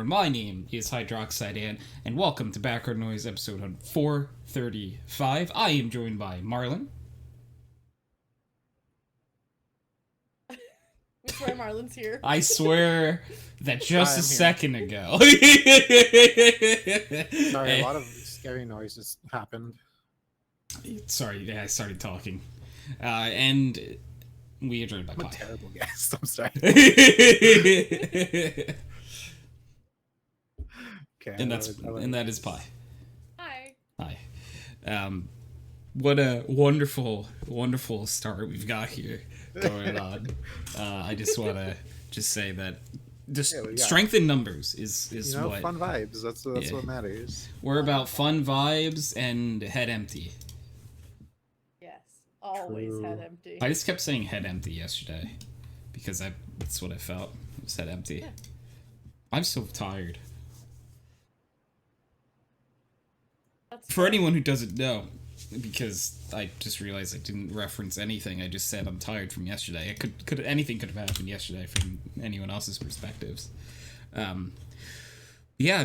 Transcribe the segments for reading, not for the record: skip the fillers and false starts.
My name is HydroxideAnt, and welcome to Background Noise episode 435. I am joined by Marlon. I swear Marlon's here. I swear that just a second ago. Sorry, a lot of scary noises happened. Sorry, yeah, I started talking. And we are joined by I'm a Pi. terrible guest. I'm sorry. Okay, and that is Pi. Hi. Hi. What a wonderful start we've got here going on. I just want to say that just strength in numbers is what fun vibes. That's what matters. We're about fun vibes and head empty. Yes, always True. head empty. I just kept saying head empty yesterday because that's what I felt. It was head empty. Yeah. I'm so tired. That's For anyone who doesn't know, because I just realized I didn't reference anything. I just said I'm tired from yesterday. Anything could have happened yesterday from anyone else's perspectives. I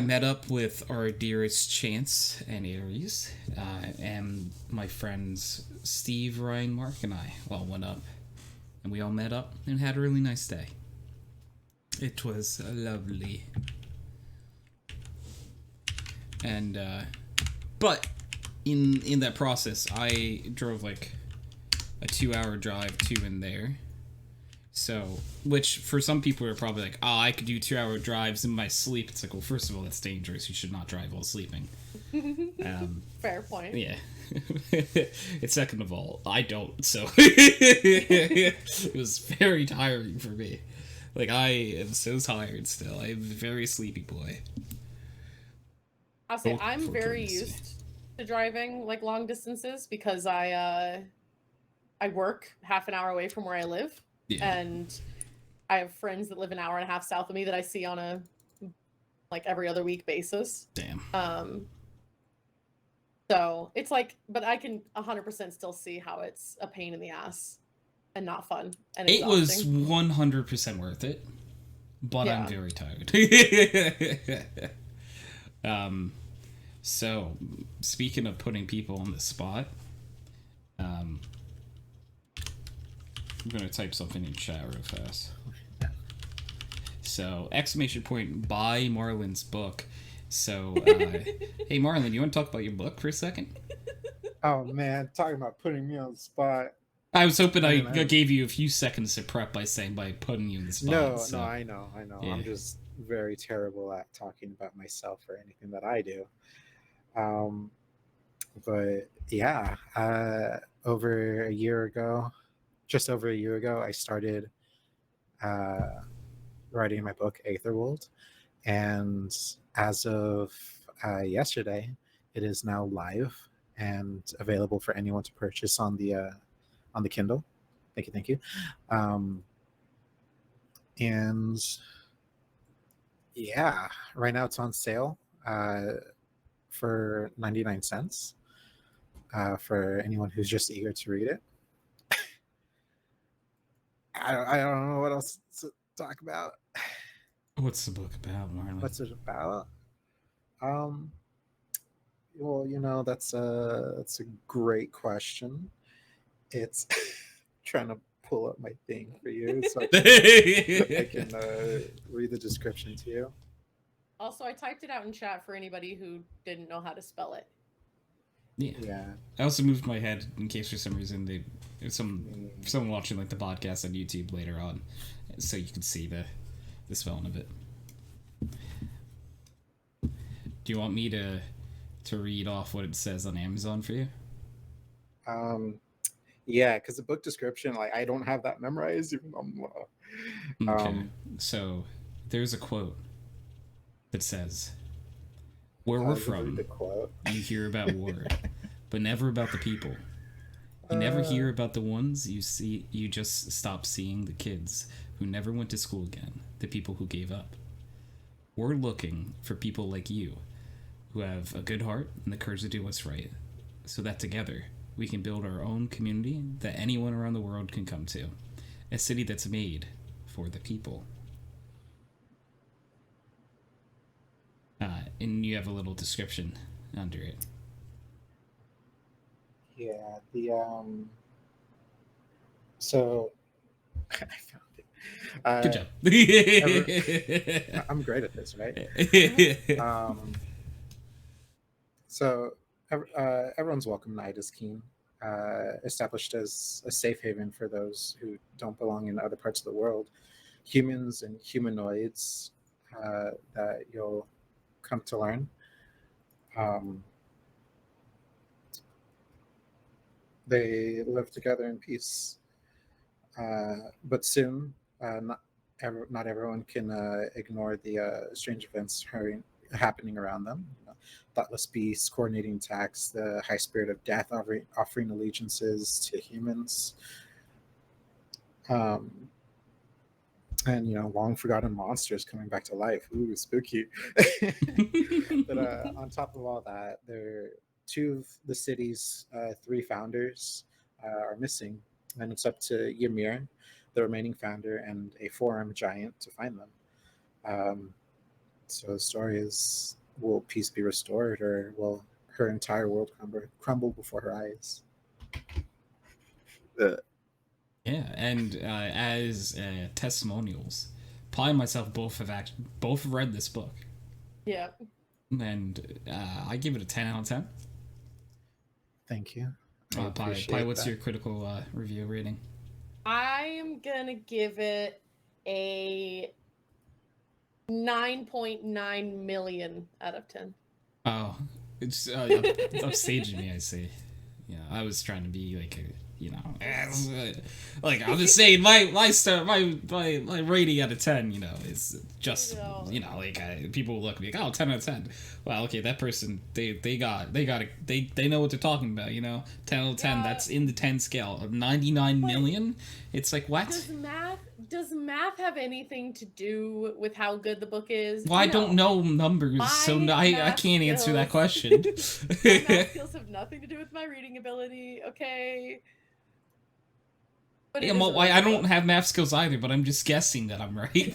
met up with our dearest Chance and Aries, and my friends Steve, Ryan, Mark, and I all went up, and we all met up and had a really nice day. It was lovely. And but in that process, I drove like a 2-hour drive to and there. So, which for some people are probably like, I could do 2-hour drives in my sleep. It's like, well, first of all, that's dangerous. You should not drive while sleeping. fair point. Yeah. And second of all, I don't. So it was very tiring for me. Like, I am so tired still. I'm a very sleepy boy. I'll say I'm very used to driving like long distances because I work half an hour away from where I live, and I have friends that live an hour and a half south of me that I see on a like every other week basis. Damn. So it's like, but I can 100% still see how it's a pain in the ass and not fun. And it was exhausting. 100% worth it, but I'm very tired. So, speaking of putting people on the spot, I'm going to type something in chat real fast. So, ! Buy Marlon's book. So, hey Marlon, you want to talk about your book for a second? Oh man, talking about putting me on the spot. I was hoping I gave you a few seconds to prep by putting you in the spot. No, I know. Yeah. I'm just very terrible at talking about myself or anything that I do. But yeah, over a year ago, just over a year ago, I started writing my book Aetherworld, and as of yesterday, it is now live and available for anyone to purchase on the Kindle. Thank you. And yeah, right now it's on sale for 99 cents for anyone who's just eager to read it. I don't know what else to talk about. What's the book about, Marlon? What's it about? Well, that's a great question. It's trying to pull up my thing for you so I can read the description to you. Also, I typed it out in chat for anybody who didn't know how to spell it. Yeah. I also moved my head in case for some reason someone watching like the podcast on YouTube later on, so you can see the spelling of it. Do you want me to read off what it says on Amazon for you? Yeah, because the book description, like, I don't have that memorized. Even though okay. So there's a quote that says, "Where we're from, you hear about war, but never about the people. You never hear about the ones you see. You just stop seeing the kids who never went to school again, the people who gave up. We're looking for people like you, who have a good heart and the courage to do what's right, so that together we can build our own community that anyone around the world can come to, a city that's made for the people." and you have a little description under it. Yeah, so I found it. Good job. I'm great at this, right? So everyone's welcome night is keen, established as a safe haven for those who don't belong in other parts of the world, humans and humanoids that you'll come to learn. They live together in peace, but soon, not everyone can ignore the strange events happening around them. Thoughtless beasts coordinating attacks, the high spirit of death offering allegiances to humans, and long forgotten monsters coming back to life. Ooh, spooky! But on top of all that, two of the city's three founders are missing, and it's up to Ymir, the remaining founder, and a four-armed giant to find them. So the story is: will peace be restored, or will her entire world crumble before her eyes? Yeah, and as testimonials, Pi and myself both have read this book. Yeah. And I give it a 10 out of 10. Thank you. Pi, what's your critical review rating? I am gonna give it a 9.9 million out of 10. Oh, it's upstaging me, I see. Yeah, I was trying to be like like I'm just saying my rating out of 10, is just people look like, oh, 10 out of 10. Well, okay, that person they know what they're talking about, 10 out of 10. That's in the 10 scale. Of 99 million, it's like, what? Does math have anything to do with how good the book is? Well, I don't know numbers, so I can't answer that question. My math skills have nothing to do with my reading ability, okay? Yeah, I don't have math skills either, but I'm just guessing that I'm right.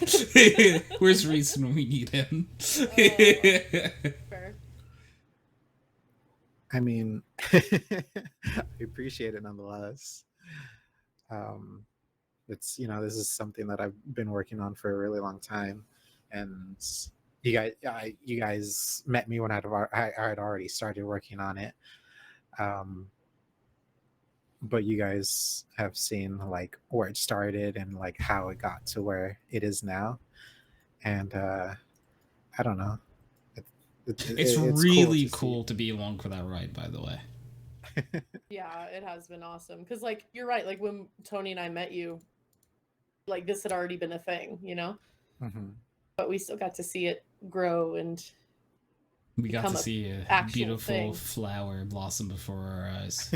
Where's Reese when we need him? Fair. I mean, I appreciate it nonetheless. It's this is something that I've been working on for a really long time, and you guys met me when I had already started working on it. But you guys have seen like where it started and like how it got to where it is now, and I don't know. It's really cool to be along for that ride, by the way. Yeah, it has been awesome because like you're right. Like when Tony and I met you, like this had already been a thing, Mm-hmm. But we still got to see it grow and we got to see a beautiful flower blossom before our eyes.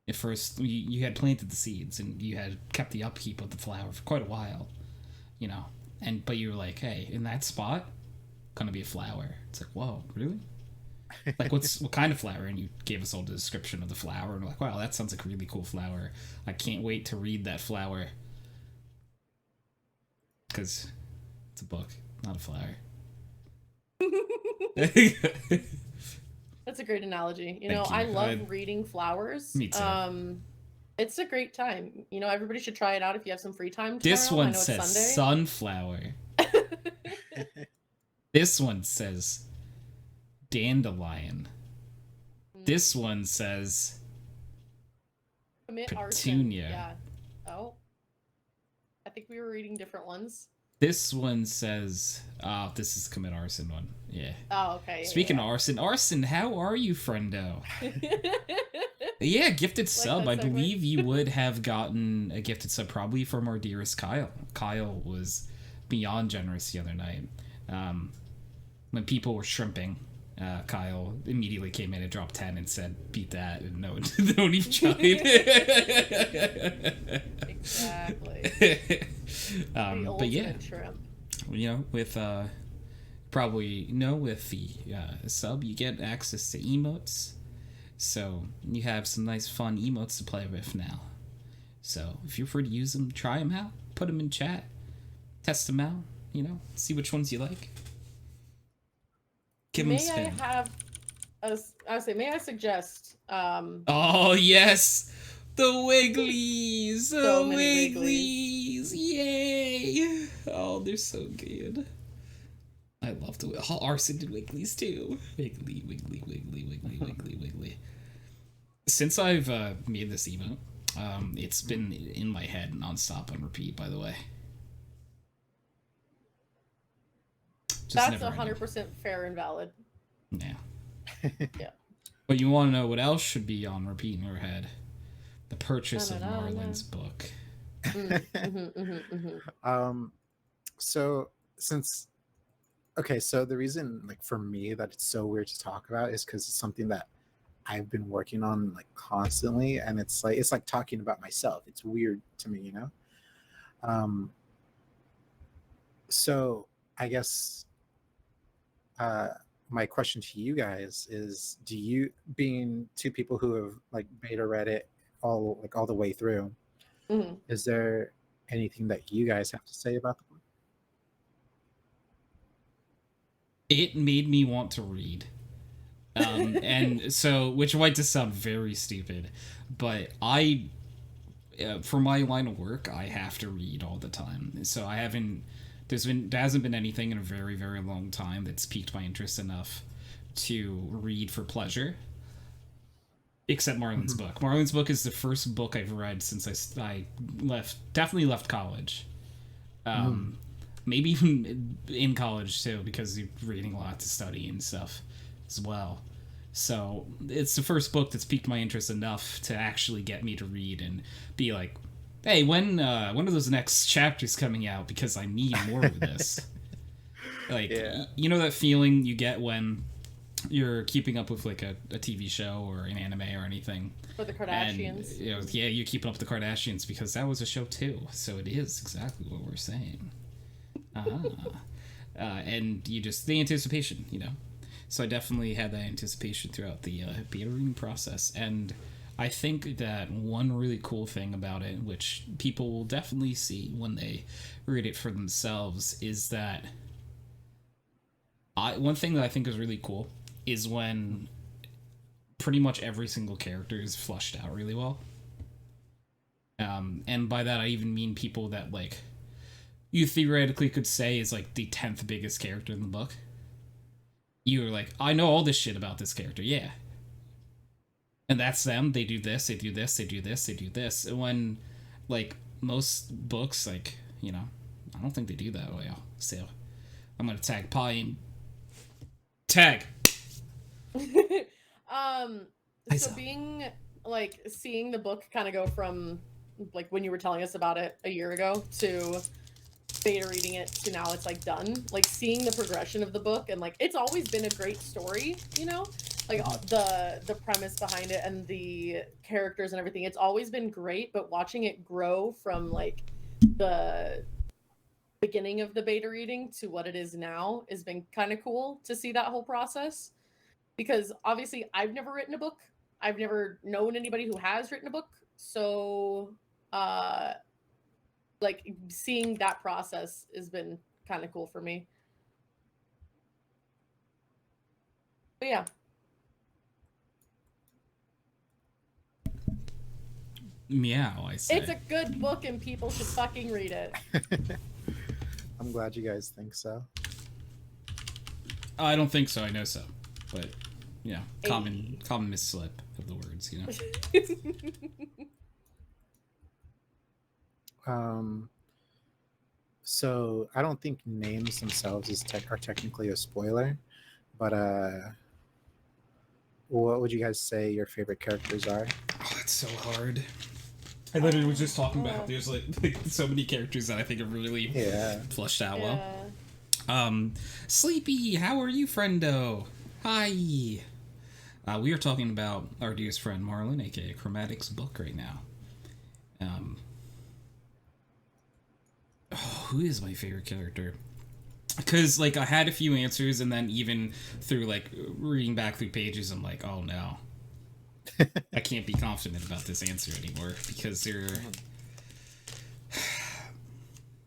At first, you had planted the seeds and you had kept the upkeep of the flower for quite a while, but you were like, hey, in that spot, gonna be a flower. It's like, whoa, really? Like, what kind of flower? And you gave us all the description of the flower, and we're like, wow, that sounds like a really cool flower. I can't wait to read that flower. Because it's a book, not a flower. That's a great analogy. I love reading flowers. Me too. It's a great time. Everybody should try it out if you have some free time tomorrow. This one says sunflower. This one says dandelion. This one says petunia. Yeah. Oh. I think we were reading different ones. This one says, this is commit arson one. Yeah. Oh, okay. Speaking of arson, how are you, friendo? Yeah, gifted sub. I believe you would have gotten a gifted sub probably from our dearest Kyle. Kyle was beyond generous the other night. When people were shrimping, Kyle immediately came in and dropped 10 and said, beat that, and no one even tried. Exactly. But yeah, shrimp. with probably with the sub, you get access to emotes, so you have some nice fun emotes to play with now. So if you're free to use them, try them out, put them in chat, test them out, see which ones you like. Give him a spin. May I suggest? Oh yes, the Wigglies, so the many Wigglies, yay! Oh, they're so good. I love the Arson did Wigglies too. Wiggly, wiggly, wiggly, wiggly, wiggly, wiggly. Since I've made this emote, it's been in my head nonstop on repeat. By the way, that's 100% fair and valid. Yeah. Yeah. But you want to know what else should be on repeat in your head? The purchase of Marlon's book. So since so the reason like for me that it's so weird to talk about is because it's something that I've been working on like constantly, and it's like talking about myself. It's weird to me, you know. So I guess my question to you guys is, do you, being two people who have like beta read it all the way through, is there anything that you guys have to say about the book? It made me want to read. And so, which might just sound very stupid, but for my line of work, I have to read all the time. So there hasn't been anything in a very, very long time that's piqued my interest enough to read for pleasure. Except Marlon's book. Marlon's book is the first book I've read since I definitely left college. Maybe even in college too, because you're reading a lot to study and stuff as well. So it's the first book that's piqued my interest enough to actually get me to read and be like, hey, when are those next chapters coming out? Because I need more of this. You know that feeling you get when you're keeping up with like a TV show or an anime or anything. Or the Kardashians. And, you're keeping up with the Kardashians because that was a show too. So it is exactly what we're saying. And the anticipation, you know. So I definitely had that anticipation throughout the beta reading process. And I think that one really cool thing about it, which people will definitely see when they read it for themselves, is that one thing that I think is really cool is when pretty much every single character is fleshed out really well. And by that I even mean people that like you theoretically could say is like the 10th biggest character in the book. You're like, I know all this shit about this character, yeah. And that's them, they do this, they do this, they do this, they do this. And when, like, most books, like, you know, I don't think they do that way. So, I'm gonna tag Pie. Tag! So being, like, seeing the book kind of go from, like, when you were telling us about it a year ago to beta reading it to now it's like done, like seeing the progression of the book, and like it's always been a great story, you know, like the premise behind it and the characters and everything, it's always been great, but watching it grow from like the beginning of the beta reading to what it is now has been kind of cool to see that whole process, because obviously I've never written a book, I've never known anybody who has written a book, so like seeing that process has been kind of cool for me. But yeah. Meow, I say. It's a good book and people should fucking read it. I'm glad you guys think so. I don't think so, I know so. But, you know, common misslip of the words, you know. So I don't think names themselves are technically a spoiler, but what would you guys say your favorite characters are? Oh, it's so hard. I literally was just talking about there's like so many characters that I think are really fleshed out well. Sleepy, how are you, friendo? Hi. We are talking about our dearest friend Marlon, aka Chromatic's book right now. Who is my favorite character? Because, like, I had a few answers, and then even through, like, reading back through pages, I'm like, oh, no. I can't be confident about this answer anymore, because they're...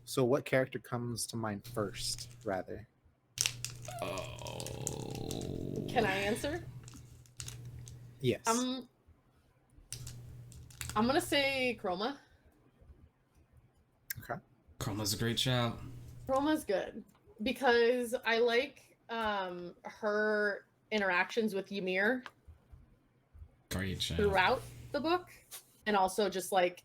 So what character comes to mind first, rather? Oh... Can I answer? Yes. I'm gonna say Chroma. Okay. Chroma's a great shout. Chroma's good because I like her interactions with Ymir Great shout. throughout the book, and also just like,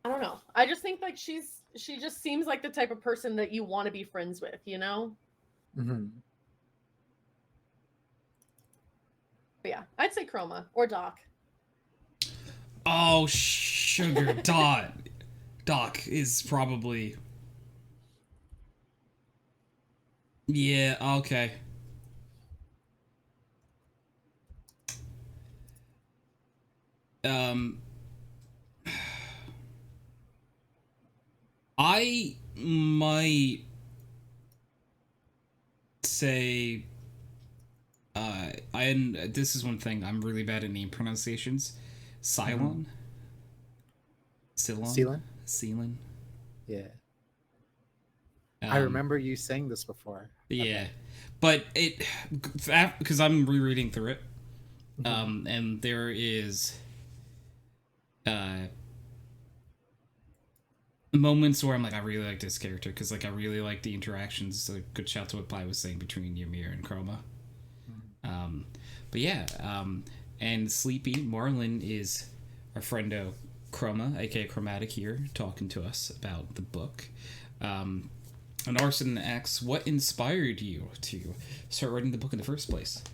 I don't know. I just think like she just seems like the type of person that you want to be friends with, you know? Mm-hmm. But yeah, I'd say Chroma or Doc. Oh, sugar. Doc is probably... Yeah, okay. I might say this is one thing I'm really bad at name pronunciations. Cylon? Cylon? Yeah. I remember you saying this before. Yeah. Okay. But because I'm rereading through it, and there is moments where I'm like, I really like this character because like I really like the interactions. So good shout to what Pi was saying between Ymir and Chroma. But yeah, and Sleepy Marlon is our friendo Chroma, aka Chromatic, here talking to us about the book. And Arson asks, what inspired you to start writing the book in the first place?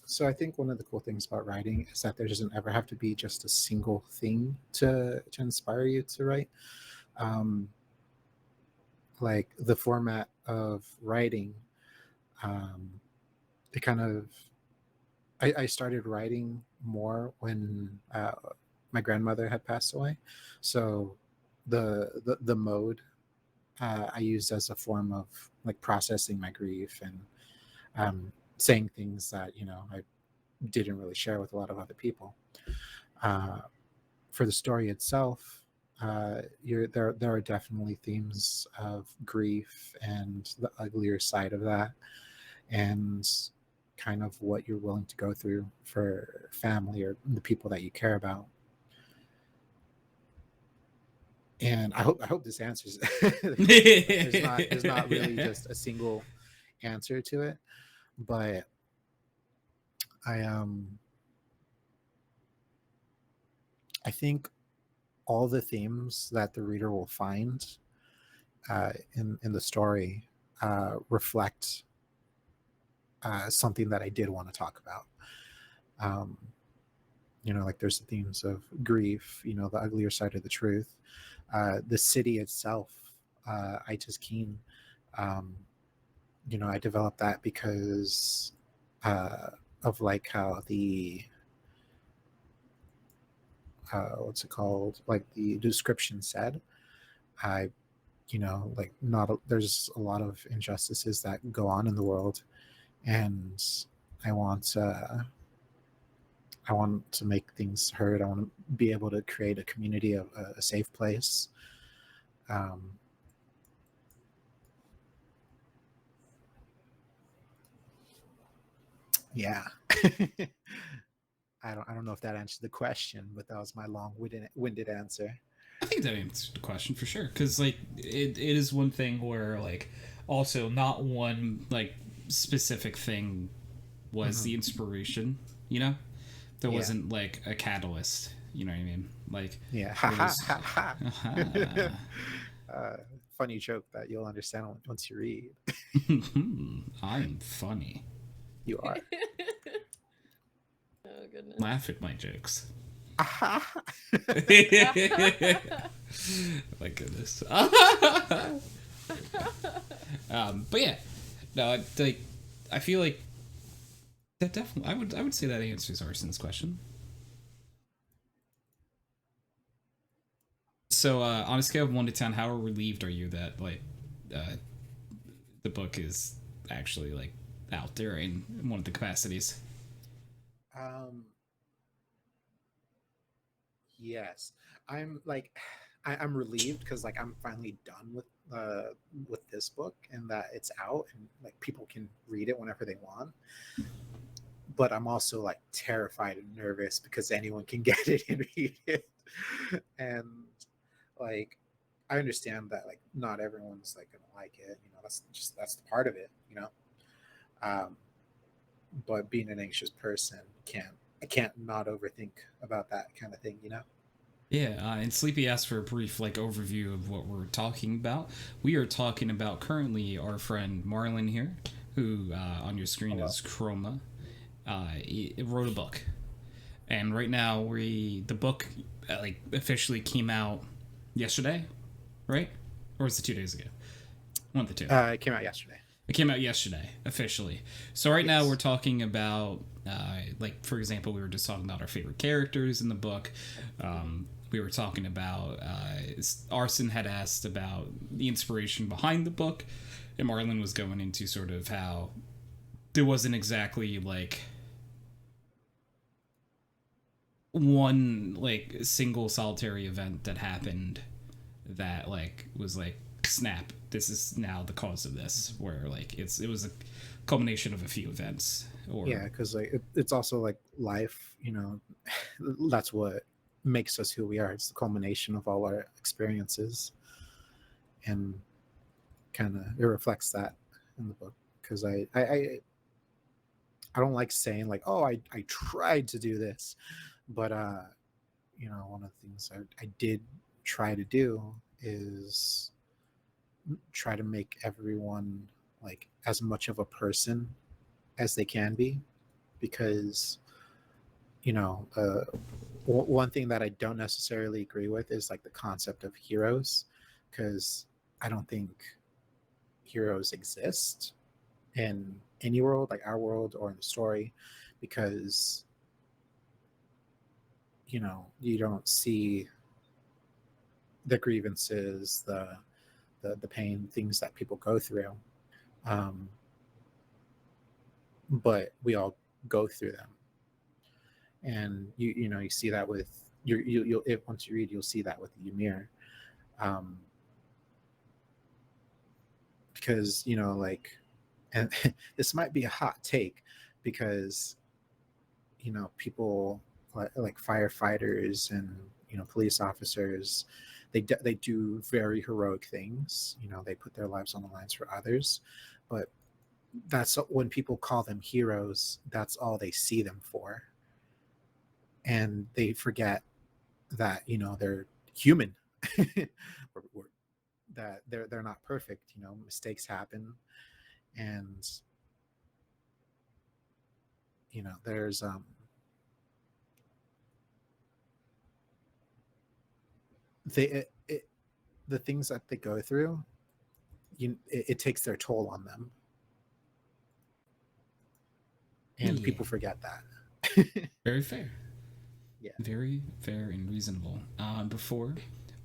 So I think one of the cool things about writing is that there doesn't ever have to be just a single thing to inspire you to write. Like the format of writing, it kind of, I started writing more when my grandmother had passed away. So the mode I used as a form of like processing my grief and saying things that, you know, I didn't really share with a lot of other people. For the story itself, there are definitely themes of grief and the uglier side of that, and kind of what you're willing to go through for family or the people that you care about. And I hope this answers. there's not really just a single answer to it, but I think all the themes that the reader will find in the story reflect something that I did want to talk about. You know, like there's the themes of grief, you know, the uglier side of the truth, the city itself, Itis Keen. You know, I developed that because of like how the what's it called? Like the description said, you know, like there's a lot of injustices that go on in the world, and I want to make things heard. I want to be able to create a community of a safe place. Yeah. I don't know if that answered the question, but that was my long-winded answer. I think that answered the question for sure, because like it is one thing where like also not one like specific thing was the inspiration, you know? There wasn't like a catalyst, you know what I mean? Like yeah. Funny joke that you'll understand once you read. I'm funny. You are. Oh goodness. Laugh at my jokes. My goodness. But yeah, no, like I feel like that definitely. I would say that answers Arson's question. So, on a scale of 1 to 10, how relieved are you that like the book is actually like out there in one of the capacities? Yes, I'm like, I'm relieved because like I'm finally done with this book and that it's out and like people can read it whenever they want. But I'm also like terrified and nervous because anyone can get it and read it. And like I understand that like not everyone's like gonna like it, you know, that's the part of it, you know. Um, but being an anxious person I can't not overthink about that kind of thing, you know. Yeah, and Sleepy asked for a brief like overview of what we're talking about. We are talking about currently our friend Marlon here, who on your screen is Chroma. He wrote a book, and right now the book like officially came out yesterday, right? Or was it 2 days ago? One of the two. It came out yesterday. It came out yesterday, officially. So right now we're talking about, like, for example, we were just talking about our favorite characters in the book. We were talking about, Arson had asked about the inspiration behind the book, and Marlon was going into sort of how there wasn't exactly, like, one, like, single solitary event that happened that, like, was, like, snap, this is now the cause of this, where like it was a culmination of a few events. Or yeah, because like it's also like life, you know. That's what makes us who we are. It's the culmination of all our experiences, and kind of it reflects that in the book. Because I don't like saying like, oh, I tried to do this, but you know, one of the things I did try to do is try to make everyone like as much of a person as they can be, because you know, one thing that I don't necessarily agree with is like the concept of heroes, because I don't think heroes exist in any world, like our world or in the story, because you know, you don't see the grievances, the pain, things that people go through, but we all go through them. And you know, you see that with you'll if once you read, you'll see that with Ymir, because you know, like, and this might be a hot take, because you know, people like firefighters and you know, police officers, they do very heroic things. You know, they put their lives on the lines for others, but that's when people call them heroes, that's all they see them for, and they forget that you know, they're human. That they're not perfect, you know, mistakes happen, and you know, there's they the things that they go through, it takes their toll on them, and people forget that. Very fair. Yeah. Very fair and reasonable. Before,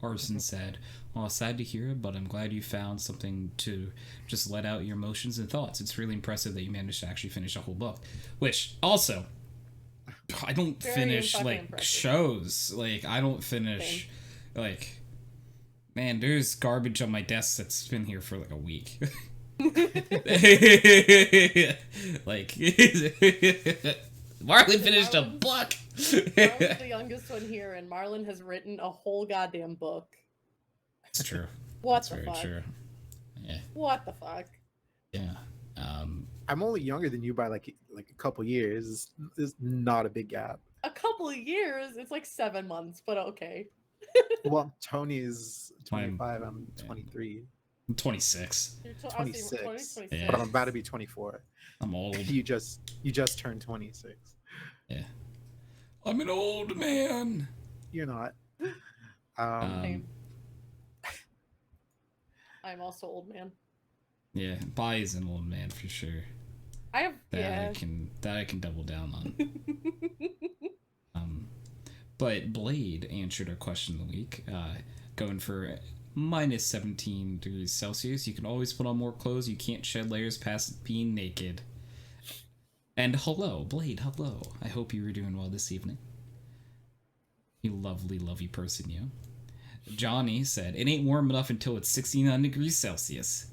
Arson said, well, sad to hear, but I'm glad you found something to just let out your emotions and thoughts. It's really impressive that you managed to actually finish a whole book. Which, also, I don't finish, like, impressive shows. Like, I don't finish, like, man, there's garbage on my desk that's been here for, like, a week. Like, Marlon finished a book. Marlon's the youngest one here, and Marlon has written a whole goddamn book. That's true. What That's the very fuck? True. Yeah. What the fuck? Yeah. I'm only younger than you by like a couple years. It's not a big gap. A couple of years? It's like 7 months, but okay. Well, Tony's 25. I'm 23. I'm 26. You're 26. Yeah. But I'm about to be 24. I'm old. You just turned 26. Yeah. I'm an old man. You're not. I'm also old man. Yeah, Bai is an old man for sure. I have I can double down on. But Blade answered our question of the week, going for minus 17 degrees Celsius. You can always put on more clothes. You can't shed layers past being naked. And hello, Blade. Hello. I hope you were doing well this evening. You lovely, lovely person, you. Johnny said, "It ain't warm enough until it's 69 degrees Celsius."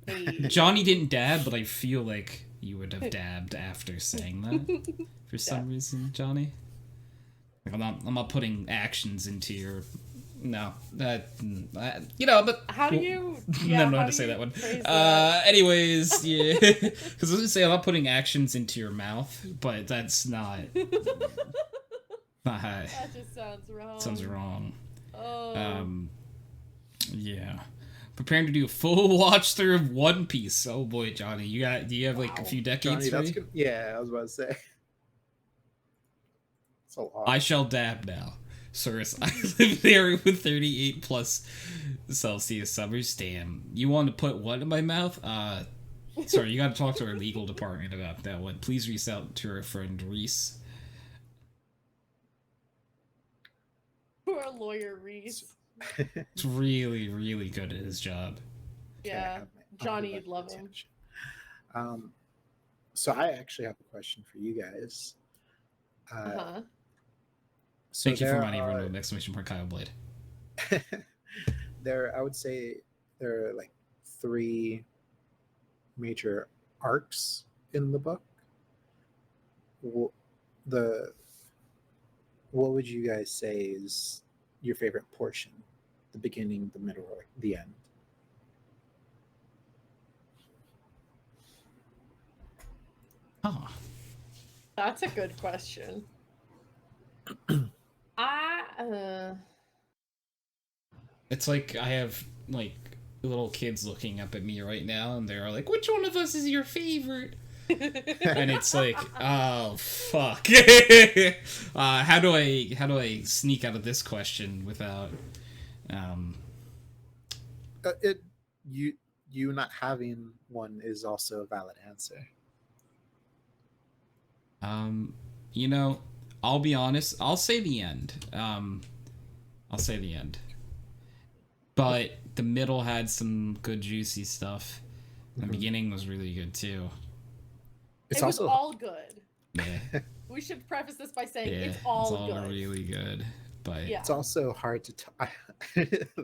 Hey. Johnny didn't dab, but I feel like you would have dabbed after saying that for some reason, Johnny. Like, I'm not putting actions into your. No, but how do you? Yeah, I don't know how to say that one. Anyways, yeah, because I was gonna say I'm not putting actions into your mouth, but that's not. That just sounds wrong. Sounds wrong. Oh. Yeah. Preparing to do a full watch through of One Piece. Oh boy, Johnny, do you have like a few decades? Johnny, that's good. Yeah, I was about to say. So hard. I shall dab now. Source, I live there with 38 plus Celsius summers. Damn. You want to put what in my mouth? Sorry, you gotta talk to our legal department about that one. Please reach out to our friend Reese. Poor lawyer Reese. It's really, really good at his job. Yeah, Johnny, you'd love him. So I actually have a question for you guys. So thank you for reminding everyone of exclamation point Kyle Blade. I would say there are like 3 major arcs in the book. What would you guys say is your favorite portion? The beginning, the middle, or the end? Oh. That's a good question. It's like I have like little kids looking up at me right now, and they're like, "Which one of us is your favorite?" And it's like, oh fuck. How do I sneak out of this question without you not having one is also a valid answer. I'll be honest, I'll say the end. I'll say the end. But the middle had some good juicy stuff. The beginning was really good too. It was all good. Yeah. We should preface this by saying it's all good. Really good. But it's also hard to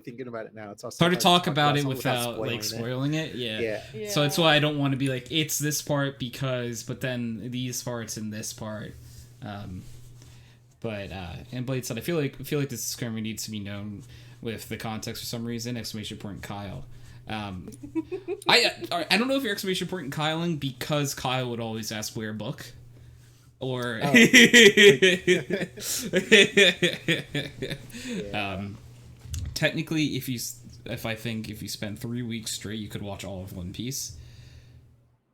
thinking about it now. It's also hard to talk about it without like spoiling it. Yeah. So that's why I don't want to be like, it's this part because, but then these parts and this part. But and Blade said, I feel like this disclaimer needs to be known with the context for some reason. Exclamation point Kyle. I don't know if you're exclamation point Kyling because Kyle would always ask where book. Or technically, if you spend 3 weeks straight, you could watch all of One Piece.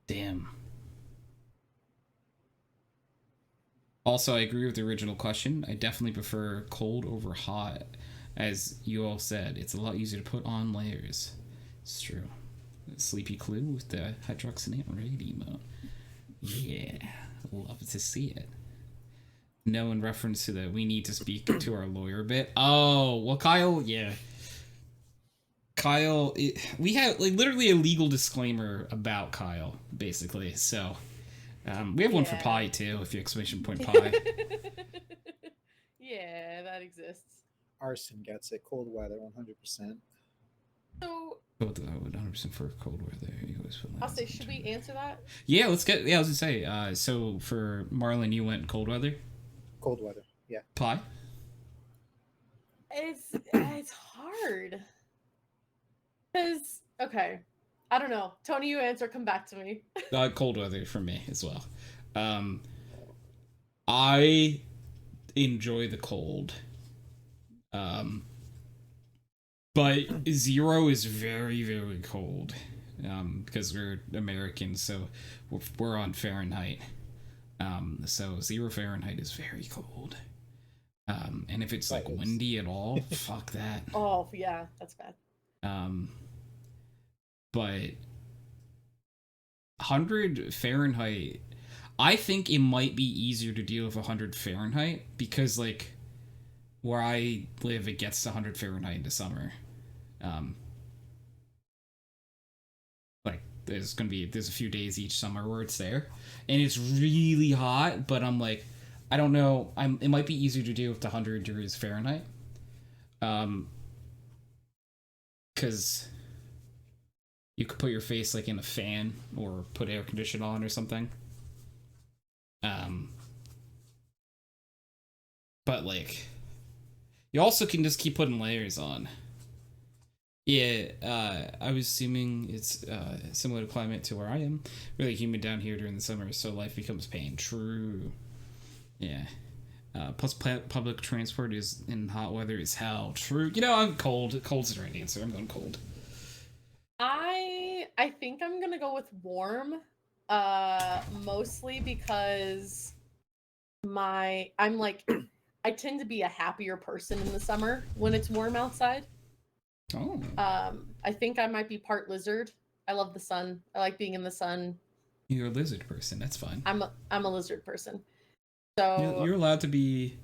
Damn. Also, I agree with the original question. I definitely prefer cold over hot. As you all said, it's a lot easier to put on layers. It's true. Sleepy Clue with the HydroxideAnt raid emote. Yeah. Love to see it. No, in reference to the we need to speak to our lawyer bit. Oh, well, Kyle, yeah. Kyle, we have like literally a legal disclaimer about Kyle, basically. So, we have one for Pi too, if you exclamation point Pi. Yeah, that exists. Arson gets it. Cold weather, 100%. So. 100% for cold weather. I'll say, should we answer that? Yeah, let's get. Yeah, I was gonna say. So for Marlon, you went cold weather. Cold weather, yeah. Pi. It's hard. Because I don't know. Tony, you answer. Come back to me. Cold weather for me as well. I enjoy the cold. But 0 is very, very cold. Because we're Americans, so we're on Fahrenheit. So 0 Fahrenheit is very cold. And if it's like windy at all, fuck that. Oh yeah, that's bad. But 100 Fahrenheit, I think it might be easier to deal with 100 Fahrenheit because like where I live, it gets to 100 Fahrenheit in the summer. Like there's a few days each summer where it's there, and it's really hot. But I'm like, I don't know. It might be easier to deal with the 100 degrees Fahrenheit. because you could put your face like in a fan or put air conditioning on or something. But like, you also can just keep putting layers on. Yeah, I was assuming it's similar to climate to where I am. Really humid down here during the summer, so life becomes pain. True. Yeah. Plus, public transport is in hot weather is hell. True. You know, I'm cold. Cold's the right answer. I'm going cold. I think I'm gonna go with warm. Mostly because I'm like I tend to be a happier person in the summer when it's warm outside. Oh. I think I might be part lizard. I love the sun. I like being in the sun. You're a lizard person. That's fine. I'm a lizard person. So you're allowed to be,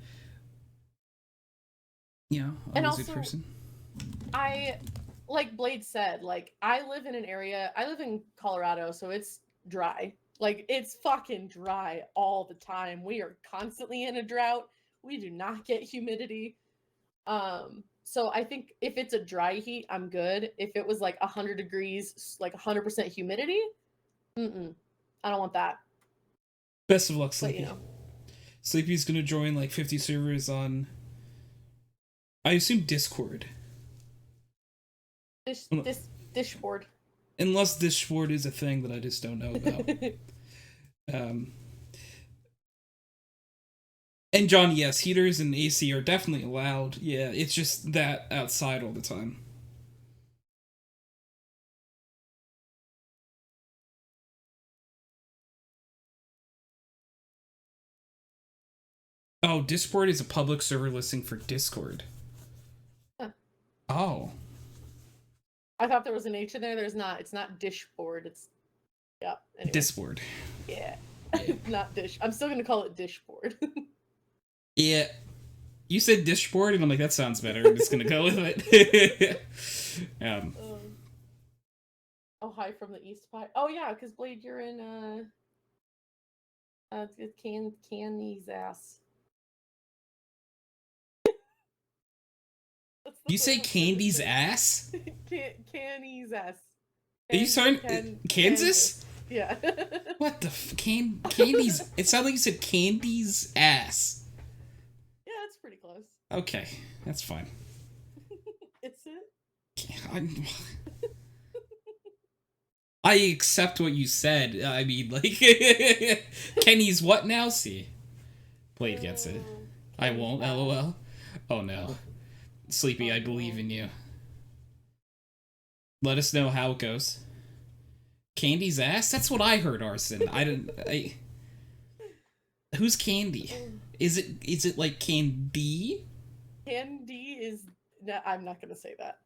you know, a lizard also, person. I, like Blade said, like I live in Colorado, so it's dry. Like it's fucking dry all the time. We are constantly in a drought. We do not get humidity. So I think if it's a dry heat, I'm good. If it was like 100 degrees, like 100% humidity, I don't want that. Best of luck, Sleepy. But, you know. Sleepy's gonna join like 50 servers on, I assume, Discord. Dishboard. Unless Dishboard is a thing that I just don't know about. And John, yes, heaters and AC are definitely allowed. Yeah, it's just that outside all the time. Oh, Discord is a public server listing for Discord. Huh. Oh. I thought there was an H in there. There's not. It's not Dishboard. It's Anyway. Disboard. Yeah. Not dish. I'm still gonna call it Dishboard. Yeah. You said Dishboard, and I'm like, that sounds better. I'm just gonna go with it. Oh, hi from the East Pie. Oh yeah, because Blade, you're in Canny's ass. You say Candy's ass? Canny's ass. Are you sorry? Kansas? Yeah. What the Candy's? It sounded like you said Candy's ass. Yeah, that's pretty close. Okay, that's fine. Is it? I accept what you said. I mean, like, Kenny's what now? See, Blade gets it. I won't. LOL. Oh no, Sleepy, I believe in you. Let us know how it goes. Candy's ass? That's what I heard, Arson. Who's Candy? Is it like Candy? Candy is. No, I'm not gonna say that.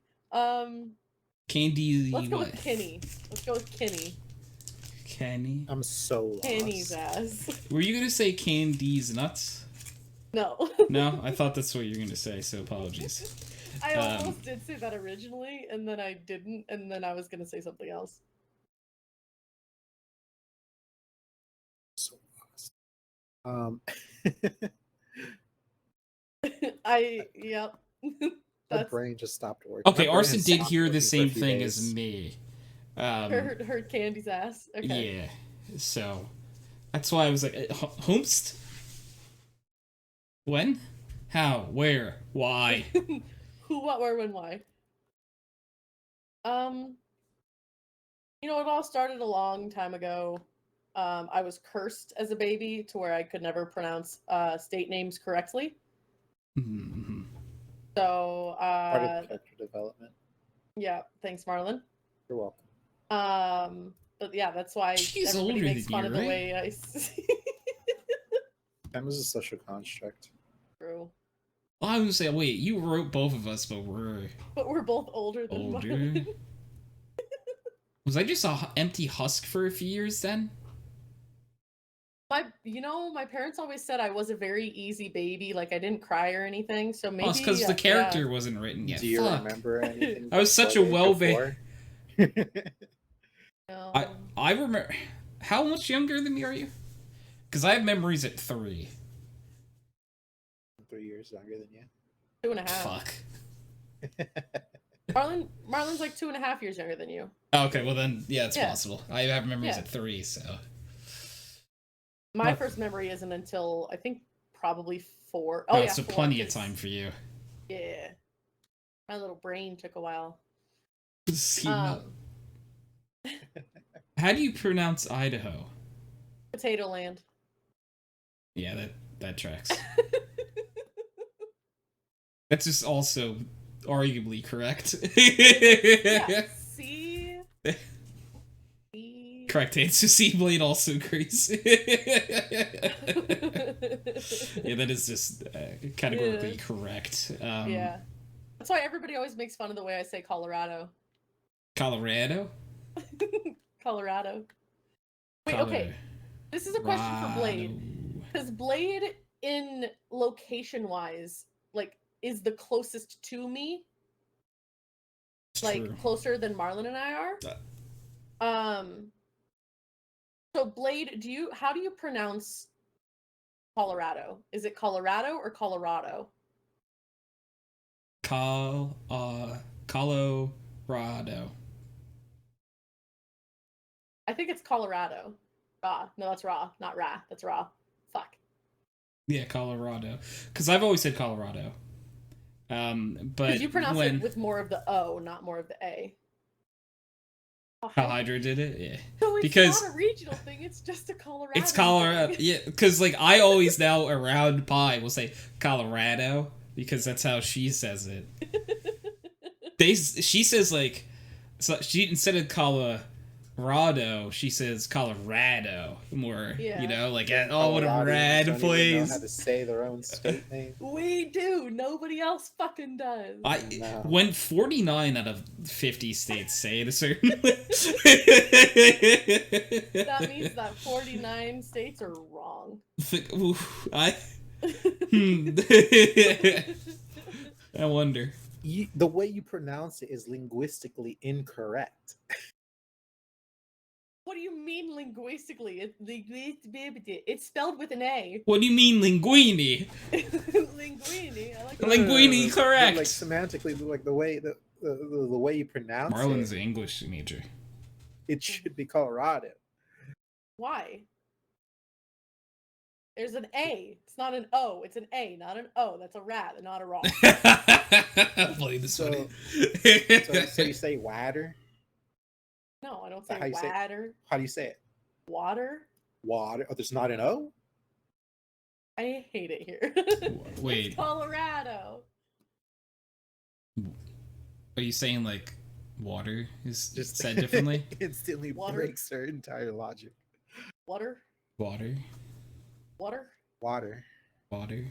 Candy. Let's go with Kenny. Let's go with Kenny. Kenny. I'm so lost. Kenny's ass. Were you gonna say Candy's nuts? No. No, I thought that's what you were gonna say. So apologies. I almost did say that originally, and then I didn't, and then I was gonna say something else. So lost. Yep. My brain just stopped working. Okay, Arson did hear the same thing as me. Heard Candy's ass. Okay. Yeah, so that's why I was like, Homst? When? How? Where? Why? Who, what, where, when, why? You know, it all started a long time ago. I was cursed as a baby to where I could never pronounce state names correctly. Mm-hmm. So, part of character development. Yeah, thanks, Marlon. You're welcome. But yeah, that's why She's everybody older makes than fun you, of the right? way I see. Time is a social construct. True. Well, I was gonna say, wait, you wrote both of us, but we're both older than Marlon. Was I just a empty husk for a few years then? My parents always said I was a very easy baby, like I didn't cry or anything. So maybe it's because the character wasn't written yet. Do you remember anything? I was such a well-behaved. No. I remember. How much younger than me are you? Because I have memories at 3. 3 years younger than you. 2.5. Fuck. Marlon's like 2.5 years younger than you. Okay, well then, yeah, it's possible. I have memories at 3, so. My first memory isn't until, I think, probably 4. Oh, yeah, so 4, plenty of time for you. Yeah. My little brain took a while. How do you pronounce Idaho? Potato Land. Yeah, that tracks. That's just also arguably correct. Yeah, see? Correct answer. C Blade also agrees. Yeah, that is just categorically correct. Yeah. That's why everybody always makes fun of the way I say Colorado. Colorado? Colorado. Wait, okay. This is a question for Blade. Because Blade, in location-wise, like, is the closest to me. Like, closer than Marlon and I are. So Blade, how do you pronounce Colorado? Is it Colorado or Colorado? Colorado. I think it's Colorado. Raw. No, that's raw. Not ra. That's raw. Fuck. Yeah, Colorado. Because I've always said Colorado. But you pronounce it with more of the O, not more of the A. How Hydra did it? Yeah. So it's not a regional thing, it's just a Colorado. It's Colorado. Yeah, because like I always now around Pi will say Colorado because that's how she says it. She says like, so she instead of Colorado, she says Colorado more. Yeah. You know, like what a rad place. Don't even know how to say their own state name. We do. Nobody else fucking does. When 49 out of 50 states say it a certain way. That means that 49 states are wrong. I wonder. The way you pronounce it is linguistically incorrect. What do you mean linguistically? It's spelled with an A. What do you mean linguini? Linguini. I like that. Linguini, correct. Like semantically, like the way you pronounce Marlon's an English major. It should be Colorado. Why? There's an A. It's not an O. It's an A, not an O. That's a rat, not a raw. So you say water? No, I don't say water. How do you say it? Water. Water. Oh, there's not an O? I hate it here. Wait. It's Colorado. Are you saying like water is just said differently? Instantly breaks her entire logic. Water. Water. Water. Water. Water.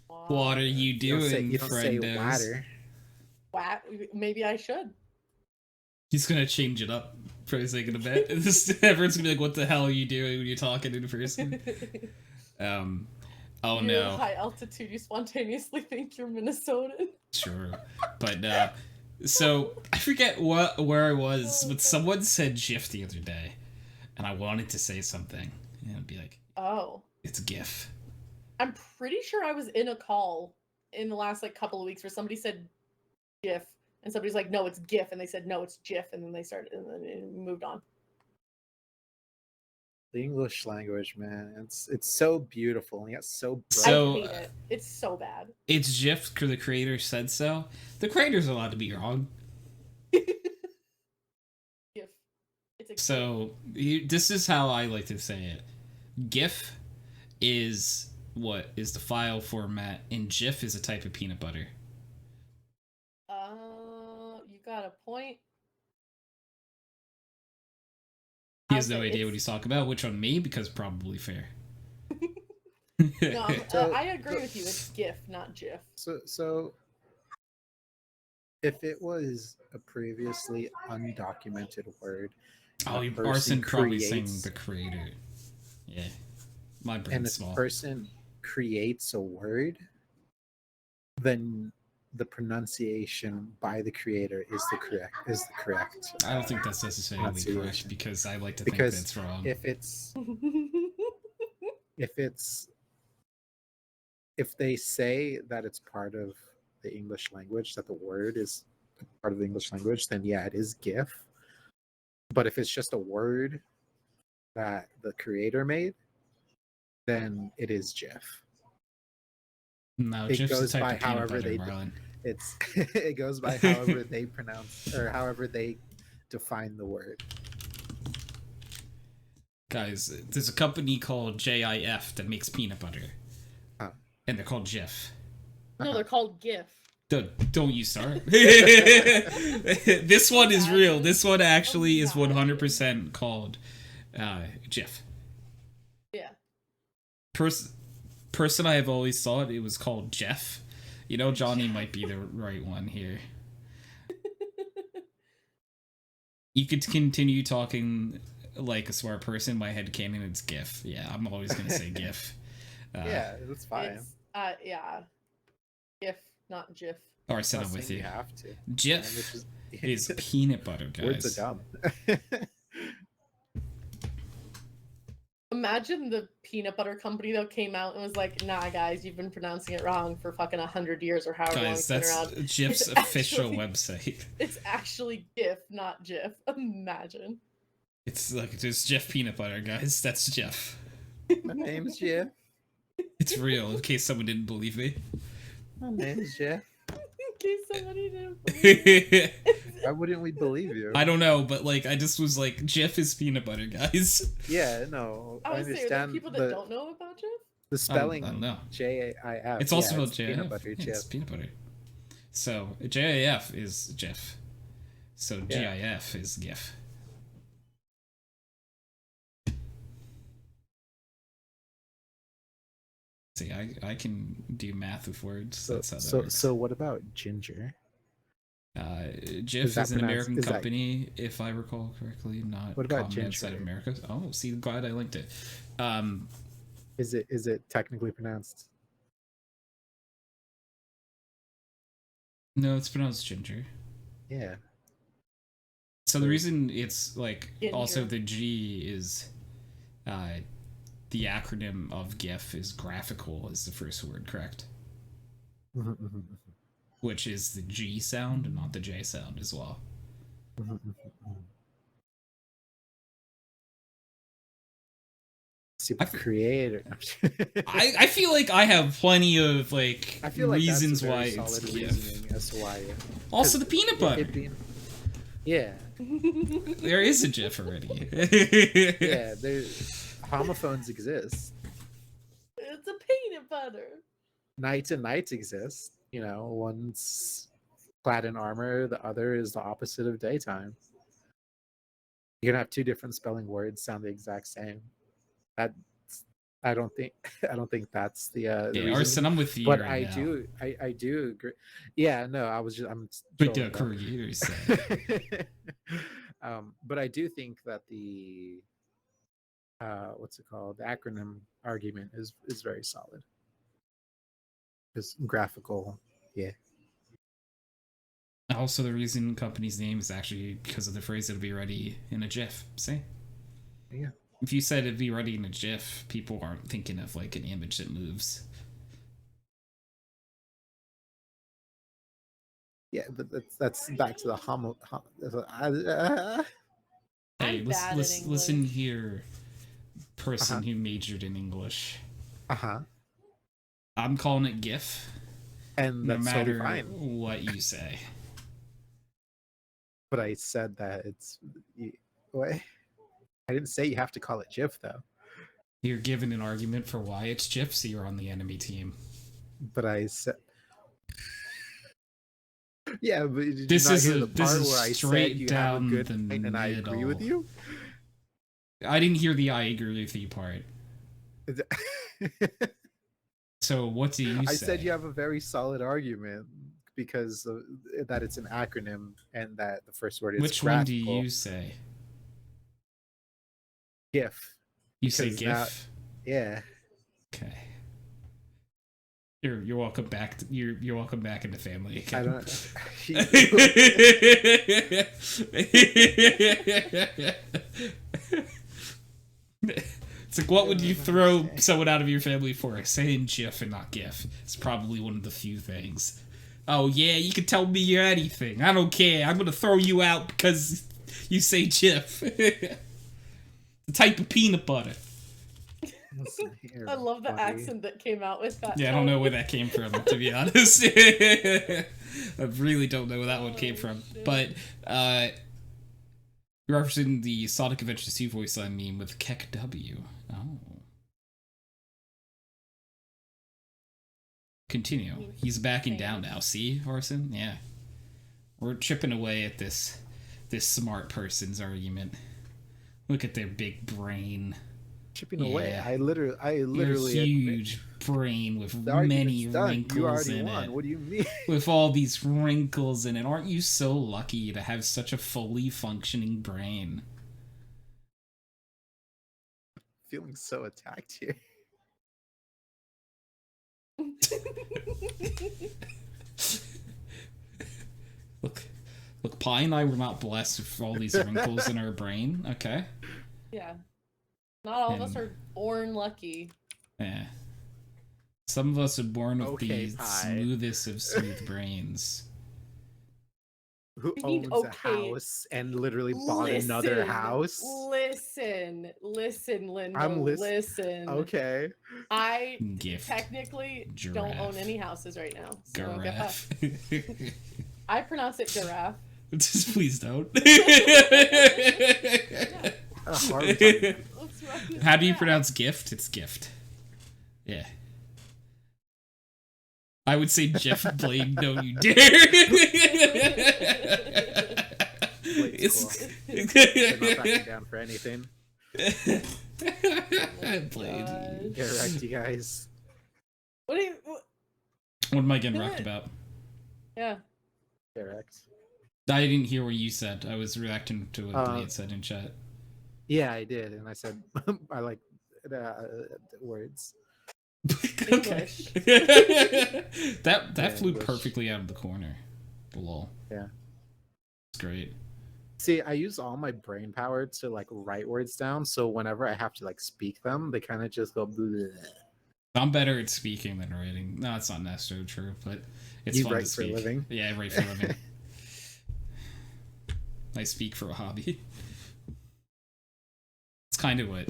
What are you doing, you don't say water. Maybe I should. He's gonna change it up for a second a bit. Everyone's gonna be like, "What the hell are you doing when you're talking in person?" Oh you're no. High altitude. You spontaneously think you're Minnesotan. Sure, but so I forget where I was, but someone said GIF the other day, and I wanted to say something, and I'd be like, "Oh, it's GIF." I'm pretty sure I was in a call in the last couple of weeks where somebody said GIF. And somebody's like, no, it's GIF. And they said, no, it's GIF. And then they started, and then it moved on. The English language, man. It's so beautiful and yet so bright. I hate it. It's so bad. It's GIF because the creator said so. The creator's allowed to be wrong. GIF. This is how I like to say it. GIF is what is the file format, and GIF is a type of peanut butter. You got a point. He has no idea what he's talking about, which on me, because probably fair. No, I agree with you. It's GIF, not GIF. So if it was a previously undocumented word, Arson probably saying the creator. Yeah, my brain's small. And if a person creates a word, then the pronunciation by the creator is the correct. I don't think that's necessarily correct because I like to think that's wrong. If they say that it's part of the English language, that the word is part of the English language, then yeah, it is GIF. But if it's just a word that the creator made, then it is GIF. No, it GIF's goes the type by of peanut however butter, they Marlon. it's it goes by however they pronounce or however they define the word. Guys, there's a company called JIF that makes peanut butter. Huh. And they're called GIF. No, they're called GIF. Don't you start. This one is real. This one actually is 100% called GIF. Yeah. Person I have always thought it was called Jeff. You know, Johnny might be the right one here. You could continue talking like a smart person. My headcanon, it's GIF. Yeah, I'm always going to say GIF. Yeah, that's fine. Yeah. GIF, not GIF. Or sit up with you. You have to. GIF is peanut butter, guys. Words are dumb. Imagine the peanut butter company that came out and was like, "Nah, guys, you've been pronouncing it wrong for fucking 100 years or however long it's been around." That's GIF's official website. It's actually GIF, not GIF. Imagine. It's like there's Jeff peanut butter, guys. That's Jeff. My name's Jeff. It's real. In case someone didn't believe me. My name's Jeff. In case somebody didn't believe me. Why wouldn't we believe you? I don't know, but like I just was like, Jeff is peanut butter, guys. Yeah, no. I was saying, are there people that don't know about Jeff? The spelling I don't know. JIF. It's also spelled JIF. Peanut butter, yeah, it's peanut butter. So JIF is Jeff. So GIF is GIF. See, I can do math with words. So what about ginger? Jif is an American company, if I recall correctly, not what about common outside of America. Oh, see, glad I linked it. Is it technically pronounced? No, it's pronounced ginger. Yeah. So the reason it's like ginger. Also the G is the acronym of GIF is graphical is the first word, correct? Which is the G sound and not the J sound as well. Super creator. I feel like I have plenty of like reasons like why it's GIF. As to why also the peanut butter. Yeah. There is a GIF already. Yeah, homophones exist. It's a peanut butter. Knights and knights exist. You know, one's clad in armor, the other is the opposite of daytime. You can have two different spelling words sound the exact same. I don't think that's the Arson, I'm with you. But right I do agree. Yeah, no, I'm but the creators say. But I do think that the what's it called? The acronym argument is very solid. It's graphical, yeah. Also, the reason company's name is actually because of the phrase "it'll be ready in a GIF." See? Yeah. If you said it'd be ready in a GIF, people aren't thinking of like an image that moves. Yeah, but that's back to the Hey, listen here, person who majored in English. I'm calling it GIF, and no that's matter totally fine. what you say. But I said that it's what. I didn't say you have to call it GIF, though. You're given an argument for why it's GIF, so you're on the enemy team. But I said... Yeah, but did this you not is hear a, the part this is where I straight said you down have a good the point and I agree with you? I didn't hear the I agree with you part. So what do you say? I said you have a very solid argument because that it's an acronym and that the first word is Which graphical. One do you say? GIF. You say GIF? Yeah. Okay. You're welcome back. You're welcome back in the family again. I don't. It's like, what would you throw someone out of your family for? Saying GIF and not GIF. It's probably one of the few things. Oh yeah, you can tell me anything. I don't care. I'm gonna throw you out because you say Jif. The type of peanut butter. I love the accent that came out with that. Yeah, I don't know where that came from, to be honest. I really don't know where that one came from. But, you're referencing the Sonic Adventure 2 voice line meme with Keck W. Oh. Continue. He's backing down now. See, Orson? Yeah. We're chipping away at this smart person's argument. Look at their big brain. Chipping away. I literally a huge brain with many wrinkles in it. What do you mean? With all these wrinkles in it. Aren't you so lucky to have such a fully functioning brain? Feeling so attacked here. Look, Pi and I were not blessed with all these wrinkles in our brain, okay? Yeah. Not all of us are born lucky. Yeah. Some of us are born with the smoothest of smooth brains. Who owns a house and literally bought another house? Listen, Lindo. I'm listen. Okay. I technically don't own any houses right now. So giraffe. I pronounce it giraffe. Just please don't. How do you pronounce gift? It's gift. Yeah. I would say Jeff Blade, don't you dare. It's cool. They're not backing down for anything. Blade. Get wrecked, you guys. What am I getting wrecked about? Yeah. Get wrecked. I didn't hear what you said. I was reacting to what Blade said in chat. Yeah, I did, and I said I like words. Okay. that flew perfectly out of the corner. Lol. Yeah. It's great. See, I use all my brain power to like write words down, so whenever I have to like speak them, they kind of just go bleh. I'm better at speaking than writing. No, it's not necessarily true, but it's fun to speak. You write for a living? Yeah, I write for a living. I speak for a hobby. It's kind of what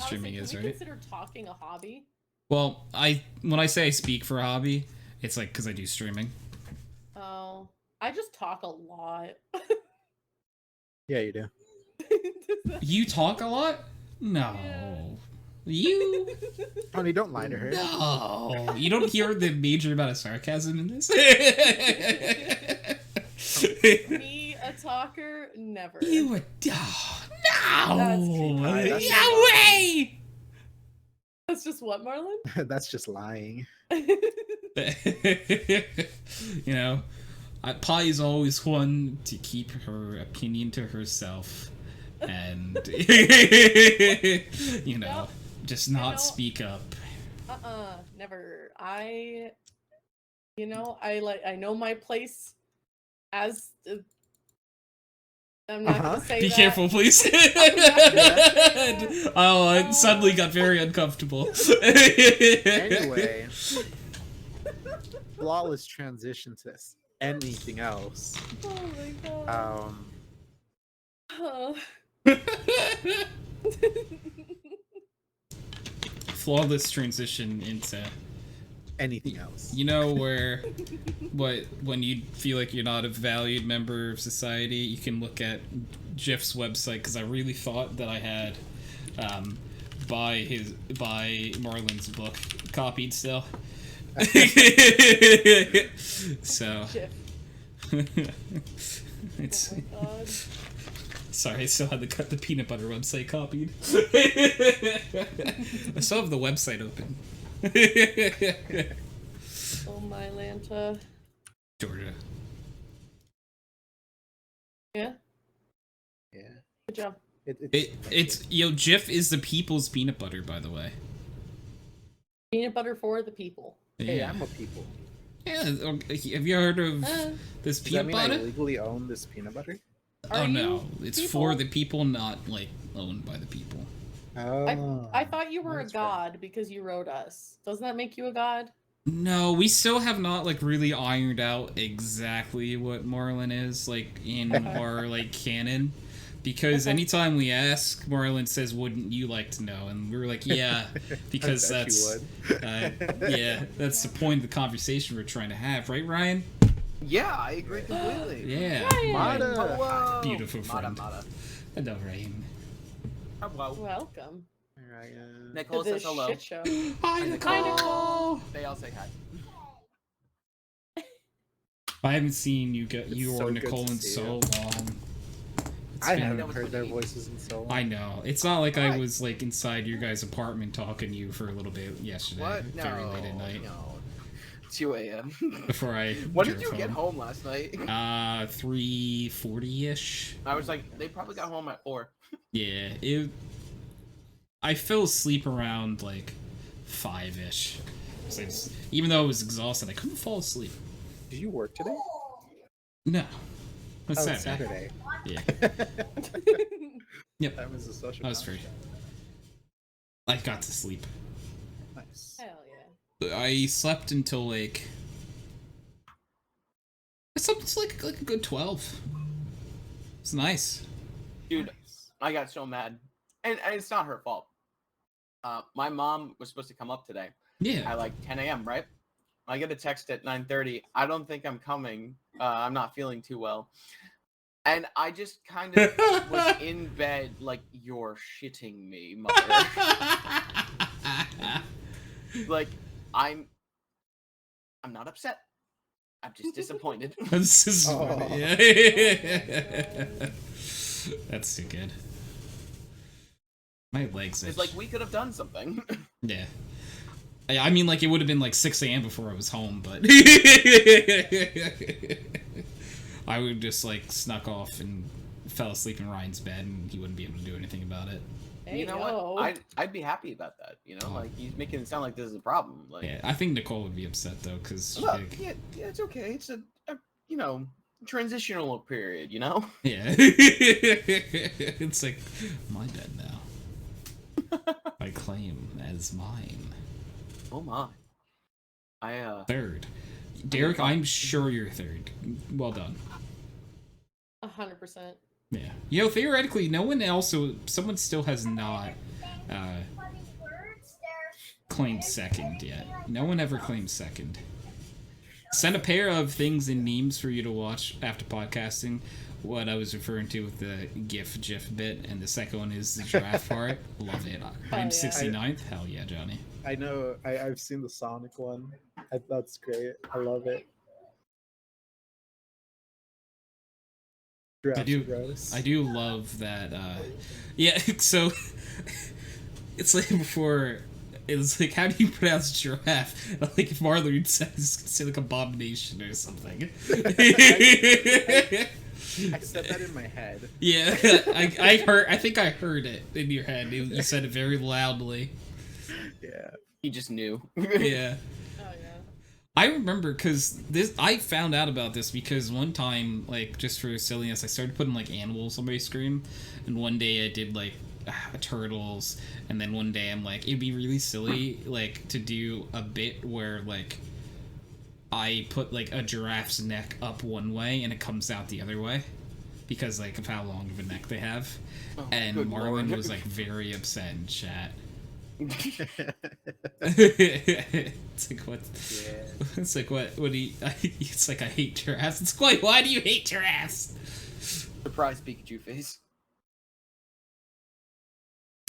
streaming is, right? Can we consider talking a hobby? Well, when I say I speak for a hobby, it's like because I do streaming. Oh, I just talk a lot. Yeah, you do. You talk a lot? No. Yeah. You? Honey, don't lie to her. No. You don't hear the major amount of sarcasm in this? Me, a talker? Never. You a no! No way! That's just what, Marlon? That's just lying. You know, Pi is always one to keep her opinion to herself, and you know, just not speak up. Never. I know my place as. I'm not gonna say Be that. careful, please. Oh, it suddenly got very uncomfortable. Anyway, flawless transition to anything else. Oh my god. Flawless transition into anything else. You know when you feel like you're not a valued member of society, you can look at Jeff's website, because I really thought that I had by Marlon's book copied still. So it's oh my god. Sorry, I still had the peanut butter website copied. I still have the website open. Oh my Lanta. Georgia. Yeah? Yeah. Good job. It's Jif is the people's peanut butter, by the way. Peanut butter for the people. Hey, I'm a people. Yeah, have you heard of this peanut butter? I legally own this peanut butter? Oh no, it's for the people, not like owned by the people. Oh. I thought you were a god because you wrote us. Doesn't that make you a god? No, we still have not like really ironed out exactly what Marlon is like in our like canon, because anytime we ask, Marlon says, "Wouldn't you like to know?" And we were like, "Yeah," because that's yeah, that's the point of the conversation we're trying to have, right, Ryan? Yeah, I agree completely. Yeah, Mata. Hello. Beautiful friend. Mata. Hello, Ryan. Hello. Welcome. Nicole to says this hello. shit show. Hi, Nicole. They all say hi. I haven't seen you So or good Nicole to in see so you. long. I been- haven't heard their voices in so long. I know. It's not like I was like inside your guys' apartment talking to you for a little bit yesterday, What? No. very late at night, No. 2 a.m. before I. When did drove you get home last night? 3:40ish. I was like, they probably got home at 4. Yeah, I fell asleep around like 5ish. Even though I was exhausted, I couldn't fall asleep. Did you work today? No. It's Oh, Saturday. Saturday. Yeah. Yep. That was a social. I was free. I got to sleep. Nice. Hell yeah. I slept until like. I slept until like a good 12. It's nice. Dude, I got so mad. And it's not her fault. My mom was supposed to come up today Yeah. at like 10 a.m., right? I get a text at 9:30. I don't think I'm coming. I'm not feeling too well. And I just kind of was in bed like, you're shitting me, mother. Like, I'm not upset. I'm just disappointed. This is Oh. yeah. That's too good. My legs itch. It's like we could have done something. Yeah. I mean, like, it would have been like 6 a.m. before I was home, but I would just like snuck off and fell asleep in Ryan's bed, and he wouldn't be able to do anything about it. Hey, You know what? I'd be happy about that. You know, like he's making it sound like this is a problem. Like, Yeah, I think Nicole would be upset though, because look, yeah, it's okay. It's a transitional period. You know. yeah, it's like my bed now. I claim as mine. Oh my. Third. Derek, I'm sure you're third. Well done. 100%. Yeah. You know, theoretically, no one else, someone still has not claimed second yet. No one ever claimed second. Send a pair of things and memes for you to watch after podcasting. What I was referring to with the GIF bit, and the second one is the giraffe part. Love it. I'm 69th. Hell yeah, Johnny. I know. I've seen the Sonic one. That's great. I love it. I do love that. Yeah. So it's like before. It was like, how do you pronounce giraffe? Like if Marlon would say like abomination or something. I said that in my head. Yeah, I heard. I think I heard it in your head. You said it very loudly. Yeah. He just knew. Yeah. Oh yeah. I remember because I found out about this because one time, like, just for silliness, I started putting like animals on my screen, and one day I did like turtles, and then one day I'm like, it'd be really silly like to do a bit where like I put like a giraffe's neck up one way and it comes out the other way because like of how long of a neck they have. Oh, And good Marlon Lord. was like very upset in chat. It's like what? Yeah. It's like what? What do you? It's like I hate giraffes. It's like why do you hate giraffes? Surprise Pikachu face.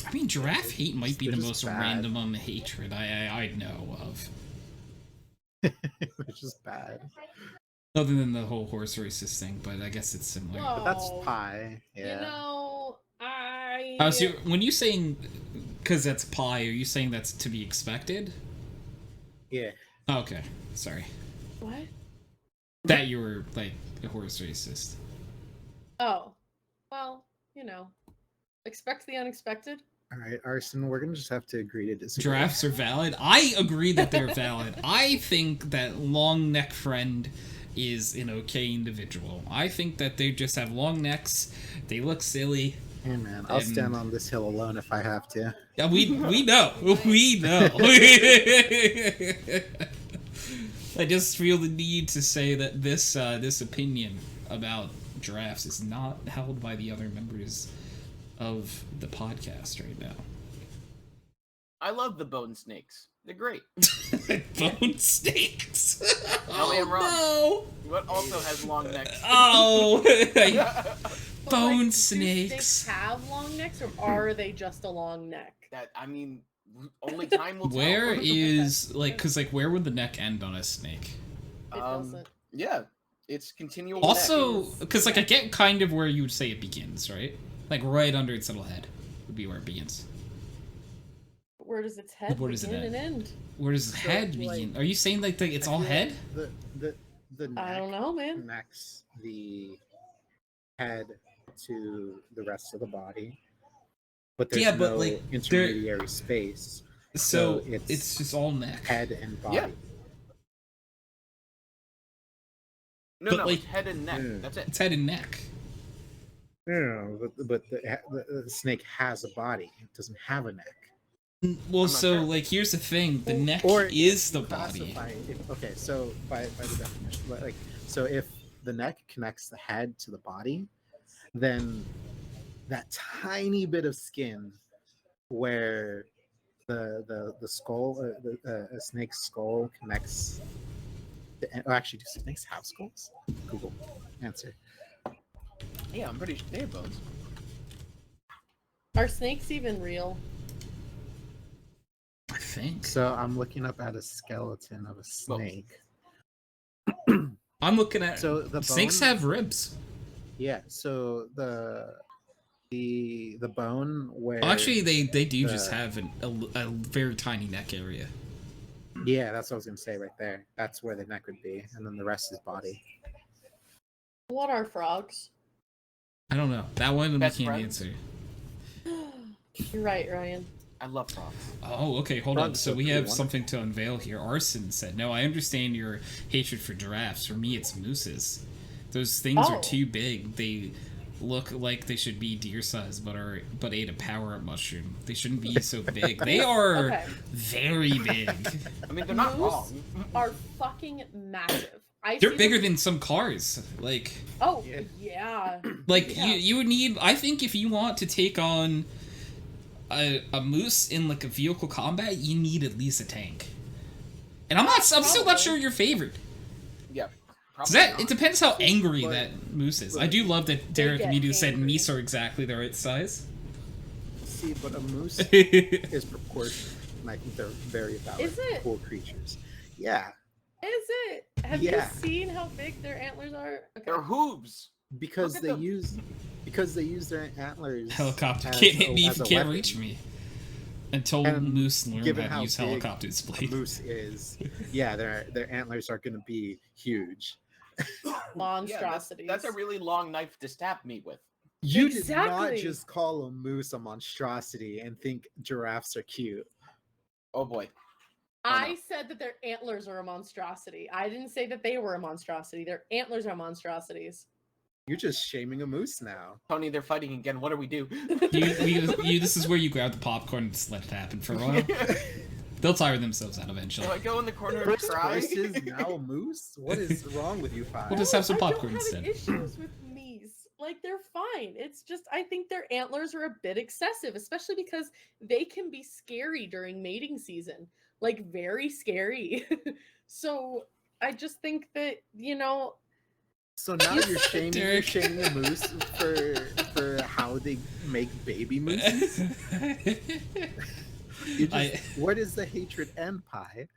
I mean, giraffe hate might be They're the just most bad. random hatred I know of. Which is bad. Other than the whole horse racist thing, but I guess it's similar. Well, But that's pie. Yeah. You know, So when you saying because that's pie, are you saying that's to be expected? Yeah. Okay, sorry. What? That you were like a horse racist. Oh, well, you know, expect the unexpected. All right, Arson. We're gonna just have to agree to disagree. Giraffes are valid. I agree that they're valid. I think that long neck friend is an okay individual. I think that they just have long necks. They look silly. Hey man, I'll stand on this hill alone if I have to. Yeah, we know. We know. I just feel the need to say that this this opinion about giraffes is not held by the other members of the podcast right now. I love the bone snakes. They're great. Bone snakes? No, I'm wrong. No! What also has long necks? Oh! Bone like, snakes. Do snakes have long necks, or are they just a long neck? That, I mean, only time will tell. Where is, like, because, like, where would the neck end on a snake? It doesn't. Yeah, it's continual. Also, neck. because, like, I get kind of where you would say it begins, right? Like, right under its little head would be where it begins. Where does its head Where does it begin and end? Where does the head begin? Are you saying, like, it's all head? The neck I don't know, man. connects the head to the rest of the body, but there's no like, intermediary space. So it's just all neck. Head and body. Yeah. No, But, like, it's head and neck. That's it. It's head and neck. No, but the snake has a body. It doesn't have a neck. Well, not so, sure. like, here's the thing. The neck Or is the body. Okay, so by the definition, like, so if the neck connects the head to the body, then that tiny bit of skin where the skull, a snake's skull connects. Actually, do snakes have skulls? Google answer. Yeah, I'm pretty sure they have bones. Are snakes even real? I think. So I'm looking up at a skeleton of a snake. I'm looking at. So the snakes bone- have ribs. Yeah, so the bone where Well, actually, they do the- just have a very tiny neck area. yeah, that's what I was gonna say right there. That's where the neck would be, and then the rest is body. What are frogs? I don't know. That one we Best can't friends? answer. You're right, Ryan. I love frogs. Oh, okay, hold on. Frogs So are we pretty have wonderful. something to unveil here. Arson said, "No, I understand your hatred for giraffes. For me, it's mooses. Those things are Oh. too big. They look like they should be deer size, but ate a power-up mushroom. They shouldn't be so big. They are Okay. very big. I mean, they're not Moose wrong. are fucking massive. They're bigger than some cars. Like, Oh, Yeah. yeah. like Yeah. you would need. I think if you want to take on a moose in like a vehicle combat, you need at least a tank. And I'm still not Probably. sure your favorite. Yeah. Cause Probably that not. it depends how angry But- that moose is. I but- do love that Derek get immediately said angry. meese are exactly the right size. See, but a moose That's is proportionate, and I think they're very valid, Is it? cool creatures. Yeah, Is it? Have Yeah. you seen how big their antlers are? Okay. They're hooves. because Look at they them. use their antlers. Helicopter as can't hit a- me if as you a can't weapon. reach me. Until And moose learn given how to how use big helicopter A display. moose is, yeah, their antlers are going to be huge. Monstrosities. That's a really long knife to stab me with. You did not Exactly. just call a moose a monstrosity and think giraffes are cute. Oh boy. I said that their antlers are a monstrosity. I didn't say that they were a monstrosity. Their antlers are monstrosities. You're just shaming a moose now. Tony, they're fighting again. What do we do? This is where you grab the popcorn and just let it happen for a while. They'll tire themselves out eventually. Do I go in the corner and First cry? versus now a moose? What is wrong with you five? We'll just have some I popcorn don't have instead. issues with meese. Like, they're fine. It's just I think their antlers are a bit excessive, especially because they can be scary during mating season. Like, very scary. So I just think that, So now you're shaming Derek. a moose for how they make baby mooses? You just, what is the hatred and pie?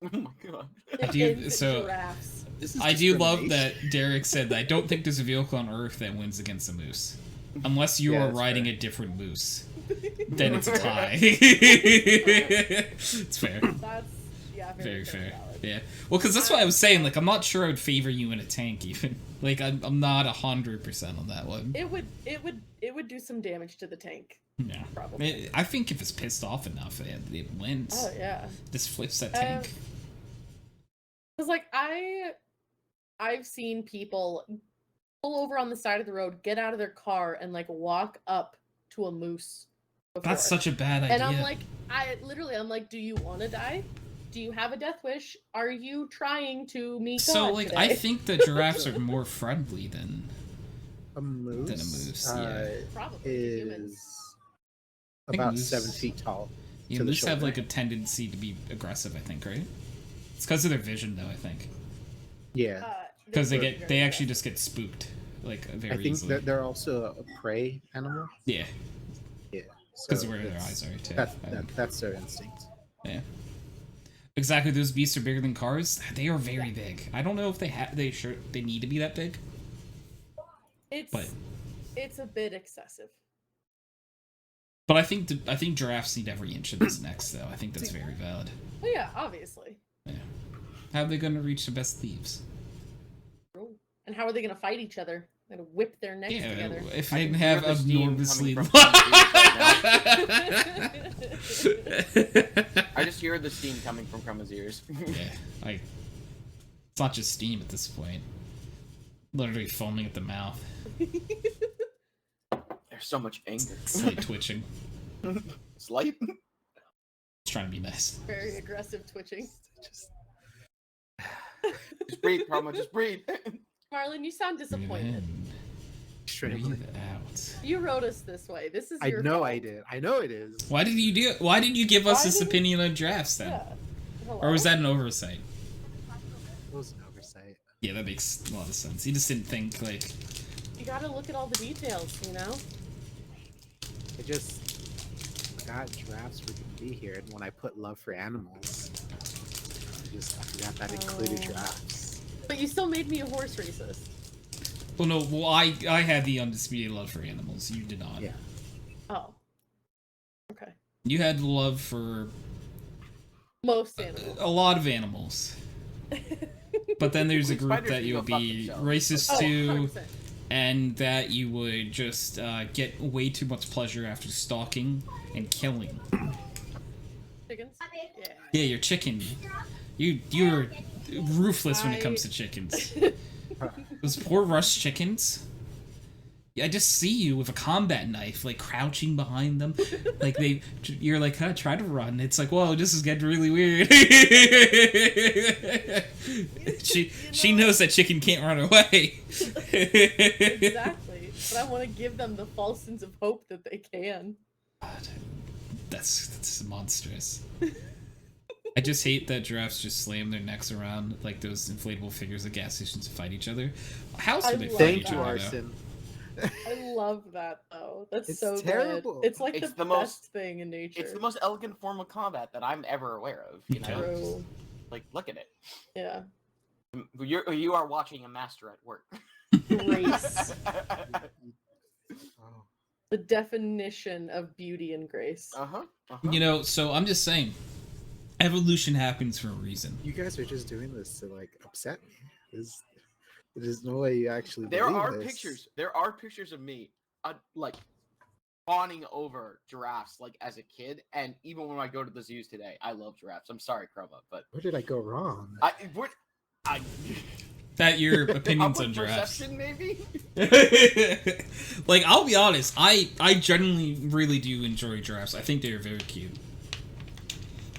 Oh my god. it I do- ends at so- giraffes. This is I do love discrimination. that Derek said that I don't think there's a vehicle on Earth that wins against a moose. Unless you Yeah, are that's riding fair. a different moose. Then it's a tie. It's fair. That's Very fair. valid. Yeah. Well, because that's what I was saying. Like, I'm not sure I would favor you in a tank, even. Like, I'm not 100% on that one. It would do some damage to the tank. Yeah. Probably. I think if it's pissed off enough, it wins. Oh yeah. Just flips that tank. Cause like I've seen people pull over on the side of the road, get out of their car, and like walk up to a moose. That's such a bad idea. And I'm like, I'm like, do you want to die? Do you have a death wish? Are you trying to meet So, God like, today? I think the giraffes are more friendly than a moose. Yeah. Probably Is I think about moose- 7 feet tall. Yeah, to the moose have shoulder. like a tendency to be aggressive. I think, right? It's because of their vision, though. I think Yeah. because they're they very actually aggressive. just get spooked like very I think easily. that they're also a prey animal. Yeah, Yeah. because So of where their it's- eyes are too. That's their instinct. Yeah. Exactly, those beasts are bigger than cars. They are very big. I don't know if they need to be that big. It's a bit excessive. But I think giraffes need every inch of this necks, though. I think that's very valid. Well, yeah, obviously. Yeah. How are they going to reach the best thieves? And how are they going to fight each other? They're going to whip their necks Yeah, together. if I they can have hear the steam enormously. coming from I just hear the steam coming from Chroma's ears. Yeah, it's not just steam at this point. Literally foaming at the mouth. There's so much anger. Slight twitching. Slight? It's trying to be nice. Very aggressive twitching. Just Just breathe, Chroma, just breathe. Marlon, you sound Breathe disappointed. in, straight. breathe out. You wrote us this way. This is I your know fault. I did. I know it is. Why did you give us Why this didn't- opinion on drafts then? Yeah. Hello? Or was that an oversight? It was an oversight. Yeah, that makes a lot of sense. You just didn't think like. You gotta look at all the details, you know? I just forgot giraffes were gonna be here, and when I put love for animals, I forgot that included Oh. giraffes. But you still made me a horse racist. Well, no. Well, I had the undisputed love for animals. You did not. Yeah. Oh. Okay. You had love for Most animals. a lot of animals. But then there's a group Spiders that can you'll go fuck be themselves. racist Oh, to, 100%. and that you would just get way too much pleasure after stalking and killing. Chickens? Yeah. Yeah, you're chicken. You're ruthless when it comes to chickens. Those poor rust chickens. I just see you with a combat knife, like crouching behind them, like you're like, huh, try to run. It's like, whoa, this is getting really weird. She knows that chicken can't run away. Exactly. But I want to give them the false sense of hope that they can. God, that's monstrous. I just hate that giraffes just slam their necks around like those inflatable figures at gas stations to fight each other. How else would they I fight love Thank each you, other? Though? Arson. I love that though. That's It's so terrible. good. It's like It's the the most- best thing in nature. It's the most elegant form of combat that I'm ever aware of. You know, Okay. True. like look at it. Yeah. You are watching a master at work. Grace. Oh. The definition of beauty and grace. Uh-huh. Uh-huh. You know, so I'm just saying, evolution happens for a reason. You guys are just doing this to like upset me. There's no way you actually. There believe are this. pictures. There are pictures of me, like fawning over giraffes, like as a kid, and even when I go to the zoos today, I love giraffes. I'm sorry, Chroma, but Where did I go wrong? I That your opinions on public giraffes. perception, maybe. Like, I'll be honest, I genuinely really do enjoy giraffes. I think they are very cute.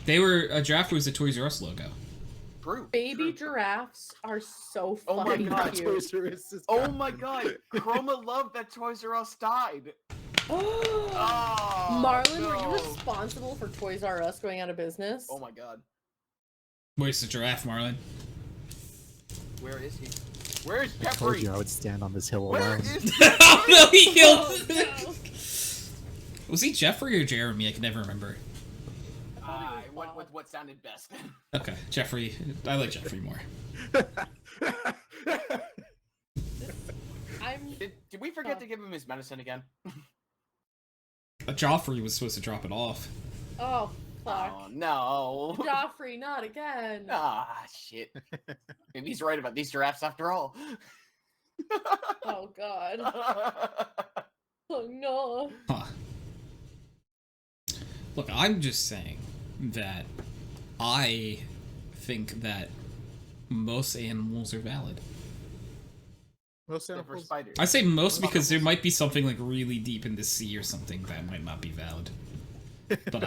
A giraffe was a Toys R Us logo. True. Baby true. giraffes are so Oh my fucking God, cute. Toys R Us is Oh gone. my God, Chroma loved that Toys R Us died. Oh, Marlon, were you no. responsible for Toys R Us going out of business? Oh my God, Where's the giraffe, Marlon? where is he? Where is I told Jeffrey? you I would stand on this hill Where alone. is Oh no, he killed. Oh, no. Was he Jeffrey or Jeremy? I can never remember. I went with what sounded best. Okay, Jeffrey. I like Jeffrey more. Did we forget to give him his medicine again? Joffrey was supposed to drop it off. Oh, fuck. Oh no. Joffrey, not again. Ah, shit. Maybe he's right about these giraffes after all. Oh, God. Oh, no. Huh. Look, I'm just saying that I think that most animals are valid. Most Except for animals. spiders. I say most because there might be something like really deep in the sea or something that might not be valid. But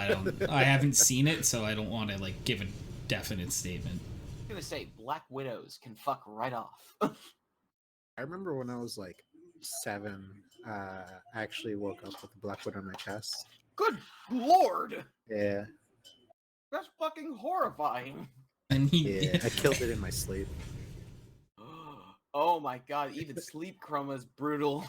I haven't seen it, so I don't want to like give definite statement. I'm gonna say Black Widows can fuck right off. I remember when I was like 7, I actually woke up with a black widow on my chest. Good lord! Yeah. That's fucking horrifying. And Yeah, I killed it in my sleep. Oh my god, even sleep chroma's brutal.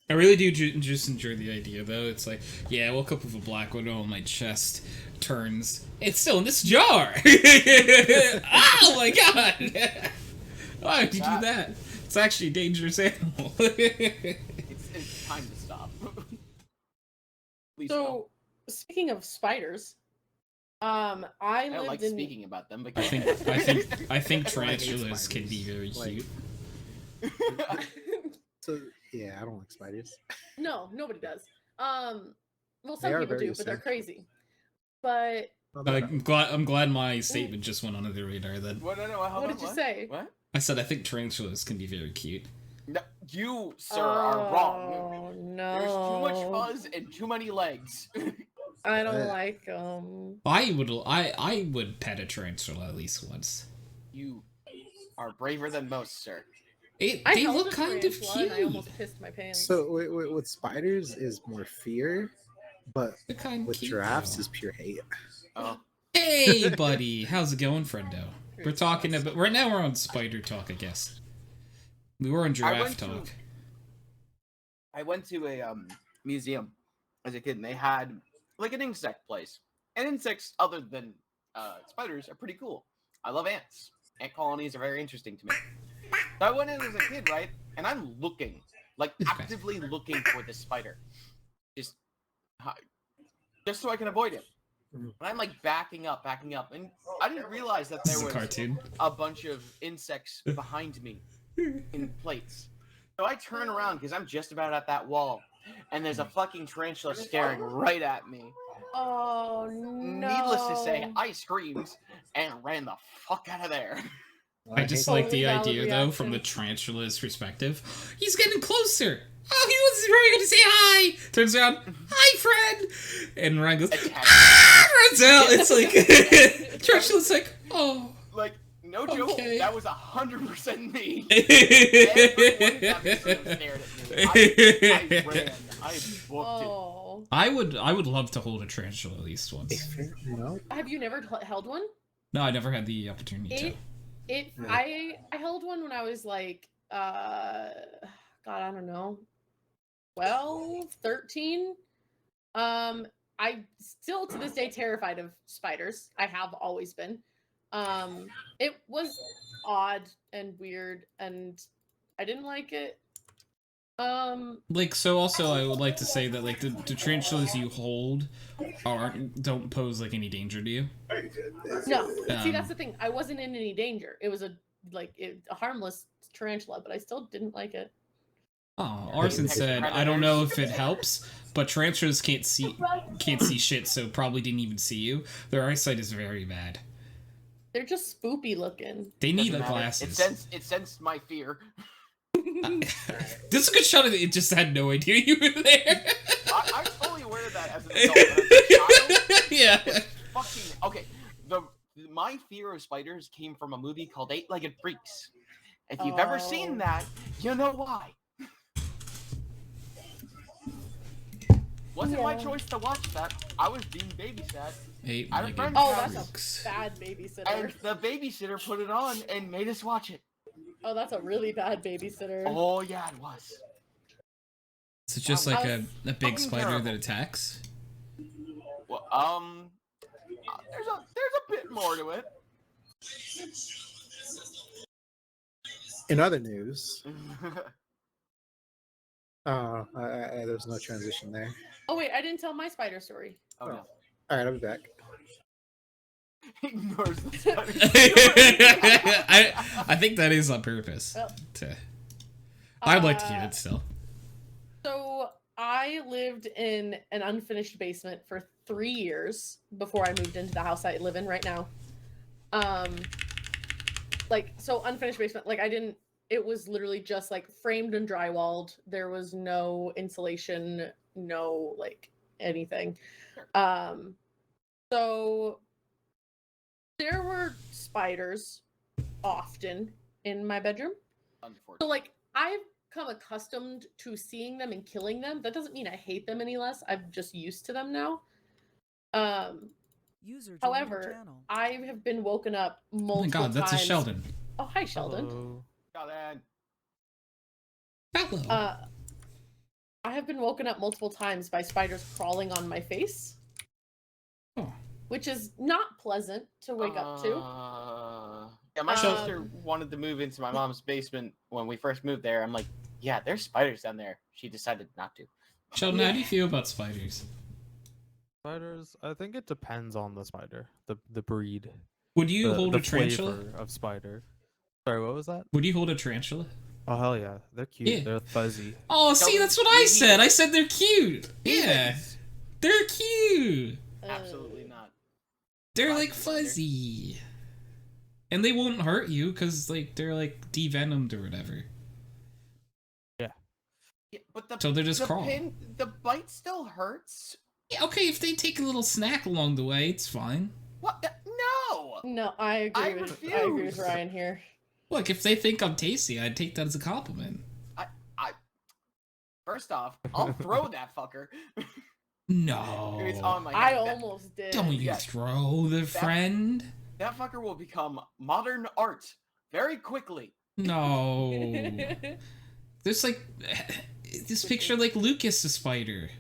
I really do just enjoy the idea, though. It's like, yeah, I woke up with a black widow on my chest. Turns, it's still in this jar. Oh my god! Why would you do that? It's actually a dangerous animal. It's time to stop. So, speaking of spiders, I don't like speaking about them because I think tarantulas can be very cute. So yeah, I don't like spiders. No, nobody does. Well, some people do, but they're crazy. But I'm glad my statement just went under the radar. Then what did you say? What? I said I think tarantulas can be very cute. No, you, sir, are wrong. Oh no! There's too much fuzz and too many legs. I don't like them. I would pet a tarantula at least once. You are braver than most, sir. They look kind of cute. I almost pissed my pants. So with spiders is more fear, but with cute, giraffes though. is pure hate. Oh. Hey, buddy, how's it going, friendo? We're talking about right now. We're on spider talk, I guess. We were on giraffe talk. I went to a museum as a kid, and they had like an insect place. And insects, other than spiders, are pretty cool. I love ants. Ant colonies are very interesting to me. So I went in as a kid, right? And I'm looking, like actively looking for this spider, just so I can avoid it. And I'm like backing up, and I didn't realize that there was a bunch of insects behind me in plates. So I turn around because I'm just about at that wall, and there's a fucking tarantula staring right at me. Oh no! Needless to say, I screamed and ran the fuck out of there. I just like the idea, though, from the tarantula's perspective. He's getting closer. Oh, he was really going to say hi. Turns around, hi, friend. And Ryan goes, runs out. It's like, tarantula's like, oh. Like, no joke, okay. That was 100% me. Everyone in that museum stared at me. I ran. I booked it. I would love to hold a tarantula at least once. No. Have you never held one? No, I never had the opportunity to. I held one when I was like, God, I don't know, 12, 13. I still to this day terrified of spiders. I have always been. It was odd and weird, and I didn't like it. Like, so also I would like to say that like the tarantulas you hold don't pose like any danger to you. No, see, that's the thing. I wasn't in any danger. It was a harmless tarantula, but I still didn't like it. Oh, Arson said, I don't know if it helps, but tarantulas can't see shit, so probably didn't even see you. Their eyesight is very bad. They're just spoopy looking. They need glasses. It sensed my fear. This is a good shot of it. It just had no idea you were there. I'm fully aware of that as an adult. But as a child, yeah. Fucking okay. My fear of spiders came from a movie called 8-Legged Freaks. If you've ever seen that, you know why. Wasn't my choice to watch that. I was being babysat. That's a bad babysitter. And the babysitter put it on and made us watch it. Oh, that's a really bad babysitter. Oh yeah, it was. Is it just like a big spider that attacks? Well, there's a bit more to it. In other news, there's no transition there. Oh wait, I didn't tell my spider story. Oh no. All right, I'll be back. Ignores the spider. I think that is on purpose. Well, I'd like to hear it still. So I lived in an unfinished basement for 3 years before I moved into the house I live in right now. Unfinished basement. It was literally just like framed and drywalled. There was no insulation, no like anything. So there were spiders often in my bedroom. So, like, I've become accustomed to seeing them and killing them. That doesn't mean I hate them any less. I'm just used to them now. However, I have been woken up multiple times. Oh my god, that's a Sheldon. Oh, hi, Sheldon. Hello. Sheldon. Hello. I have been woken up multiple times by spiders crawling on my face. Oh. Which is not pleasant to wake up to. Yeah, my sister wanted to move into my mom's basement when we first moved there. I'm like, yeah, there's spiders down there. She decided not to. Sheldon, how do you feel about spiders? Spiders, I think it depends on the spider, the breed. Would you hold the a tarantula? flavor of spider. Sorry, what was that? Would you hold a tarantula? Oh hell yeah, they're cute. Yeah. They're fuzzy. Oh, see, that's what I said. I said they're cute. Yeah, they're cute. Absolutely not. They're like fuzzy, and they won't hurt you because like they're like devenomed or whatever. Yeah. Yeah, but So they're just crawl. The bite still hurts. Yeah, okay, if they take a little snack along the way, it's fine. What? No. No, I agree with Ryan here. Look, if they think I'm tasty, I'd take that as a compliment. First off, I'll throw that fucker. No. It's on my I head. almost did. Don't you throw the friend? That fucker will become modern art very quickly. No. There's like this picture like Lucas the spider.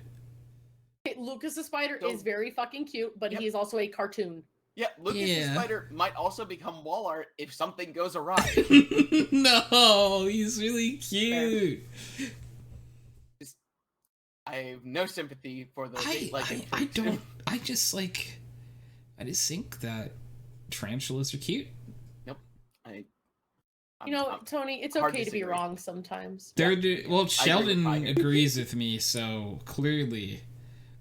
Lucas the spider is very fucking cute, but he is also a cartoon. Yeah, Lucas the spider might also become wall art if something goes awry. No, he's really cute. I have no sympathy for the I just think that tarantulas are cute. Nope. Tony, it's okay to be wrong sometimes. Well, Sheldon agrees with me, so clearly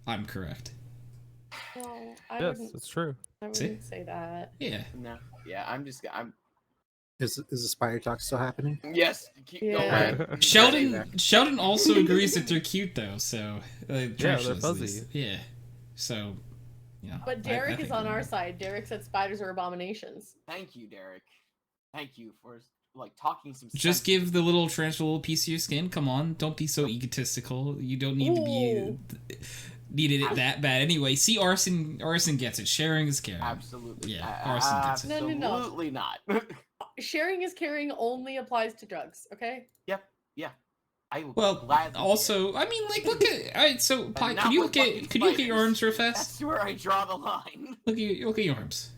I'm correct. Well, yes, it's true. I wouldn't say that. Yeah. No. Yeah, I'm. Is the spider talk still happening? Yes. Sheldon also agrees that they're cute though. So yeah, they're fuzzy. Yeah. So. Yeah. But Derek is on our side. Derek said spiders are abominations. Thank you, Derek. Thank you for talking some. Just give the little tarantula a little piece of your skin. Come on, don't be so egotistical. You don't need to be. Needed it that bad anyway. See, Arson gets it. Sharing is caring. Absolutely. Yeah, Arson gets it. Absolutely not. Sharing is caring only applies to drugs, okay? Yep. Yeah. Also, I mean, like, look at. All right, so Pi, could you look at your arms real fast? That's where I draw the line. Look at your arms.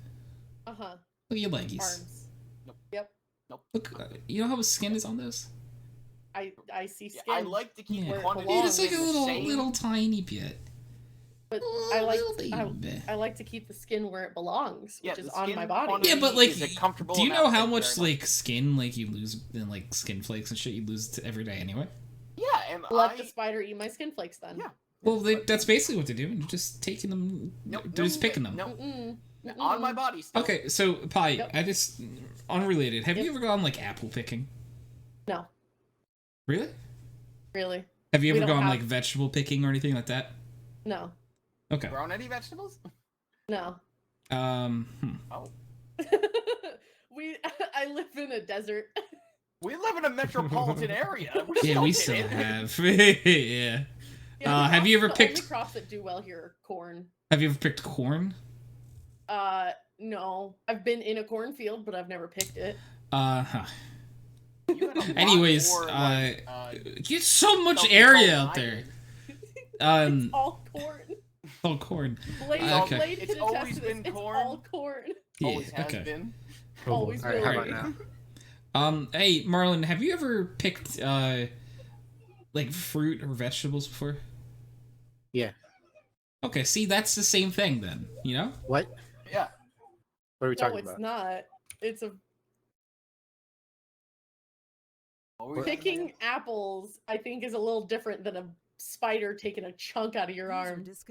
Look at your leggies. Arms. Nope. Yep. Nope. Look, you know how his skin is on those? I see skin. I like to keep the quantity. It's like a little tiny bit. But I like to keep the skin where it belongs, which is on my body. Yeah, but like, do you know how much like skin like you lose and like skin flakes and shit you lose every day anyway? Yeah, and let the spider eat my skin flakes then. Yeah. Well, that's basically what they're doing. They're just taking them. They're just picking them. On my body. Still. Okay, so Pi, I just unrelated. Have you ever gone like apple picking? No. Really? Really. Have you ever gone like vegetable picking or anything like that? No. Okay. Grown any vegetables? No. Oh. I live in a desert. We live in a metropolitan area. We still have. Yeah. Have you ever picked? The only crops that do well here are corn. Have you ever picked corn? No. I've been in a cornfield, but I've never picked it. Anyways, you have so much area out there. It's all corn. Oh, corn. It's always been corn. It's all corn. Yeah, always has been. Always been. How about now? Hey, Marlon, have you ever picked like fruit or vegetables before? Yeah. Okay, see, that's the same thing then. You know? What? Yeah. What are we talking about? about? No, it's not. Picking apples, I think, is a little different than a spider taking a chunk out of your arm. That's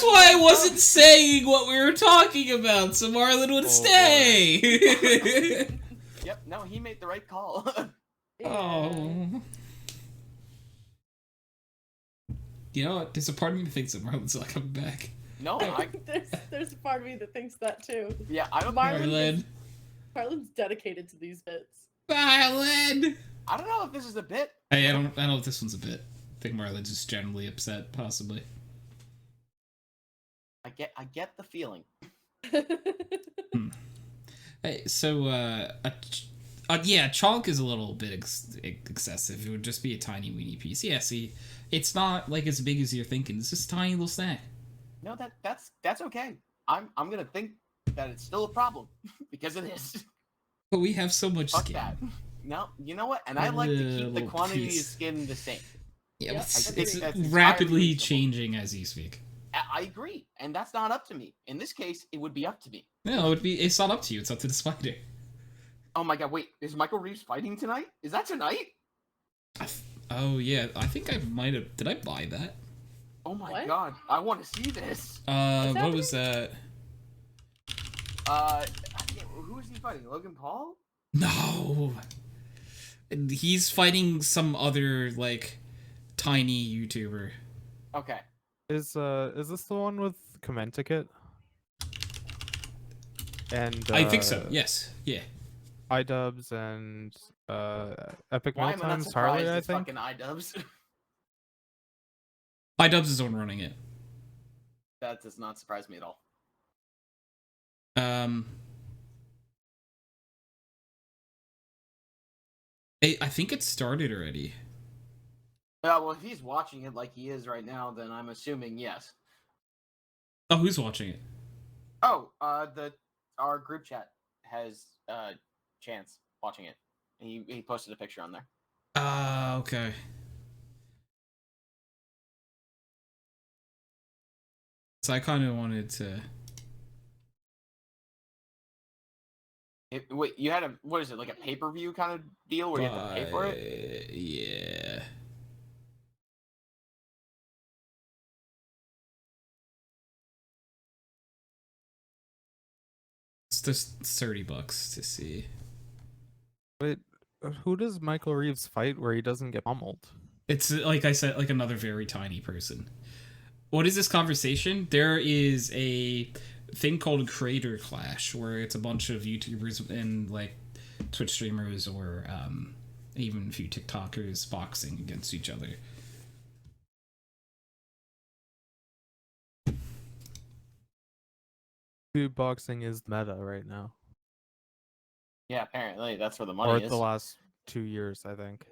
why I wasn't saying what we were talking about, so Marlon would stay. Yep, no, he made the right call. Oh. You know what? There's a part of me that thinks that Marlon's not coming back. No, there's a part of me that thinks that too. Yeah, I don't. Marlon's dedicated to these bits. Marlon. I don't know if this is a bit. Hey, I don't know if this one's a bit. I think Marlon's just generally upset, possibly. I get the feeling. Hey, so yeah, chalk is a little bit excessive. It would just be a tiny weeny piece. Yeah, see, it's not like as big as you're thinking. It's just a tiny little snack. No, that's okay. I'm gonna think that it's still a problem because it is. But we have so much Fuck skin. that. No, you know what? And I like to keep the quantity of skin the same. Yeah, Yep, it's rapidly changing as you speak. I agree, and that's not up to me. In this case, it would be up to me. No, it's not up to you. It's up to the spider. Oh my god! Wait, is Michael Reeves fighting tonight? Is that tonight? Oh yeah, I think I might have. Did I buy that? Oh my god! I want to see this. What was that? Who is he fighting? Logan Paul? No, he's fighting some other like tiny YouTuber. Okay. Is this the one with Commenticate? And I think so. Yes. Yeah. iDubbbz and Epic Why am I not Mealtimes surprised Harley, I it's think. fucking iDubbbz? iDubbbz is the one running it. That does not surprise me at all. I think it started already. Well, if he's watching it like he is right now, then I'm assuming yes. Oh, who's watching it? Oh, our group chat has Chance watching it. He posted a picture on there. Okay. So I kind of wanted to. Wait, you had what is it, like a pay-per-view kind of deal where you have to pay for it? Yeah. It's just $30 to see. Wait, who does Michael Reeves fight where he doesn't get pummeled? It's like I said, like another very tiny person. What is this conversation? There is a thing called Creator Clash where it's a bunch of YouTubers and like Twitch streamers or even a few TikTokers boxing against each other. Dude, boxing is meta right now. Yeah, apparently that's where the money is. Or the last 2 years, I think.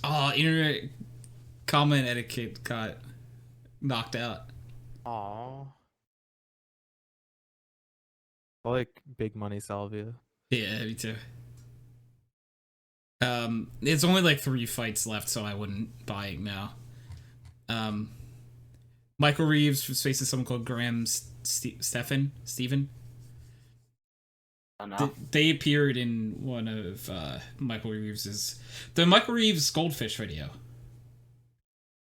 Oh, internet comment etiquette got knocked out. Aww. I like big money salvia. Yeah, me too. It's only like 3 fights left, so I wouldn't buy it now. Michael Reeves faces someone called Graham Stephen. They appeared in one of Michael Reeves's the Michael Reeves Goldfish video.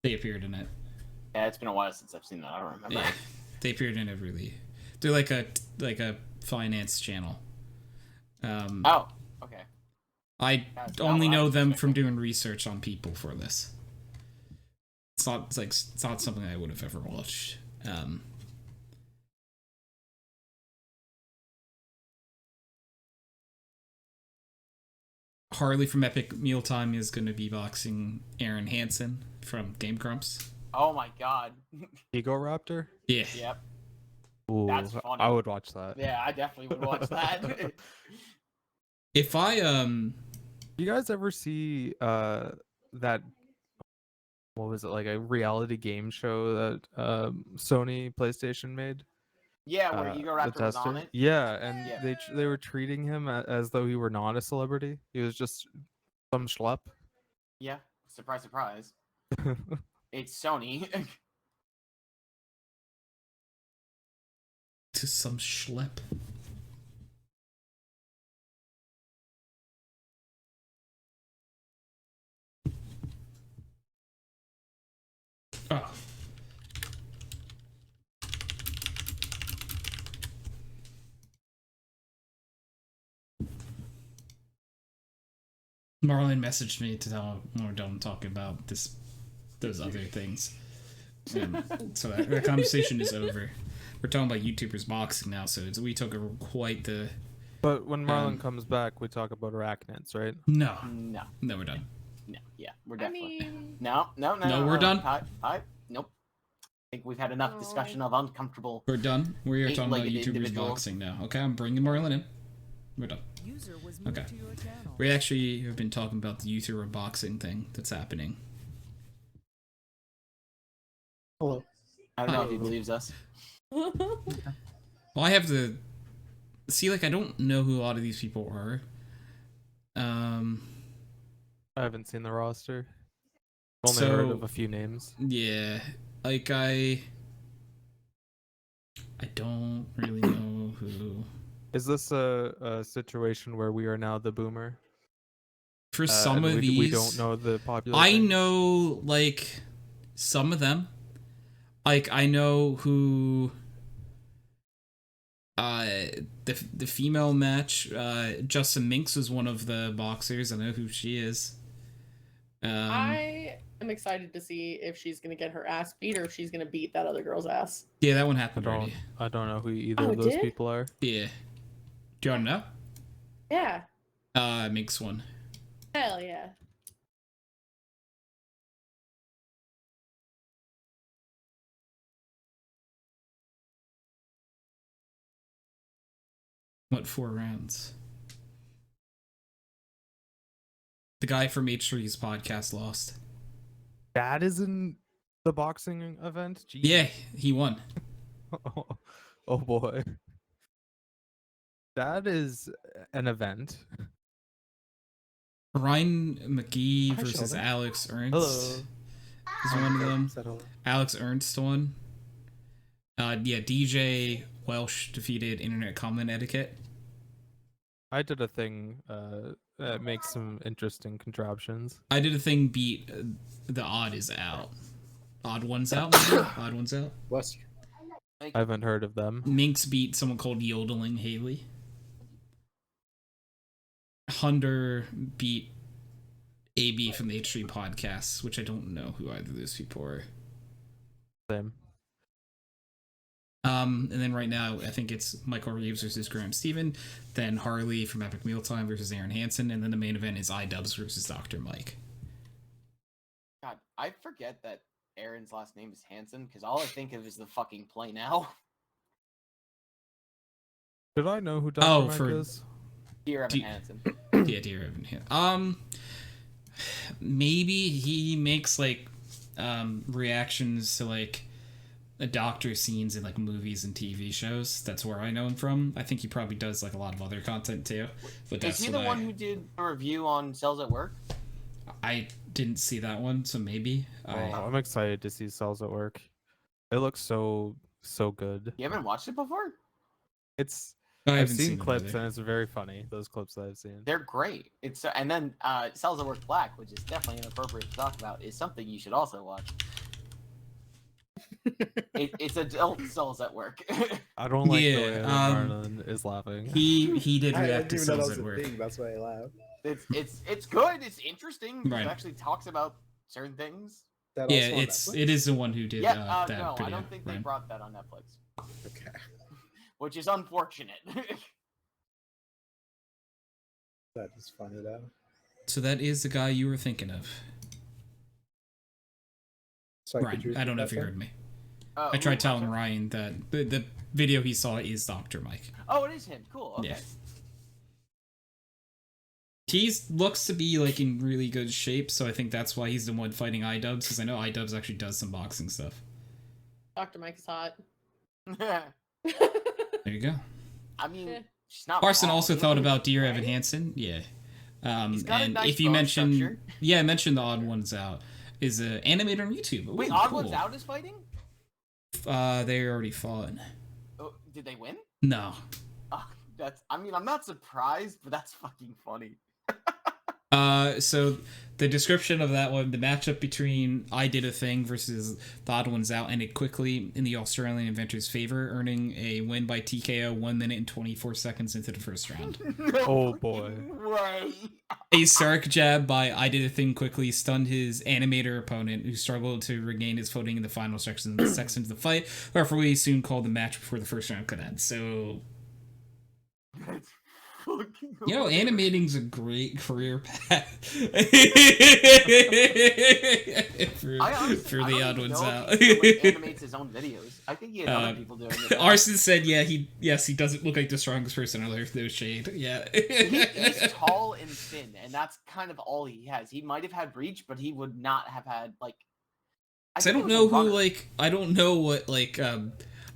They appeared in it. Yeah, it's been a while since I've seen that. I don't remember. Yeah, they appeared in it really. They're like a finance channel. Oh, okay. I only know them from doing research on people for this. It's not something I would have ever watched. Harley from Epic Mealtime is going to be boxing Aaron Hansen from Game Grumps. Oh my god. Ego Raptor? Yeah. Yep. Ooh, That's funny. I would watch that. Yeah, I definitely would watch that. If I You guys ever see that, what was it, like a reality game show that Sony PlayStation made? Yeah, where Ego Raptor was on it. Yeah, and Yeah. they were treating him as though he were not a celebrity. He was just some schlep. Yeah, surprise, surprise. It's Sony. to some schlep. Oh. Marlon messaged me to tell him when we're done talking about those other things. So that conversation is over. We're talking about YouTubers boxing now, so we took quite the. But when Marlon comes back, we talk about arachnids, right? No, we're done. No, yeah, we're definitely. I mean... No, we're done. Nope. I think we've had enough discussion of uncomfortable. We're done. We are talking about YouTubers boxing now. Okay, I'm bringing Marlon in. We're done. Okay. We actually have been talking about the YouTuber boxing thing that's happening. Hello. I don't know if he believes us. Well, I have to see. Like, I don't know who a lot of these people are. I haven't seen the roster. I've only heard of a few names. Yeah, like I don't really know who. Is this a situation where we are now the boomer? For some of these, we don't know the popular. I things? know like some of them. Like I know who. The female match. Justin Minks was one of the boxers. I know who she is. I am excited to see if she's gonna get her ass beat or if she's gonna beat that other girl's ass. Yeah, that one happened already. I don't know who either of those people are. Yeah. Do you want to know? Yeah. Minks one. Hell yeah. What 4 rounds? The guy from H3's podcast lost. That is in the boxing event? Jeez. Yeah, he won. Oh boy. That is an event. Ryan McGee versus Sheldon. Alex Ernst. Hello. Is one of them. Alex Ernst won. Yeah, DJ Welsh defeated Internet Comment Etiquette. I did a thing that makes some interesting contraptions. I did a thing beat the Odd is out. Odd One's out, maybe? Odd One's out. What's I haven't heard of them. Minx beat someone called Yodeling Haley. Hunter beat AB from the H3 podcasts, which I don't know who either of those people are. Same. And then right now, I think it's Michael Reeves versus Graham Stephen, then Harley from Epic Mealtime versus Aaron Hansen, and then the main event is iDubbbz versus Dr. Mike. God, I forget that Aaron's last name is Hansen because all I think of is the fucking play now. Did I know who Dr. Mike is? Dear Evan Hansen. Yeah, Dear Evan Hansen. Maybe he makes like reactions to like the doctor scenes in like movies and TV shows. That's where I know him from. I think he probably does like a lot of other content too. But that's is he the one who did a review on Cells at Work? I didn't see that one, so maybe. I'm excited to see Cells at Work. It looks so good. You haven't watched it before? I've seen clips and it's very funny. Those clips that I've seen. They're great. It's and then Cells at Work Black, which is definitely inappropriate to talk about, is something you should also watch. It's adult Cells at Work. I don't like the way Marlon is laughing. He did react to Cells at Work. That's why I laughed. It's good. It's interesting. Right. It actually talks about certain things. Yeah, it is the one who did that no, video. I don't think they brought that on Netflix. Okay. Which is unfortunate. That is funny though. So that is the guy you were thinking of. Sorry, Ryan, I don't know if you heard me. I tried telling Ryan that the video he saw is Dr. Mike. Oh, it is him. Cool. Okay. Yeah. He looks to be like in really good shape, so I think that's why he's the one fighting iDubbbz, because I know iDubbbz actually does some boxing stuff. Dr. Mike is hot. There you go. I mean, she's not Carson wrong, also thought about Dear Evan Hansen. Yeah. He's got and a nice if you bone mention, structure. yeah, I mentioned the Odd Ones Out is an animator on YouTube. Ooh, Wait, Odd cool. Ones Out is fighting? They already fought. Oh, did they win? No. Oh, I'm not surprised, but that's fucking funny. So the description of that one, the matchup between I Did a Thing versus The Odd Ones Out ended quickly in the Australian inventor's favor, earning a win by TKO 1 minute and 24 seconds into the first round. Oh boy. Way. A Sark jab by I Did a Thing quickly stunned his animator opponent, who struggled to regain his footing in the final section of the fight. The referee soon called the match before the first round could end. So, you know, animating's a great career path for the Odd Ones Out. He like, animates his own videos. I think he has other people doing it. Arson said, "Yeah, he doesn't look like the strongest person on earth. No shade. Yeah, he's tall and thin, and that's kind of all he has. He might have had reach, but he would not have had like. I don't know who like. I don't know what like a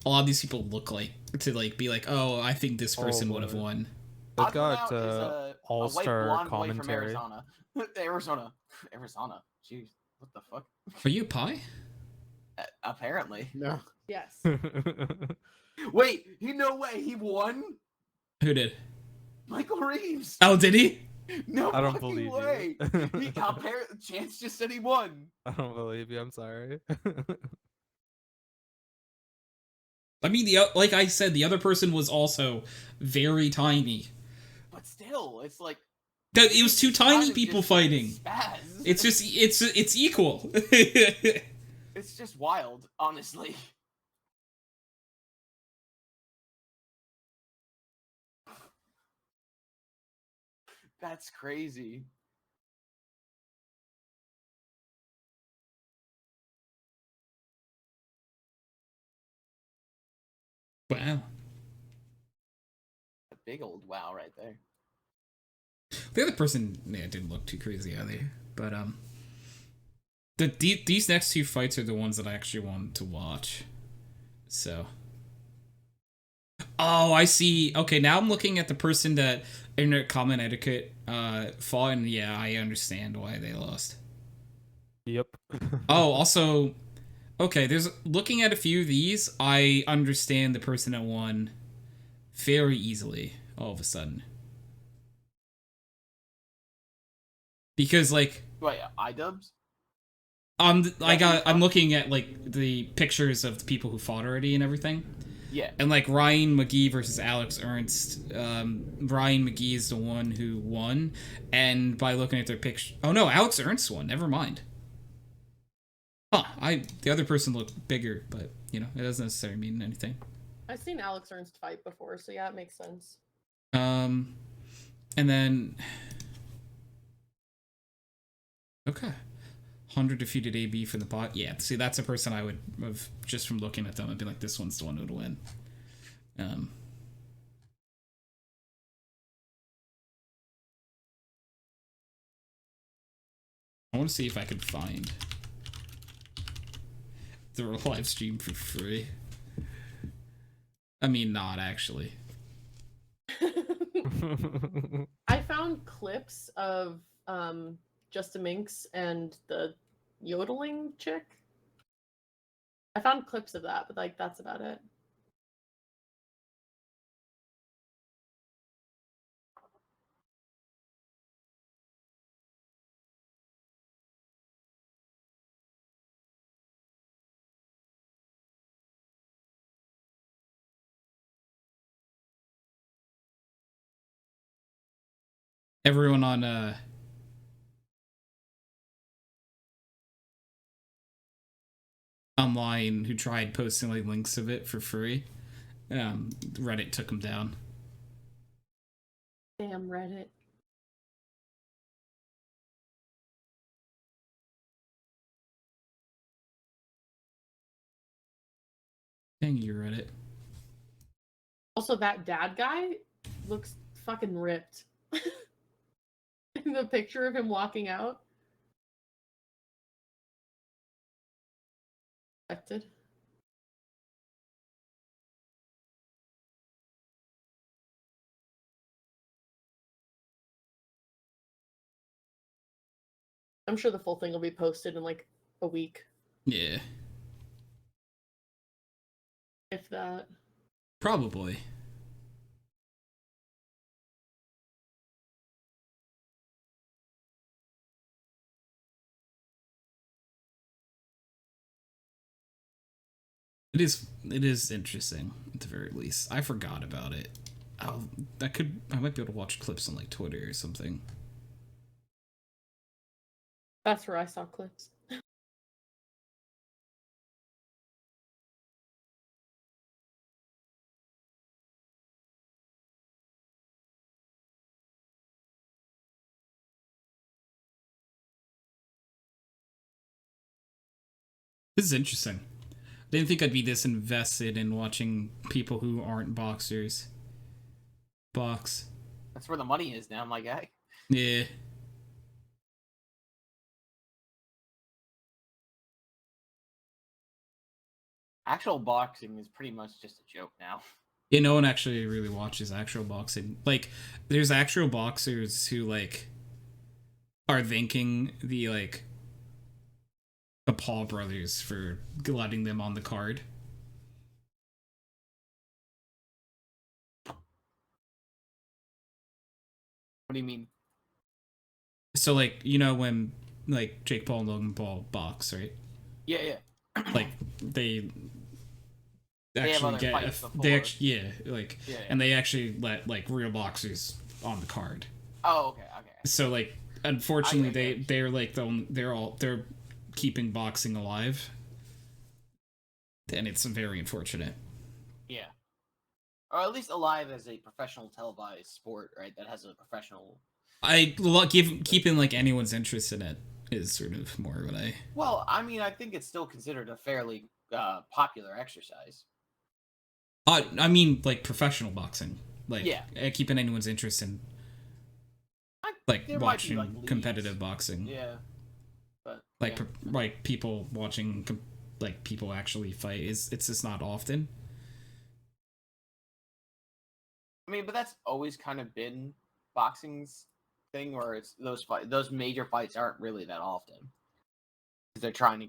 lot of these people look like to like be like, oh, I think this person would have won. They've got all-star commentary. Arizona. Arizona. Jeez, what the fuck? Are you a pie? Apparently. No. Yes. Wait, no way, he won? Who did? Michael Reeves. Oh, did he? No, I don't fucking believe way. you. Chance just said he won. I don't believe you. I'm sorry. I mean, like I said, the other person was also very tiny. But still, it's like it was two tiny people fighting. Spaz. It's just it's equal. It's just wild, honestly. That's crazy. Wow. A big old wow right there. The other person, yeah, didn't look too crazy either. But these next two fights are the ones that I actually wanted to watch. So. Oh, I see. Okay, now I'm looking at the person that Internet Comment Etiquette fought, and yeah, I understand why they lost. Yep. Oh, also, okay, looking at a few of these, I understand the person that won very easily all of a sudden. Because like, wait, iDubbbz? I'm looking at like the pictures of the people who fought already and everything. Yeah. And like Ryan McGee versus Alex Ernst, Ryan McGee is the one who won, and by looking at their picture, oh no, Alex Ernst won. Never mind. Huh? The other person looked bigger, but you know it doesn't necessarily mean anything. I've seen Alex Ernst fight before, so yeah, it makes sense. And then okay. 100 defeated AB for the bot. Yeah, see, that's a person I would have, just from looking at them, I'd be like, this one's the one who would win. I want to see if I could find the live stream for free. I mean, not actually. I found clips of Just a Minx and the yodeling chick. I found clips of that, but like that's about it. Everyone on online who tried posting like links of it for free, Reddit took them down. Damn Reddit. Dang you, Reddit. Also, that dad guy looks fucking ripped. In the picture of him walking out. Expected. I'm sure the full thing will be posted in like a week. Yeah. If that. Probably. It is interesting at the very least. I forgot about it. I might be able to watch clips on like Twitter or something. That's where I saw clips. This is interesting. Didn't think I'd be this invested in watching people who aren't boxers box. That's where the money is now, my guy. Yeah. Actual boxing is pretty much just a joke now. Yeah, no one actually really watches actual boxing. Like, there's actual boxers who, like, are thanking the Paul brothers for letting them on the card. What do you mean? So, like, you know when, like, Jake Paul and Logan Paul box, right? Yeah. Like, they actually and they actually let, like, real boxers on the card. Oh, okay. So, like, unfortunately, they're like they're keeping boxing alive, and it's very unfortunate. Yeah, or at least alive as a professional televised sport, right? That has a professional. Keeping like anyone's interest in it is sort of more what I. Well, I mean, I think it's still considered a fairly popular exercise. I mean, like professional boxing, like keeping anyone's interest in, like watching like competitive boxing. Yeah. But, like people watching like people actually fight it's just not often. I mean, but that's always kind of been boxing's thing, where it's those major fights aren't really that often because they're trying to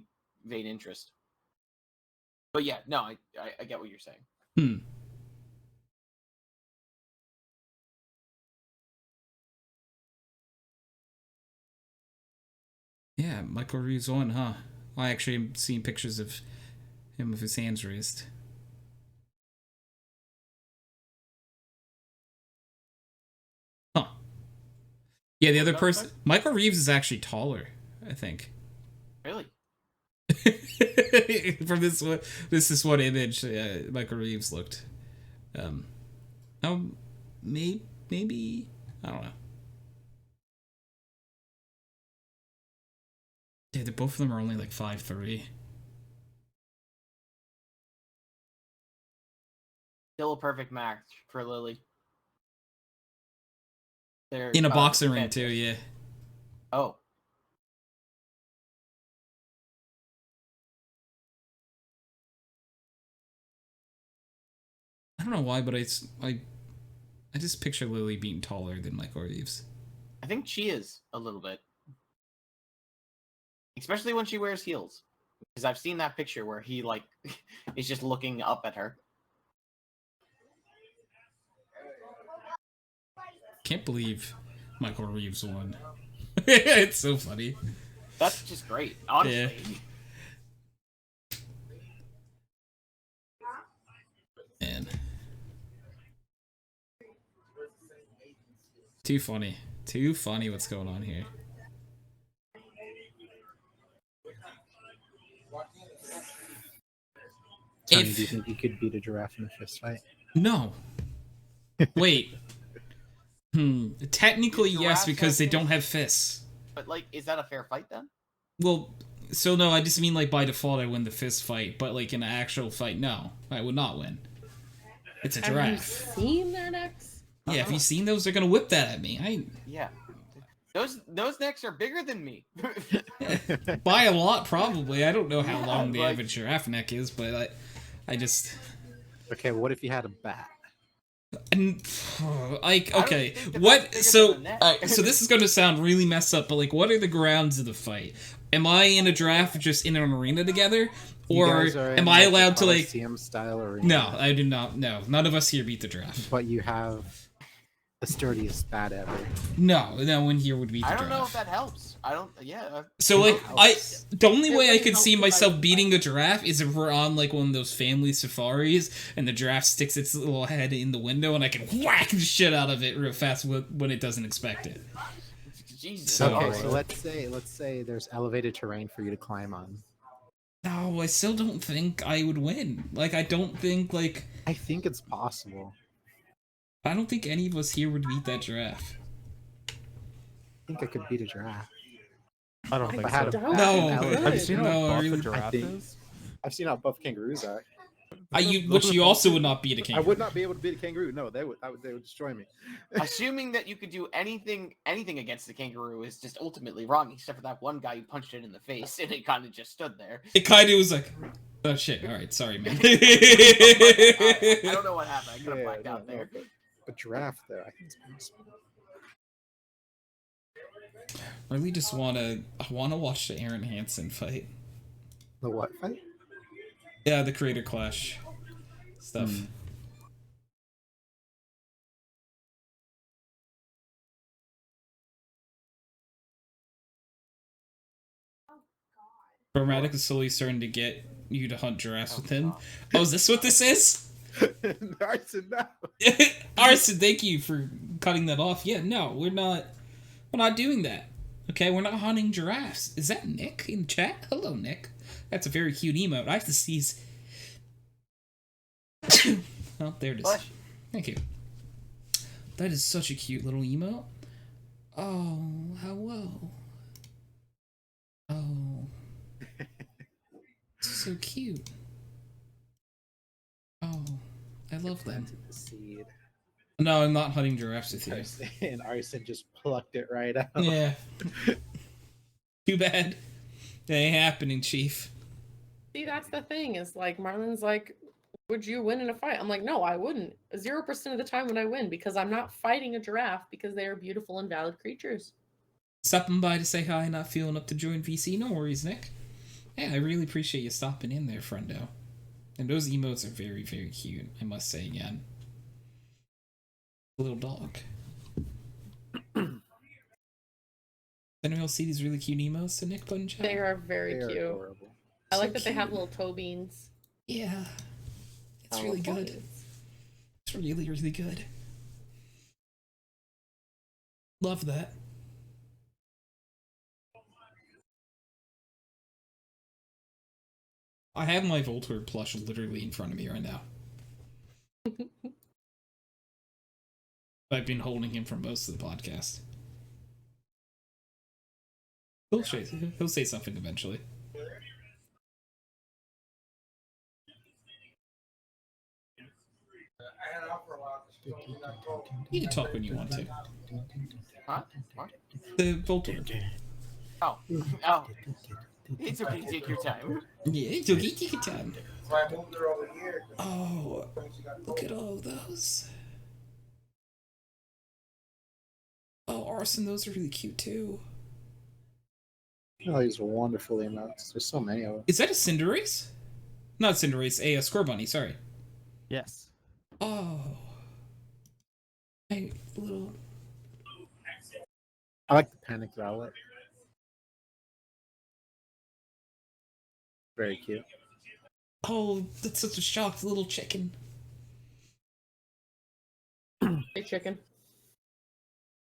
gain interest. But yeah, no, I get what you're saying. Yeah, Michael Reeves won, huh? I actually am seeing pictures of him with his hands raised. Huh. Yeah, the other person... Michael Reeves is actually taller, I think. Really? From this is what image Michael Reeves looked. Maybe... I don't know. Yeah, both of them are only like 5'3". Still a perfect match for Lily. They're in a boxing ring too, yeah. Oh. I don't know why, but I just picture Lily being taller than Michael Reeves. I think she is a little bit. Especially when she wears heels. Because I've seen that picture where he, like, is just looking up at her. Can't believe Michael Reeves won. It's so funny. That's just great, honestly. Yeah. Man. Too funny. Too funny what's going on here. Tony, do you think you could beat a giraffe in a fist fight? No. Wait. Technically, yes, because they don't have fists. But, like, is that a fair fight, then? Well, so no, I just mean, like, by default, I win the fist fight, but, like, in an actual fight, no. I would not win. It's a giraffe. Have you seen their necks? Yeah, have you seen those? They're gonna whip that at me. Yeah. Those necks are bigger than me. By a lot, probably. I don't know how long the average giraffe neck is, but I just... Okay, what if you had a bat? And, like, okay, what, so this is going to sound really messed up, but, like, what are the grounds of the fight? Am I in a draft just in an arena together? Or am I allowed to, like... style arena? No, I do not, no. None of us here beat the draft. But you have The sturdiest bat ever. No one here would beat the I giraffe. don't know if that helps. I don't. Yeah. So like the only It way I wouldn't could help see if myself I- beating a giraffe is if we're on like one of those family safaris and the giraffe sticks its little head in the window and I can whack the shit out of it real fast when it doesn't expect it. Jesus. So- Okay, Alright. so let's say there's elevated terrain for you to climb on. No, I still don't think I would win. Like I don't think I think it's possible. I don't think any of us here would beat that giraffe. I think I could beat a giraffe. I don't I think had so. a doubt No. you Have you could. seen No, how buff really- a giraffe think- is? I've seen how buff kangaroos are. Which you also would not beat a I kangaroo. would not be able to beat a kangaroo. No, they would destroy me. Assuming that you could do anything against the kangaroo is just ultimately wrong, except for that one guy who punched it in the face and it kind of just stood there. It kind of was like, oh shit! All right, sorry, man. I don't know what happened. I could have blacked out there. but a giraffe, though, I think it's possible. I really just I wanna watch the Aaron Hansen fight. The what fight? Yeah, the Creator Clash stuff. Hmm. Chromatic is slowly starting to get you to hunt giraffes with him. Oh, is this what this is? Arson, no. Arson, thank you for cutting that off. Yeah, no, we're not doing that. Okay, we're not hunting giraffes. Is that Nick in chat? Hello, Nick. That's a very cute emote. I have to seize. Oh, there it is. Bless you. Thank you. That is such a cute little emote. Oh, hello. Oh. So cute. Oh, I love them. Planted the seed. No, I'm not hunting giraffes with you. And Arson just plucked it right out. Yeah. Too bad. That ain't happening, Chief. See, that's the thing. Is like Marlon's like, would you win in a fight? I'm like, no, I wouldn't. 0% of the time would I win because I'm not fighting a giraffe because they are beautiful and valid creatures. Stopping by to say hi, not feeling up to join VC. No worries, Nick. Yeah, I really appreciate you stopping in there, friendo. And those emotes are very, very cute, I must say again. Little dog. Anyone else see these really cute emotes that Nick put in chat? They are very They are cute. adorable. I So like that they have cute. little toe beans. Yeah. It's Oh, really good. buttons. It's really, really good. Love that. I have my Voltor plush literally in front of me right now. I've been holding him for most of the podcast. He'll say something eventually. You can talk when you want to. Huh? What? The Voltor. Oh. Oh. It's okay. Take your time. Yeah, it's okay. Take your time. Oh, look at all those. Oh, Arson, those are really cute too. Oh, these wonderful emotes. There's so many of them. Is that a Cinderace? Not Cinderace, a Scorbunny, sorry. Yes. Oh. Hey, little... I like the panic rowlet. Very cute. Oh, that's such a shocked little chicken. Hey, chicken.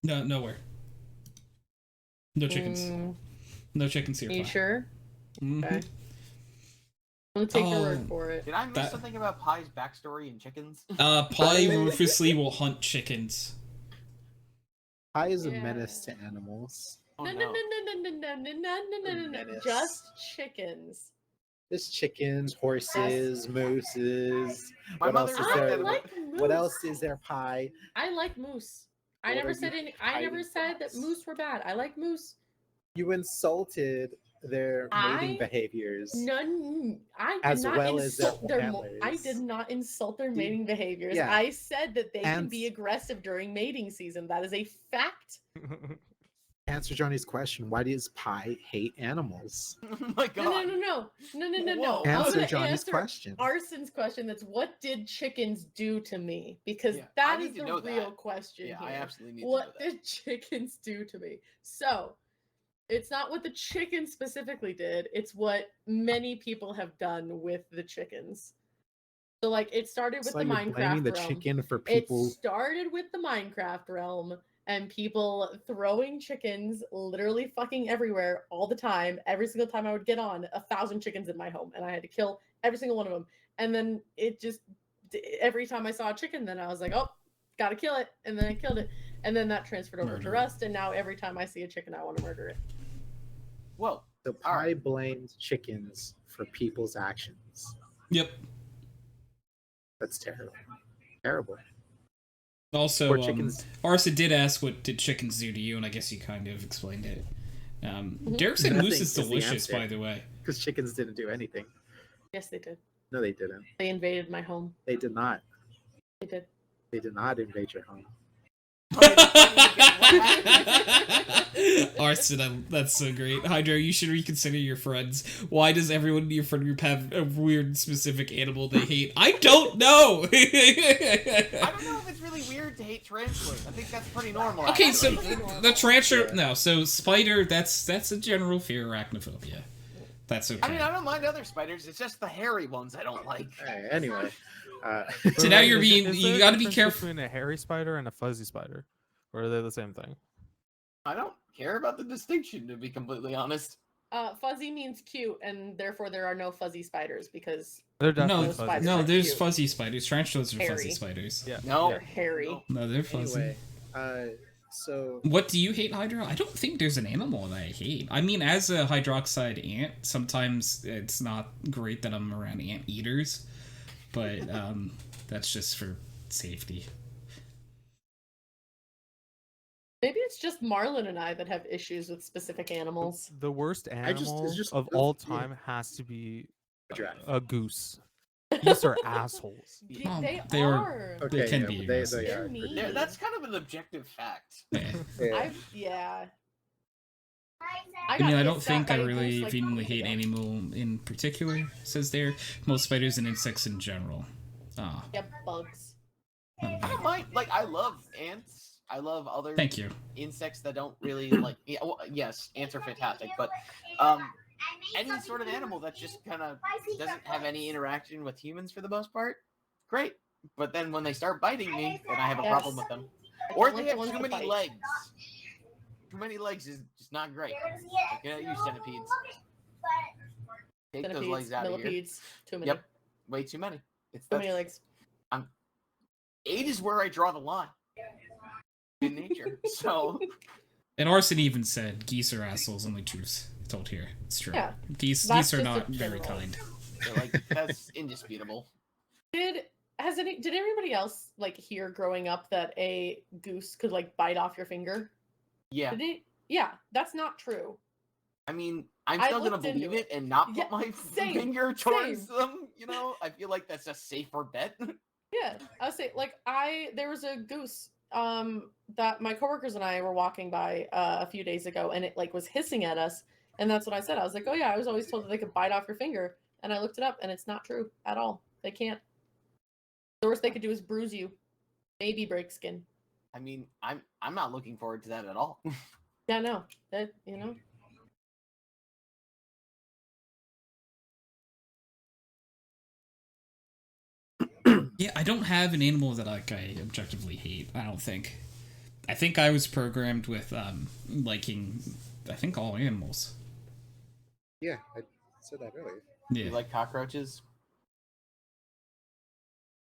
No, nowhere. No chickens. Mm, No chickens here. are you Pie. sure? Mhm. Okay. I'm gonna take your Oh. word for it. Did I miss That- something about Pie's backstory and chickens? Pie ruthlessly will hunt chickens. Pie is a Yeah. menace to animals. Oh, No, no. no, no, no, no, no, no, no, no, no, no. Menace. Just chickens. There's chickens, horses, mooses. My What mother else is I there? like moose. What else is there, Pie? I like moose. I What never are said you any. I never hiding said from that us? moose were bad. I like moose. You insulted their mating I- behaviors. None. I did As not well as their insult their. I antlers. did not insult their You- mating behaviors. yeah. I said that they can And- be aggressive during mating season. That is a fact. Answer Johnny's question. Why does Pi hate animals? Oh my god. No. Whoa. I'm Answer gonna Johnny's answer question. Arson's question. That's what did chickens do to me? Because Yeah, I that need is to the know real that. question Yeah, here. I absolutely need to know What that. did chickens do to me? So, it's not what the chickens specifically did. It's what many people have done with the chickens. So, like, it started with So the you're Minecraft blaming the realm. chicken for It people. started with the Minecraft realm and people throwing chickens literally fucking everywhere all the time. Every single time I would get on, 1,000 chickens in my home, and I had to kill every single one of them. And then it just every time I saw a chicken, then I was like, oh, gotta kill it, and then I killed it, and then that transferred over to Rust, and now every time I see a chicken, I want to murder it. Whoa. So Pi blames chickens for people's actions. Yep. That's terrible. Terrible. Also, Poor chickens. Arsa did ask what did chickens do to you, and I guess you kind of explained it. Derek said Nothing moose is is the delicious, answer. by the way. Because chickens didn't do anything. Yes, they did. No, they didn't. They invaded my home. They did not. They did. They did not invade your home. Arson, that's so great. Hydro, you should reconsider your friends. Why does everyone in your friend group have a weird specific animal they hate? I don't know! I don't know if it's really weird to hate tarantulas. I think that's pretty normal. Okay, so actually. the tarantula, no, so spider, that's a general fear, arachnophobia. That's okay. I mean, I don't mind other spiders. It's just the hairy ones I don't like. Hey, anyway. So now you're being, Is you there a gotta be difference careful. between a hairy spider and a fuzzy spider, or are they the same thing? I don't care about the distinction, to be completely honest. Fuzzy means cute, and therefore there are no fuzzy spiders because They're definitely No, fuzzy. spiders no, are there's cute. fuzzy spiders. Tarantulas are fuzzy Hairy. spiders. Yeah. No. they're hairy. No, they're fuzzy. Anyway, so What do you hate, Hydro? I don't think there's an animal that I hate. I mean, as a hydroxide ant, sometimes it's not great that I'm around ant eaters, but that's just for safety. Maybe it's just Marlon and I that have issues with specific animals. The worst animal it's just- of yeah. all time has to be giraffe. a goose. Geese are assholes. Oh, They are- are. Okay, They can yeah, be but they aggressive. are They're pretty- mean. That's kind of an objective fact. Yeah. yeah. Yeah. I mean, got I don't hissed at think by I a really goose, like, vehemently a week hate ago. animal in particular, says there. Most spiders and insects in general. Ah, Yeah, bugs. I don't mind. Like, I love ants. I love other thank you. insects that don't really like. Yeah, well, yes, ants are fantastic, but any sort of animal that just kind of doesn't have any interaction with humans for the most part, great. But then when they start biting me, then I have a problem with them. I Or don't they like the have ones too that many bite. legs. Too many legs is just not great. I cannot use centipedes. Take those legs Centipedes, out of here. millipedes, too many. Yep, way too many. It's Too many legs. 8 is where I draw the line in nature. So And Arson even said geese are assholes, only truths told here. It's true. Yeah, Geese that's are just not a very general. kind. they're like that's indisputable. Did anybody else like hear growing up that a goose could like bite off your finger? Yeah, Did it? Yeah, that's not true. I mean, I'm I still gonna looked into believe it. it and not put Yeah, my same, finger towards them. You know, I feel like that's a safer bet. Yeah, I was say like there was a goose that my coworkers and I were walking by a few days ago, and it like was hissing at us, and that's what I said. I was like, oh yeah, I was always told that they could bite off your finger, and I looked it up, and it's not true at all. They can't. The worst they could do is bruise you, maybe break skin. I mean, I'm not looking forward to that at all. Yeah, no, that you know. Yeah, I don't have an animal that like I objectively hate. I don't think. I think I was programmed with liking, I think, all animals. Yeah, I said that earlier. Yeah, You like cockroaches?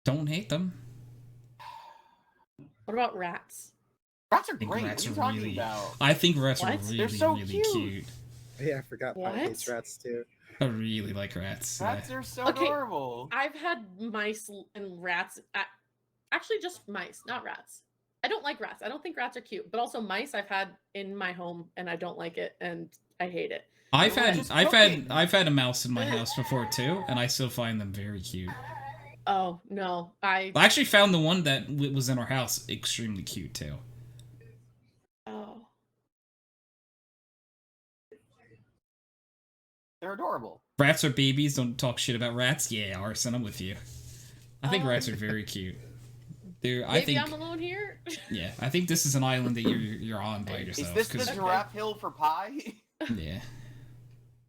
don't hate them. What about rats? Rats are I think great. What rats are you are talking really. about? I think rats What? are They're really, so really cute. cute. Yeah, I forgot Pi hates What? rats too. I really like rats. Rats are so Okay. adorable. I've had mice and rats. Actually, just mice, not rats. I don't like rats. I don't think rats are cute. But also mice, I've had in my home, and I don't like it, and I hate it. I've They're had just I've cooking. had I've had a mouse in my house before too, and I still find them very cute. Oh no, I I actually found the one that was in our house extremely cute too. oh They're adorable. Rats are babies. Don't talk shit about rats. Yeah, Arson, I'm with you. I think rats are very cute. I think I'm alone here. Yeah, I think this is an island that you're on by yourself. Is this the giraffe hill for pie? Yeah.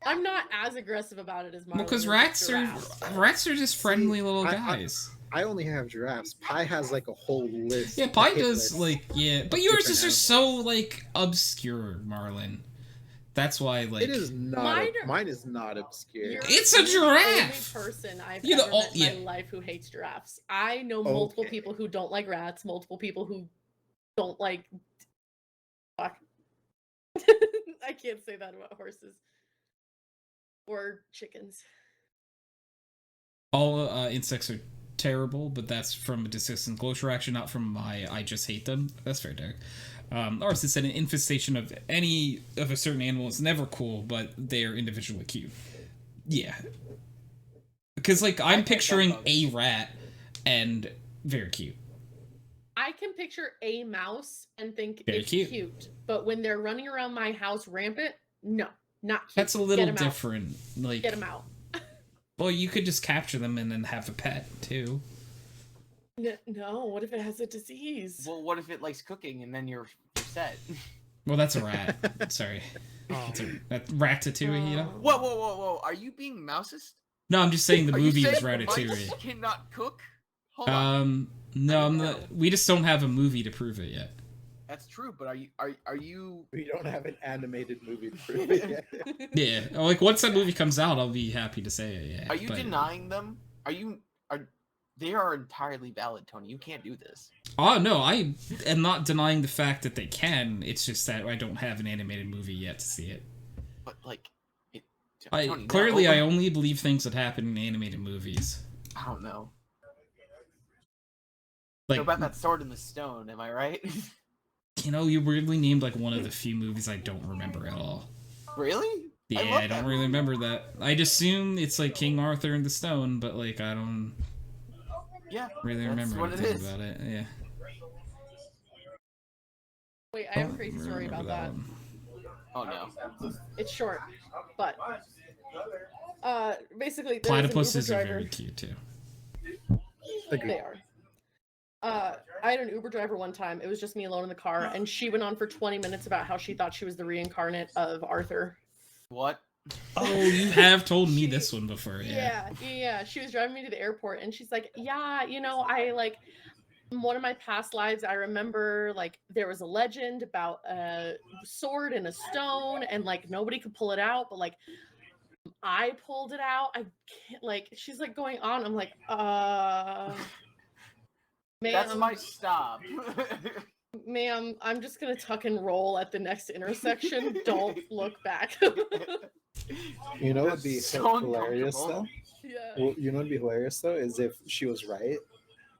I'm not as aggressive about it as Marlon. Well, because rats are just friendly little guys. I only have giraffes. Pie has like a whole list. Yeah, Pie does but yours is just so like obscure, Marlon. That's why like it is not. Mine is not obscure. It's a giraffe. The only person I've ever met in my life who hates giraffes. I know multiple people who don't like rats. Multiple people who don't like. Fuck. I can't say that about horses. Or chickens. All insects are terrible, but that's from a distant closure action, not from my I just hate them. That's fair, Derek. Ours is an infestation of any of a certain animal is never cool, but they are individually cute. Yeah. Because, like, I'm picturing a rat and very cute. I can picture a mouse and think it's cute. But when they're running around my house rampant, no. Not cute. That's a little different. Like, get them out. Well, you could just capture them and then have a pet too. No, what if it has a disease? Well, what if it likes cooking and then you're set? Well, that's a rat. Sorry, it's a Ratatouille. You know. Whoa! Are you being mousist? No, I'm just saying the movie is Ratatouille. Mice cannot cook. Hold on. No, I'm not. We just don't have a movie to prove it yet. That's true, but are you? We don't have an animated movie to prove it yet. Yeah, like once that movie comes out, I'll be happy to say it. Yeah. Are you denying them? They are entirely valid, Tony. You can't do this. Oh no, I am not denying the fact that they can. It's just that I don't have an animated movie yet to see it. But like, Tony, clearly I only believe things that happen in animated movies. I don't know. Like about that Sword in the Stone, am I right? You know, you weirdly named like one of the few movies I don't remember at all. Really? Yeah, I don't really remember that. I'd assume it's like King Arthur and the Stone, but like I don't really remember anything about it. Yeah. Wait, I have a crazy story about that. Oh no. It's short, but basically platypuses are very cute too. They are. I had an Uber driver one time. It was just me alone in the car, and she went on for 20 minutes about how she thought she was the reincarnate of Arthur. What? Oh, you have told me this one before. Yeah. She was driving me to the airport, and she's like, "Yeah, you know, I like one of my past lives. I remember like there was a legend about a sword and a stone, and like nobody could pull it out, but like I pulled it out. I can't." Like she's like going on. I'm like, That's my stop. Ma'am, I'm just gonna tuck and roll at the next intersection. Don't look back. You know what'd be hilarious though? Yeah. Well, you know what'd be hilarious though is if she was right,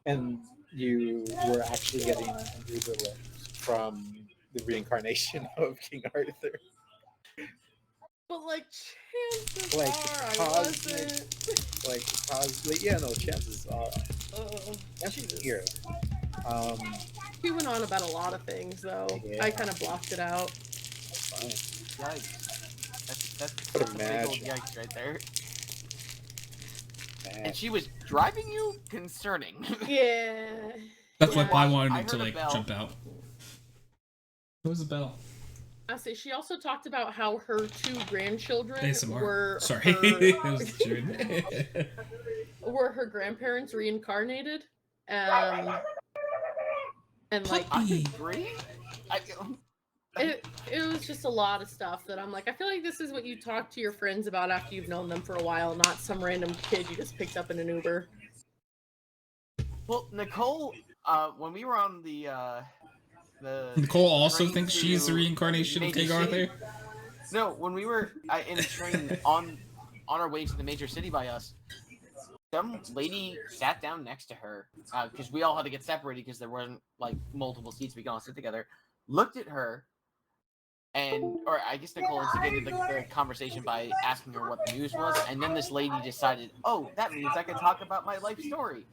and you were actually getting an Uber lift from the reincarnation of King Arthur. But like chances like are I wasn't. Chances are. Jesus. Here. He went on about a lot of things though. Yeah. I kind of blocked it out. That's fine. Yikes. That's What a big old match. yikes right there. And she was driving you? Concerning. Yeah. That's why I wanted to like jump out. What was the bell? I say she also talked about how her two grandchildren were were her grandparents reincarnated, and like I agree. It was just a lot of stuff that I'm like, I feel like this is what you talk to your friends about after you've known them for a while, not some random kid you just picked up in an Uber. Well, Nicole, when we were on the Nicole also thinks she's the reincarnation of King Arthur? No, when we were in a train on our way to the major city by us, some lady sat down next to her, because we all had to get separated because there weren't like multiple seats we could all sit together, looked at her, or I guess Nicole instigated the conversation by asking her what the news was, and then this lady decided, oh, that means I can talk about my life story.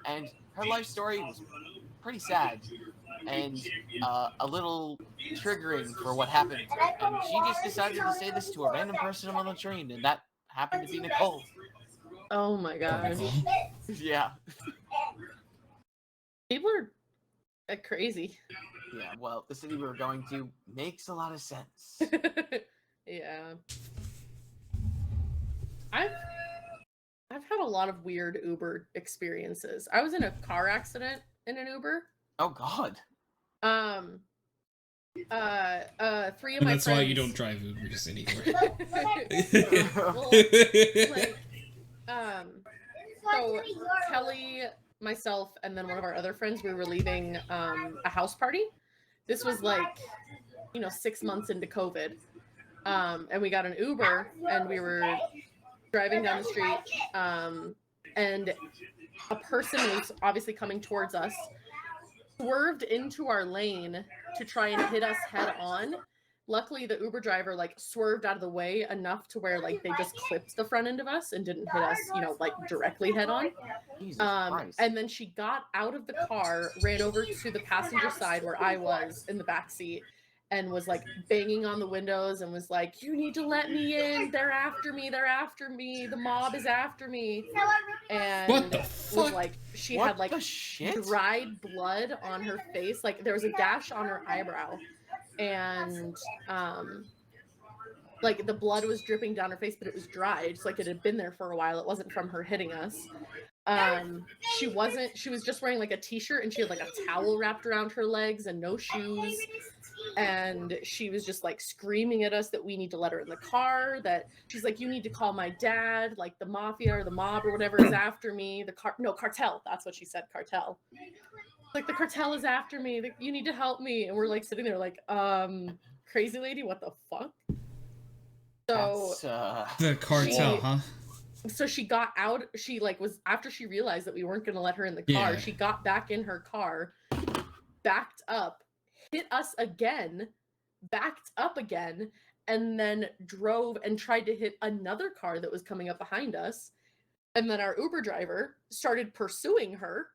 And her life story was pretty sad and a little triggering for what happened. And she just decided to say this to a random person on the train, and that happened to be Nicole. Oh my god. Yeah. People are crazy. Yeah, well, the city we were going to makes a lot of sense. Yeah. I've had a lot of weird Uber experiences. I was in a car accident in an Uber. Oh god. 3 of my And friends. that's why you don't drive Ubers anymore. Well, so Kelly, myself, and then one of our other friends, we were leaving a house party. This was like, 6 months into COVID. And we got an Uber and we were driving down the street. And a person was obviously coming towards us, swerved into our lane to try and hit us head on. Luckily, the Uber driver swerved out of the way enough to where they just clipped the front end of us and didn't hit us, directly head on. And then she got out of the car, ran over to the passenger side where I was in the back seat, and was banging on the windows and was like, "You need to let me in. They're after me. They're after me. The mob is after me." And What the fuck? was she had shit? dried blood on her face. There was a gash on her eyebrow. And the blood was dripping down her face, but it was dried. So it had been there for a while. It wasn't from her hitting us. She was just wearing a t-shirt, and she had a towel wrapped around her legs and no shoes. And she was just screaming at us that we need to let her in the car, that she's "You need to call my dad, the mafia or the mob or whatever is after me. Cartel." That's what she said, cartel. The cartel is after me. You need to help me. And we're sitting there crazy lady, what the fuck? So the cartel, huh? So she got out. She was, after she realized that we weren't going to let her in the car, she got back in her car, backed up, hit us again, backed up again, and then drove and tried to hit another car that was coming up behind us. And then our Uber driver started pursuing her,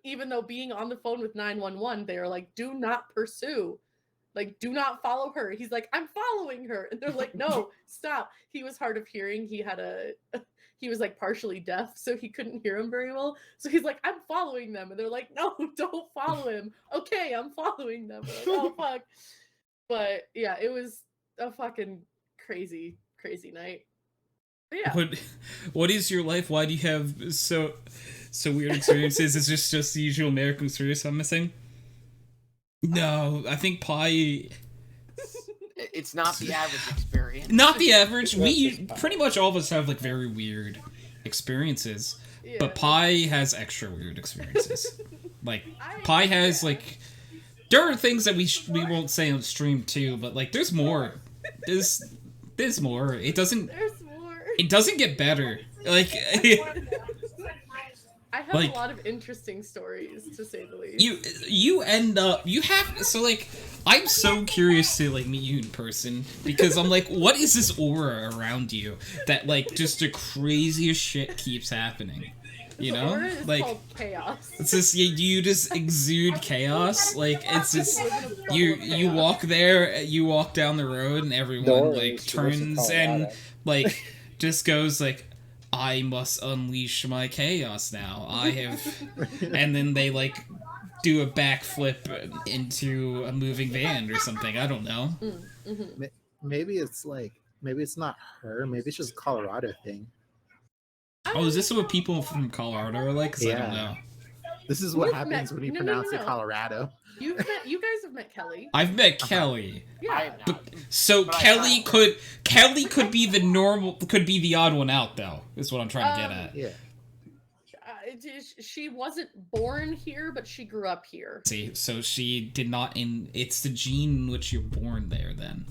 even though being on the phone with 911, they are "Do not pursue. Do not follow her." He's "I'm following her." And they're "No, stop." He was hard of hearing. He was partially deaf, so he couldn't hear him very well. So he's "I'm following them." And they're "No, don't follow him." "Okay, I'm following them." Oh, fuck. But yeah, it was a fucking crazy, crazy night. But yeah. What is your life? Why do you have so weird experiences? Is this just the usual American experience I'm missing? No, I think Pi... It's not the average experience. Not the average. We pretty much all of us have very weird experiences, but Pi has extra weird experiences. Pi has there are things that we won't say on stream too, but there's more. There's more. It doesn't. There's more. It doesn't get better. I have a lot of interesting stories, to say the least. You end up I'm so curious to meet you in person, because I'm what is this aura around you that just the craziest shit keeps happening? You know? Aura is called chaos. It's just you just exude chaos. It's just you walk there, you walk down the road, and everyone turns and just goes "I must unleash my chaos now. I have," and then they do a backflip into a moving van or something. I don't know. Mm-hmm. Maybe it's maybe it's not her. Maybe it's just a Colorado thing. Oh, is this what people from Colorado are like? 'Cause I don't know. This is what happens when you pronounce it Colorado. You guys have met Kelly. I've met Kelly. Yeah. I have not. So Kelly could be the odd one out, though. Is what I'm trying to get at. Yeah. She wasn't born here, but she grew up here. See, so she did not. It's the gene in which you're born there. Then.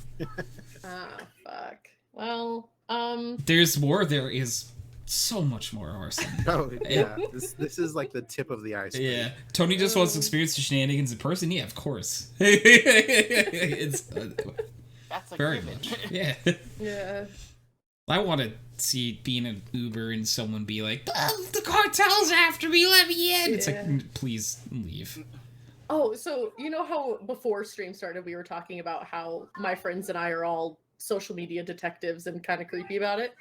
Fuck. Well, There's more. There is so much more arson. Oh yeah. This is the tip of the iceberg. Yeah, Tony just wants to experience the shenanigans in person. Yeah, of course. It's That's very given. much. Yeah. yeah. I want to see being an Uber and someone be "The cartel's after me. Let me in." It's please leave. Oh, so you know how before stream started we were talking about how my friends and I are all social media detectives and kind of creepy about it?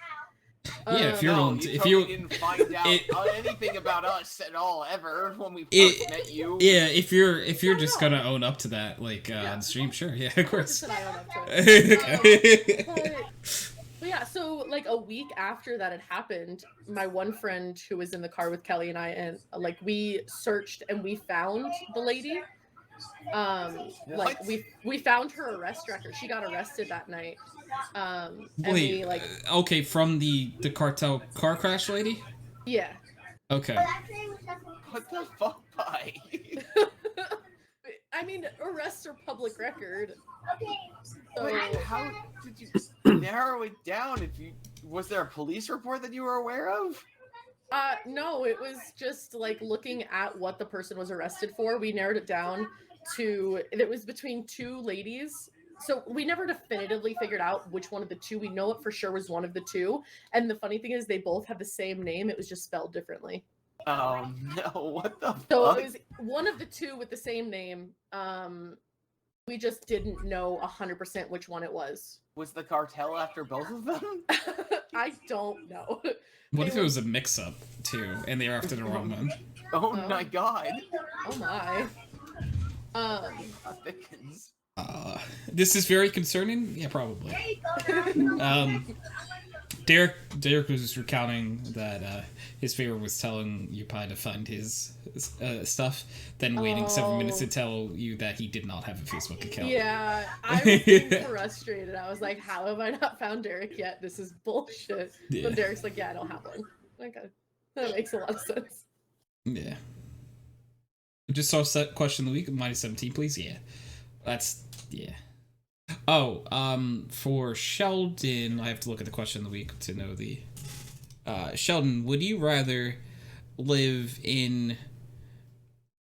Yeah, if you're No, willing to, you if totally you didn't find out anything about us at all ever when we It- first met you. yeah, if you're No, just no. gonna own up to that, like on stream, sure, yeah, of course. 100% I own up to it. Okay. But yeah, so like a week after that had happened, my one friend who was in the car with Kelly and I, and like we searched and we found the lady. Like we found her arrest record. She got arrested that night. And Wait, we like okay, from the cartel car crash lady? yeah. Okay. What the fuck, bye? I mean, arrests are public record. So Wait, how did you narrow it down? Was there a police report that you were aware of? no, it was just like looking at what the person was arrested for. We narrowed it down to it was between two ladies. So we never definitively figured out which one of the two. We know it for sure was one of the two. And the funny thing is they both have the same name. It was just spelled differently. Oh no, what the So fuck? it was one of the two with the same name. We just didn't know 100% which one it was. Was the cartel after both of them? I don't know. What if it was a mix-up too, and they were after the wrong one? Oh my god. Oh my. Thickens. This is very concerning. Yeah, probably. Derek was recounting that his favor was telling you probably to find his stuff, then waiting 7 minutes to tell you that he did not have a Facebook account. Yeah, I was getting frustrated. I was like, how have I not found Derek yet? This is bullshit. Yeah. But Derek's like, yeah, I don't have one. Okay. That makes a lot of sense. Yeah. Just saw set question of the week, minus 17, please. Yeah. Yeah. Oh, for Sheldon, I have to look at the question of the week to know the... Sheldon, would you rather live in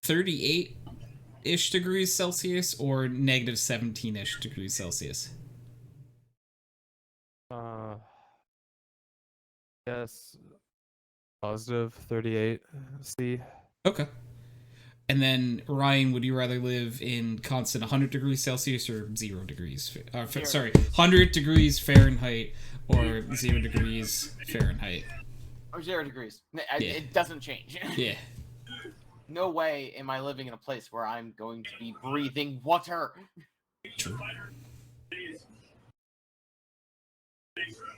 38-ish degrees Celsius or negative 17-ish degrees Celsius? Yes. Positive 38 C. Okay. And then, Ryan, would you rather live in constant 100 degrees Celsius or 0 degrees? Sorry, 100 degrees Fahrenheit or 0 degrees Fahrenheit? Or 0 degrees. Yeah. It doesn't change. Yeah. No way am I living in a place where I'm going to be breathing water. True.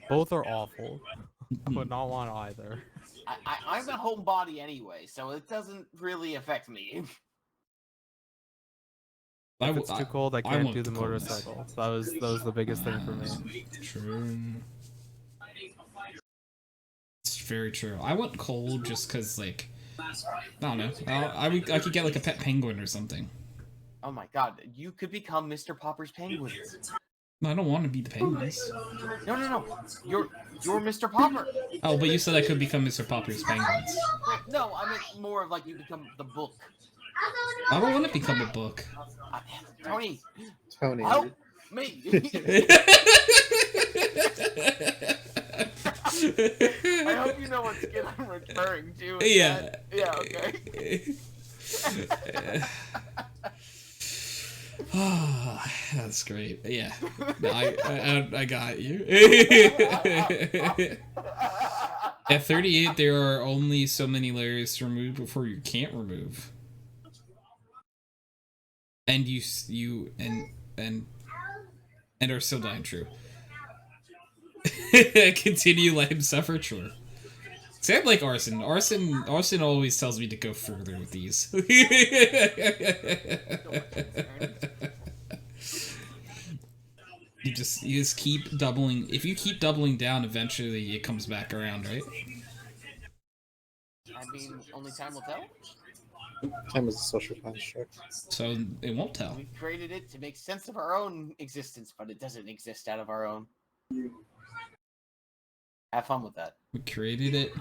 Both are awful. I would not want either. I'm a homebody anyway, so it doesn't really affect me. If it's too cold, I can't want do the motorcycle. That was the biggest thing for me. True. It's very true. I want cold just because, like, I don't know. I could get, like, a pet penguin or something. Oh my god, you could become Mr. Popper's penguins. No, I don't want to be the penguins. No. You're Mr. Popper. Oh, but you said I could become Mr. Popper's penguins. No, I meant more of like you become the book. I don't want to become a book. Tony, Tony. help me. I hope you know what skin I'm referring to. Yeah. Yeah, okay. Oh, that's great. Yeah, no, I got you. At 38, there are only so many layers to remove before you can't remove, and you are still dying. True. Continue, let him suffer. True. See, I'm like Arson. Arson always tells me to go further with these. You just keep doubling. If you keep doubling down, eventually it comes back around, right? I mean, only time will tell. Time is a social construct. So it won't tell. We created it to make sense of our own existence, but it doesn't exist out of our own. Have fun with that. We created it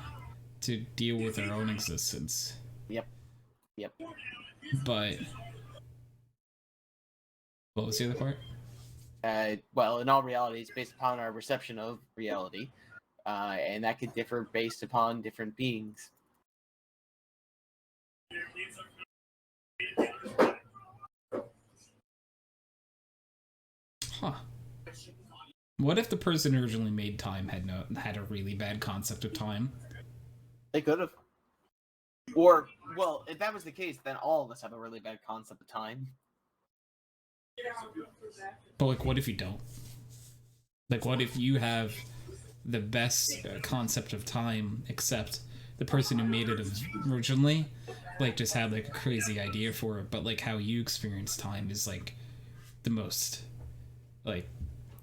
to deal with our own existence. Yep. But what was the other part? Well, in all reality, it's based upon our reception of reality, and that could differ based upon different beings. Huh. What if the person who originally made time had a really bad concept of time? They could have. Or, well, if that was the case, then all of us have a really bad concept of time. But, like, what if you don't? Like, what if you have the best concept of time, except the person who made it originally, like, just had, like, a crazy idea for it, but, like, how you experience time is, like, the most, like,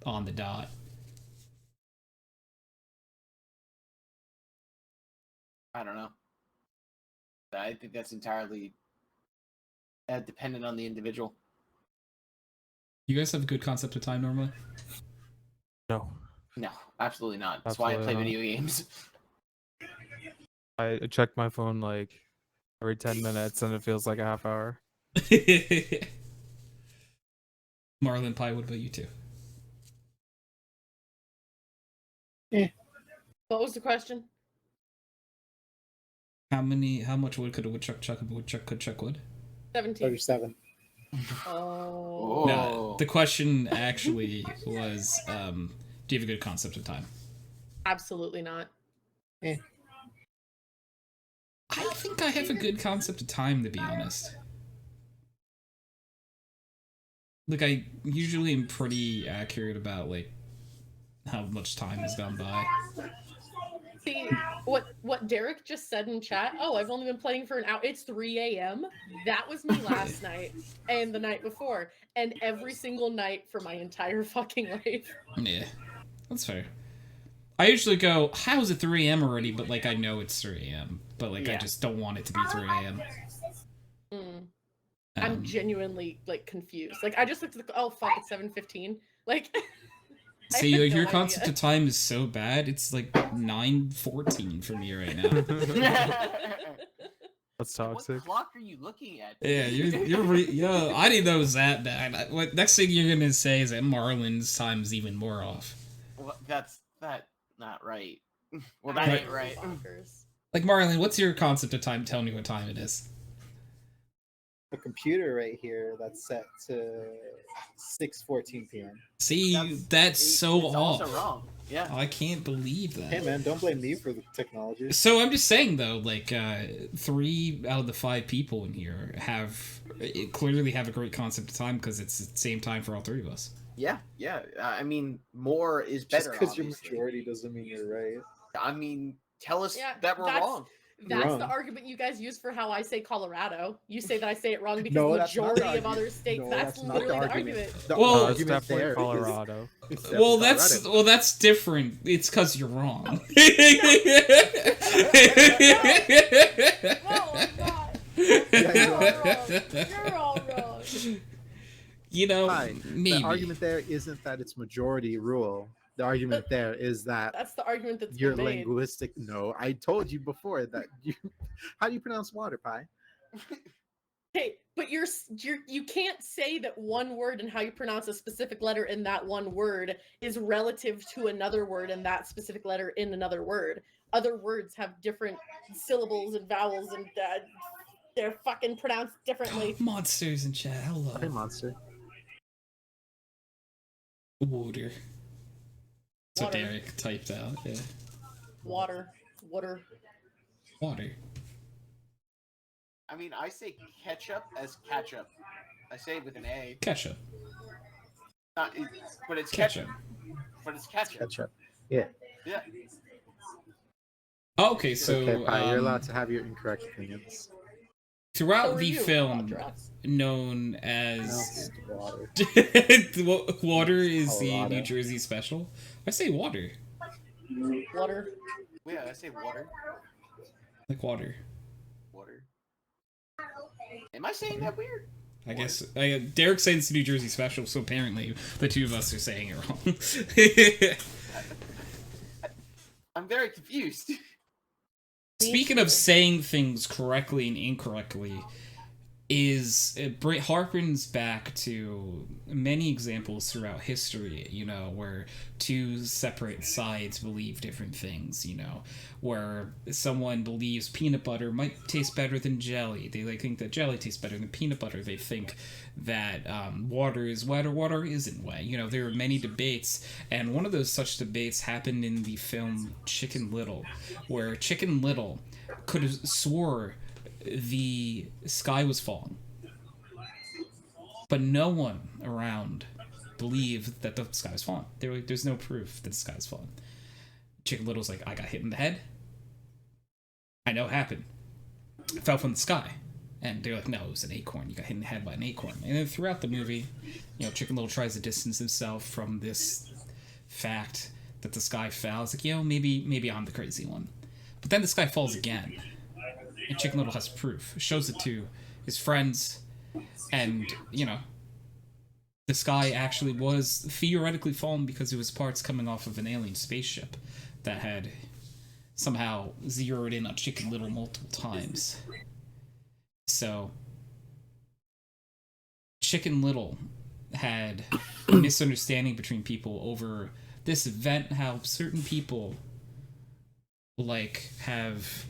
on the dot. I don't know. I think that's entirely dependent on the individual. You guys have a good concept of time normally? No. No, absolutely not. That's why I play video games. I check my phone like every 10 minutes and it feels like a half hour. Marlon Pie, what about you two? What was the question? How much wood could a woodchuck chuck if a woodchuck could chuck wood? 17. 37. Oh. No, the question actually was, do you have a good concept of time? Absolutely not. I think I have a good concept of time, to be honest. Like, I usually am pretty accurate about, like, how much time has gone by. See, what Derek just said in chat, oh, I've only been playing for an hour. It's 3 a.m. That was me last night and the night before. And every single night for my entire fucking life. Yeah, that's fair. I usually go, how is it 3 a.m. already? But, like, I know it's 3 a.m. But, like, I just don't want it to be 3 a.m. I'm genuinely, like, confused. Like, I just looked at the, oh, fuck, it's 7:15. Like... See, like, your concept of time is so bad, it's like 9:14 for me right now. That's toxic. What clock are you looking at? Yeah, yo, I didn't know it was that bad. What next thing you're gonna say is that Marlon's time is even more off. Well, that's not right. Well, that ain't right. Like, Marlon, what's your concept of time? Tell me what time it is. A computer right here that's set to 6:14 p.m. See, that's so it's off. Also wrong. Yeah. I can't believe that. Hey man, don't blame me for the technology. So I'm just saying though, like 3 out of the 5 people in here clearly have a great concept of time because it's the same time for all 3 of us. Yeah. I mean, more is better. Just because you're majority doesn't mean you're right. I mean, tell us that we're wrong. That's the argument you guys use for how I say Colorado. You say that I say it wrong because No, the that's not majority the of other states. No, that's literally the argument. Well, it's definitely Colorado. That's different. It's because you're wrong. No, I'm not. You're all wrong. You know, maybe. The argument there isn't that it's majority rule. The argument there is that that's the argument that's your been made. linguistic. No, I told you before that you. How do you pronounce water pie? Okay, but you can't say that one word and how you pronounce a specific letter in that one word is relative to another word and that specific letter in another word. Other words have different syllables and vowels and they're fucking pronounced differently. Monsters in chat. Hello. Hey, monster. Water. That's what Derek typed out. Yeah. Water. I mean, I say ketchup as ketchup. I say it with an A. Ketchup. But it's ketchup. But it's ketchup. Ketchup. Yeah. Yeah. Okay, so okay, Pie, you're allowed to have your incorrect opinions. Throughout the film, known as water, water is Colorado. the New Jersey special. I say water. Water. Yeah, I say water. Like water. Water. Am I saying that weird? I guess Derek's saying it's the New Jersey special, so apparently the 2 of us are saying it wrong. I'm very confused. Speaking of saying things correctly and incorrectly, it harkens back to many examples throughout history, where two separate sides believe different things, where someone believes peanut butter might taste better than jelly. They think that jelly tastes better than peanut butter. They think that water is wet or water isn't wet. There are many debates, and one of those such debates happened in the film Chicken Little, where Chicken Little could have swore the sky was falling, but no one around believed that the sky was falling. There's no proof that the sky is falling. Chicken Little's like, I got hit in the head. I know it happened. It fell from the sky. And they're like, no, it was an acorn. You got hit in the head by an acorn. And then throughout the movie, Chicken Little tries to distance himself from this fact that the sky fell. It's like, maybe I'm the crazy one. But then the sky falls again. And Chicken Little has proof. Shows it to his friends. And, the sky actually was theoretically fallen because it was parts coming off of an alien spaceship that had somehow zeroed in on Chicken Little multiple times. So, Chicken Little had a misunderstanding between people over this event, how certain people have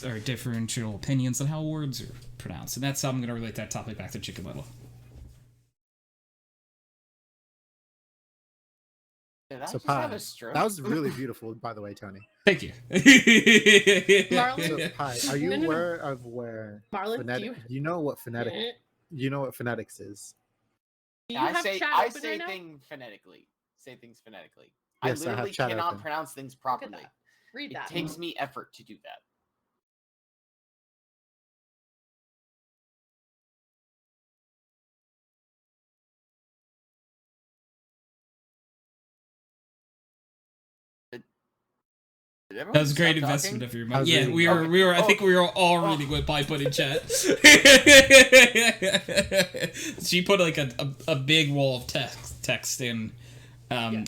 or differential opinions on how words are pronounced, and that's how I'm going to relate that topic back to Chicken Little. Did I So just Pi, have a stroke? that was really beautiful, by the way, Tony. Thank you. Marlon, So, Pi, are you aware of where Marlon, you know what phonetics is? Do you I have say chat I open say right now? things phonetically. Say things phonetically. Yes, I I have literally chat cannot open. pronounce things Look at properly. that. Read It that. takes me effort to do that. Did everyone That was a stop great talking? investment of your I money. was Yeah, reading. we were. Okay. We were. I think Oh. we were all Oh. reading what Pi put in chat. She put like a big wall of text in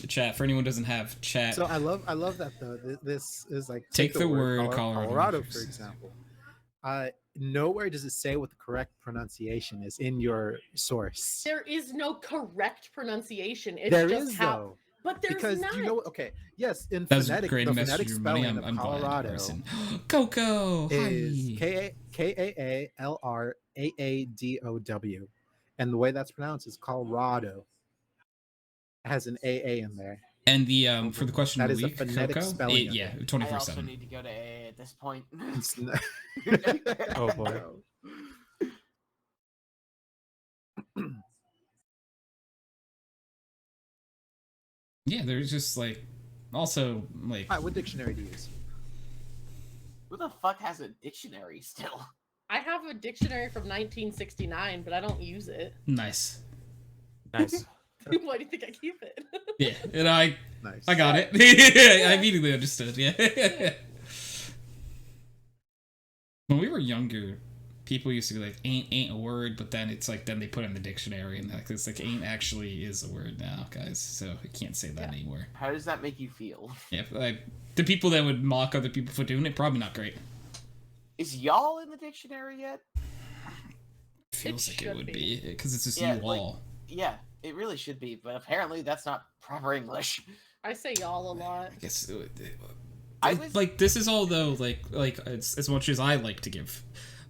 chat. For anyone who doesn't have chat, So I love that though. This is like Take the word Colorado, for for example. Nowhere does it say what the correct pronunciation is in your source. There is no correct pronunciation. It's There just is how. though. But there's Because not. do you know? Okay, yes, in that was a phonetic, great the investment phonetic of your money. spelling I'm of glad. Colorado Arson. Coco, is hi. Kaalaaddow, and the way that's pronounced is Colorado. It has an AA in there. And the for the question That of is the a week, phonetic Coco, spelling of yeah, it. 24/7. I also need to go to AA at this point. It's not- Oh boy. Yeah, there's just also Alright, what dictionary do you use? Who the fuck has a dictionary still? I have a dictionary from 1969, but I don't use it. nice. Nice. Why do you think I keep it? Yeah, and I Nice. got it. I immediately understood. Yeah. When we were younger, people used to be like, ain't a word, but then it's like, then they put it in the dictionary, and it's like, ain't actually is a word now, guys. So I can't say that anymore. How does that make you feel? Yeah, the people that would mock other people for doing it, probably not great. Is y'all in the dictionary yet? Feels like it should would be. be, because it's just Yeah, you like- all. Yeah, it really should be, but apparently that's not proper English. I say y'all a lot. I guess I was this is all though like it's as much as I like to give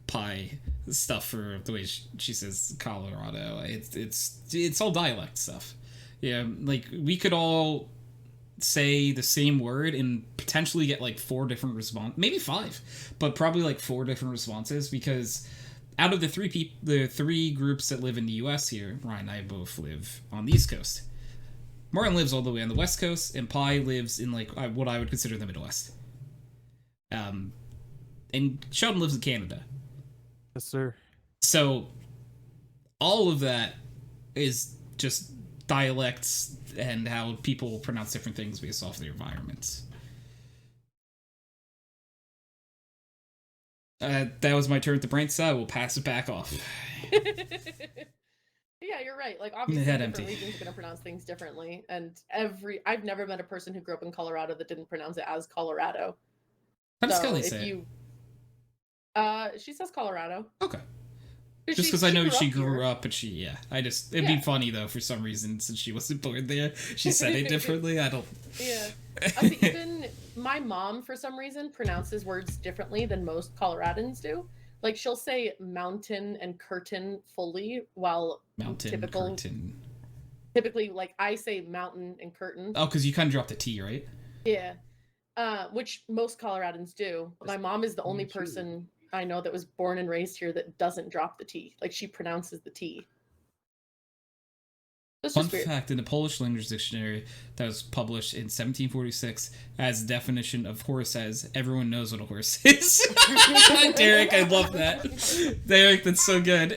Pi stuff for the way she says Colorado. It's all dialect stuff. Yeah, we could all say the same word and potentially get 4 different responses, maybe 5, but probably 4 different responses, because out of the 3 groups that live in the U.S. here, Ryan and I both live on the East Coast. Marlon lives all the way on the West Coast, and Pi lives in what I would consider the Midwest. And Sheldon lives in Canada. Yes, sir. So all of that is just dialects and how people pronounce different things based off their environments. That was my turn at the brain side. We'll pass it back off. Yeah, you're right. Obviously, Head different empty. regions are going to pronounce things differently, and I've never met a person who grew up in Colorado that didn't pronounce it as Colorado. How does So Kelly if say you, she says Colorado. it? Okay. Just because I know she grew up and it'd be funny though for some reason since she wasn't born there. She said it differently. I don't. Yeah. Even my mom, for some reason, pronounces words differently than most Coloradans do. Like she'll say mountain and curtain fully, while typically, like I say mountain and curtain. Oh, because you kind of drop the T, right? Yeah. Which most Coloradans do. My mom is the only person I know that was born and raised here that doesn't drop the T. Like she pronounces the T. Fun fact, in the Polish language dictionary that was published in 1746, as definition of horse as everyone knows what a horse is. Derek, I love that. Derek, that's so good. I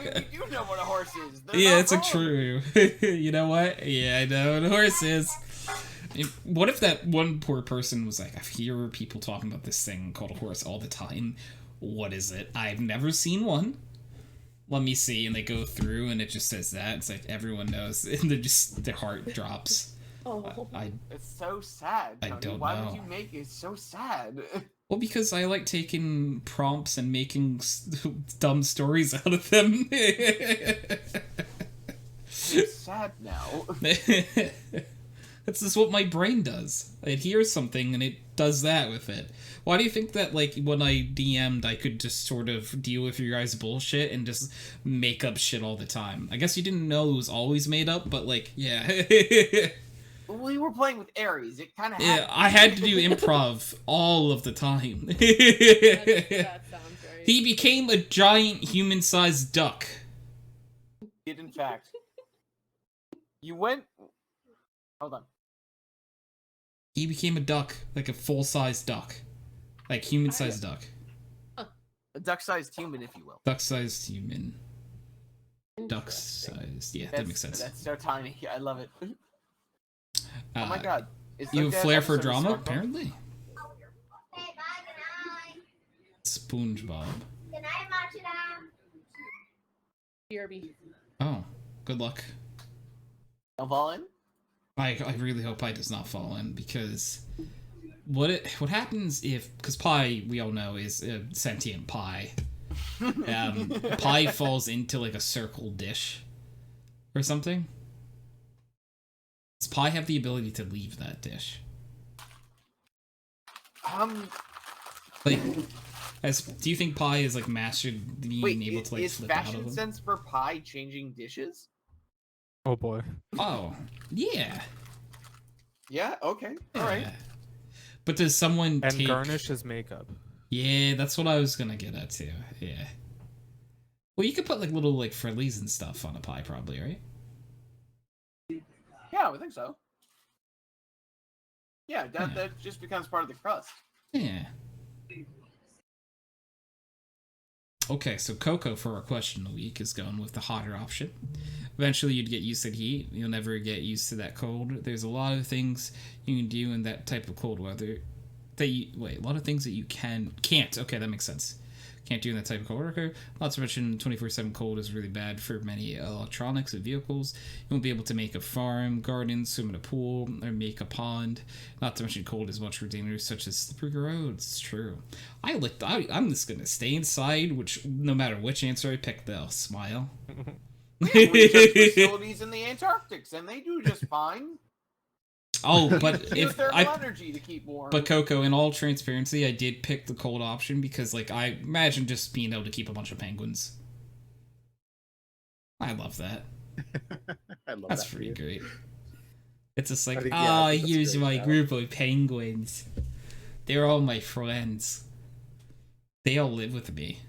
mean, you do know what a horse is. Yeah, it's true. You know what? Yeah, I know what a horse is. What if that one poor person was like, I hear people talking about this thing called a horse all the time. What is it? I've never seen one. Let me see. And they go through and it just says that. It's like everyone knows. And their heart drops. Oh. It's so sad, Tony. I don't Why know. would you make it so sad? Well, because I like taking prompts and making dumb stories out of them. It's sad now. That's just what my brain does. It hears something and it does that with it. Why do you think that, like, when I DM'd, I could just sort of deal with your guys' bullshit and just make up shit all the time? I guess you didn't know it was always made up, but, like, yeah. We were playing with Aries. It kind of Yeah, I had to do improv all of the time. That sounds right. He became a giant human-sized duck. Did in fact. You went... Hold on. He became a duck, like a full-sized duck. Like, human-sized duck. A duck-sized human, if you will. Duck-sized human. Duck-sized. Yeah, that makes sense. That's so tiny. I love it. Oh my god. You have flair for drama, apparently? SpongeBob. BRB. Oh, good luck. Don't fall in? I really hope Pi does not fall in, because what happens if, because Pi, we all know, is a sentient pie. Pi falls into like a circle dish or something. Does Pi have the ability to leave that dish? Like, do you think Pi is like mastered being able to like flip out of them? Is fashion sense for Pi changing dishes? Oh boy. Oh, yeah. Yeah, okay. Alright. But does someone take... garnish his makeup. Yeah, that's what I was gonna get at too. Yeah. Well, you could put like little like frillies and stuff on a pie probably, right? Yeah, I would think so. Yeah, that just becomes part of the crust. Yeah. Okay, so Coco for our question of the week is going with the hotter option. Eventually you'd get used to the heat. You'll never get used to that cold. There's a lot of things you can do in that type of cold weather. A lot of things that you can't. Okay, that makes sense. Can't do in that type of cold weather. Not to mention 24/7 cold is really bad for many electronics and vehicles. You won't be able to make a farm, garden, swim in a pool, or make a pond. Not to mention cold is much for dangers such as slippery roads. It's true. I'm just gonna stay inside, which no matter which answer I pick, they'll smile. Yeah, we have facilities in the Antarctic, and they do just fine. Oh, but if energy to keep warm. But Coco, in all transparency, I did pick the cold option because, like, I imagine just being able to keep a bunch of penguins. I love that. That's pretty great. It's just like, here's my group of penguins. They're all my friends. They all live with me.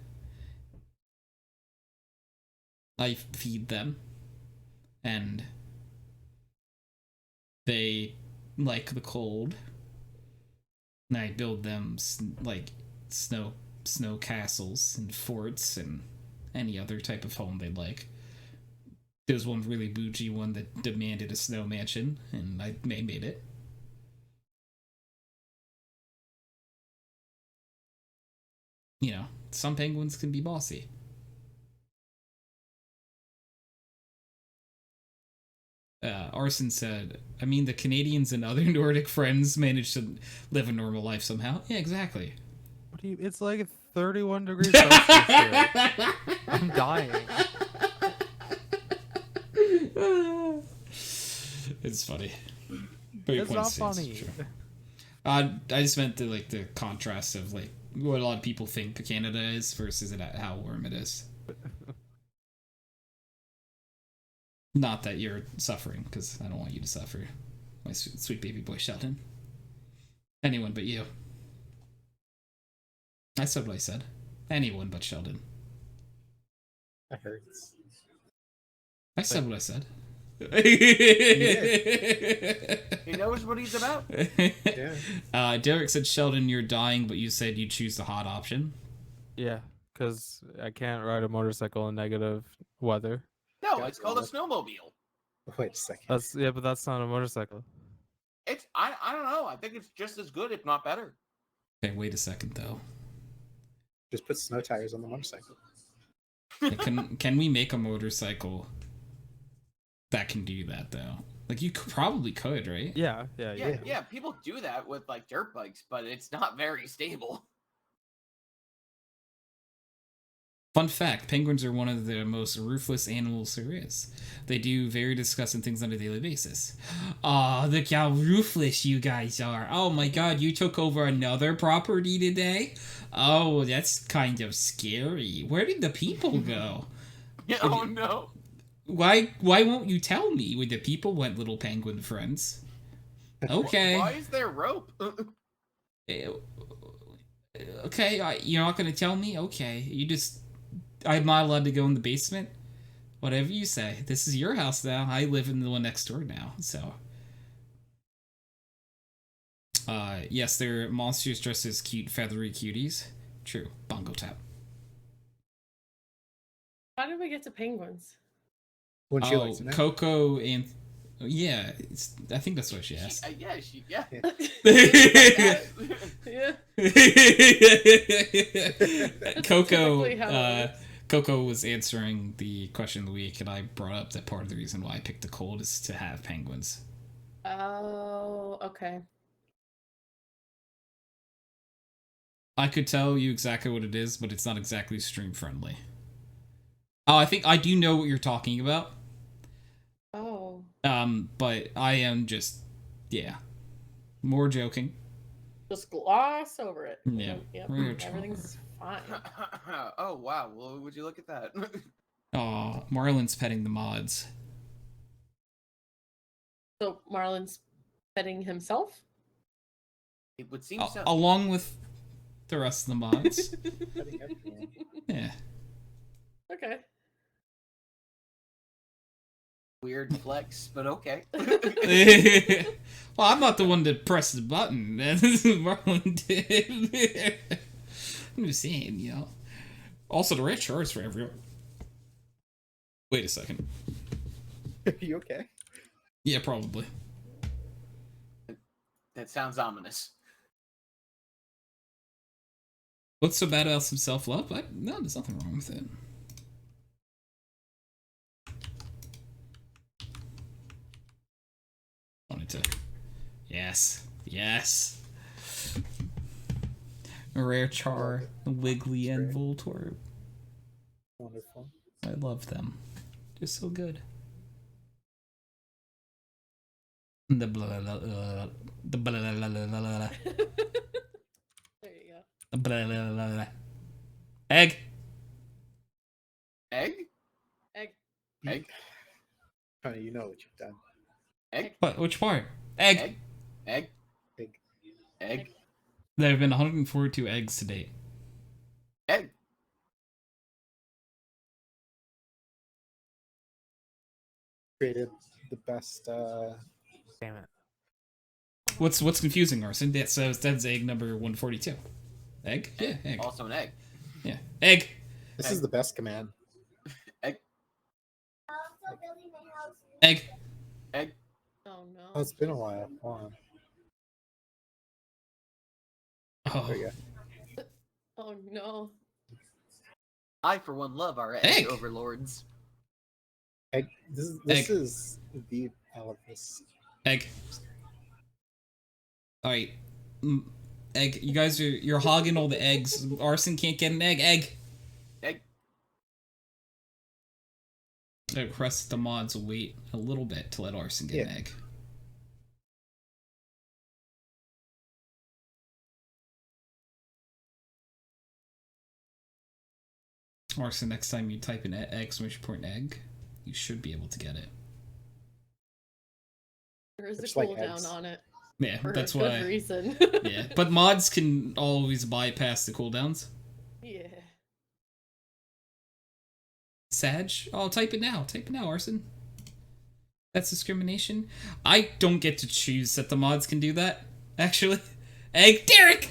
I feed them. And they like the cold. And I build them like snow castles and forts and any other type of home they'd like. There's one really bougie one that demanded a snow mansion, and I made it. You know, some penguins can be bossy. Arson said, I mean, the Canadians and other Nordic friends managed to live a normal life somehow. Yeah, exactly. It's like 31 degrees Celsius here. I'm dying. It's funny. But your It's point not stands, funny. sure. I just meant the contrast of like what a lot of people think Canada is versus how warm it is. Not that you're suffering, because I don't want you to suffer, my sweet baby boy Sheldon. Anyone but you. I said what I said. Anyone but Sheldon. That hurts. I said what I said. He knows what he's about. Yeah. Derek said, Sheldon, you're dying, but you said you choose the hot option. Yeah, because I can't ride a motorcycle in negative weather. No, it's called a snowmobile. Wait a second. But that's not a motorcycle. It's I don't know. I think it's just as good, if not better. Okay, wait a second though. Just put snow tires on the motorcycle. Can we make a motorcycle that can do that though? Like you probably could, right? Yeah. People do that with like dirt bikes, but it's not very stable. Fun fact, penguins are one of the most ruthless animals there is. They do very disgusting things on a daily basis. Aw, look how ruthless you guys are. Oh my god, you took over another property today? Oh, that's kind of scary. Where did the people go? Oh no. Why won't you tell me where the people went, little penguin friends? Okay. Why is there rope? Okay, you're not gonna tell me? Okay, I'm not allowed to go in the basement? Whatever you say. This is your house now. I live in the one next door now, so. Yes, they're monsters dressed as cute, feathery cuties. True. Bongo tap. How did we get to penguins? Wouldn't you like to know? Coco and... Yeah, I think that's what she asked. Yeah. Yeah. Coco was answering the question of the week, and I brought up that part of the reason why I picked the cold is to have penguins. Oh, okay. I could tell you exactly what it is, but it's not exactly stream friendly. Oh, I think I do know what you're talking about. Oh. But I am just, more joking. Just gloss over it. Yeah. Yep. Everything's fine. Oh wow! Well, would you look at that? Aw, Marlon's petting the mods. So Marlon's petting himself? It would seem so. Along with the rest of the mods. Yeah. Okay. Weird flex, but okay. Well, I'm not the one that pressed the button. Marlon did. I'm just saying, you know. Also, the rate charge for everyone. Wait a second. Are you okay? Yeah, probably. That sounds ominous. What's so bad about some self-love? No, there's nothing wrong with it. Wanted to... Yes. Rare Char, Wiggly, and Voltorb. Wonderful. I love them. They're so good. The blah blah blah. The blah blah blah blah blah. There you go. The blah blah blah blah. Egg. Egg? Honey, you know what you've done. Egg? What? Which part? Egg. Egg? Egg. Egg? There have been 142 eggs to date. Egg? Created the best. Damn it. What's confusing, Arson? That's egg number 142. Egg? Yeah, egg. Also an egg. Yeah. Egg. This Egg. is the best command. Egg? Egg. Egg? Oh no. Oh, it's been a while. Hold on. Oh. There you go. Oh no. I, for one, love our egg Egg. overlords. Egg. This Egg. is the. I love this. Egg. Alright. Egg. You guys you're hogging all the eggs. Arson can't get an egg. Egg. I request the mods wait a little bit to let Arson get an egg. Arson, next time you type in exclamation point egg, you should be able to get it. There is a cooldown on it. Yeah, for that's a why. Good reason. Yeah, but mods can always bypass the cooldowns. Yeah. Sag? Oh, type it now. Type it now, Arson. That's discrimination. I don't get to choose that the mods can do that, actually. Egg Derek!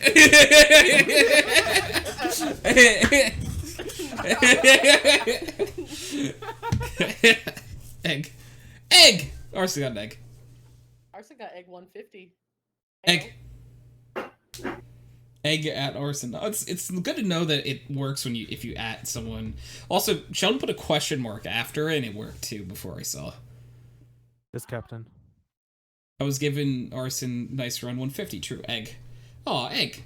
Egg. Egg! Arson got an egg. Arson got egg 150. Egg. Egg at Arson. It's good to know that it works when if you at someone. Also, Sheldon put a question mark after it, and it worked too before I saw. Yes, Captain. I was given Arson nice run 150. True. Egg. Aw, egg.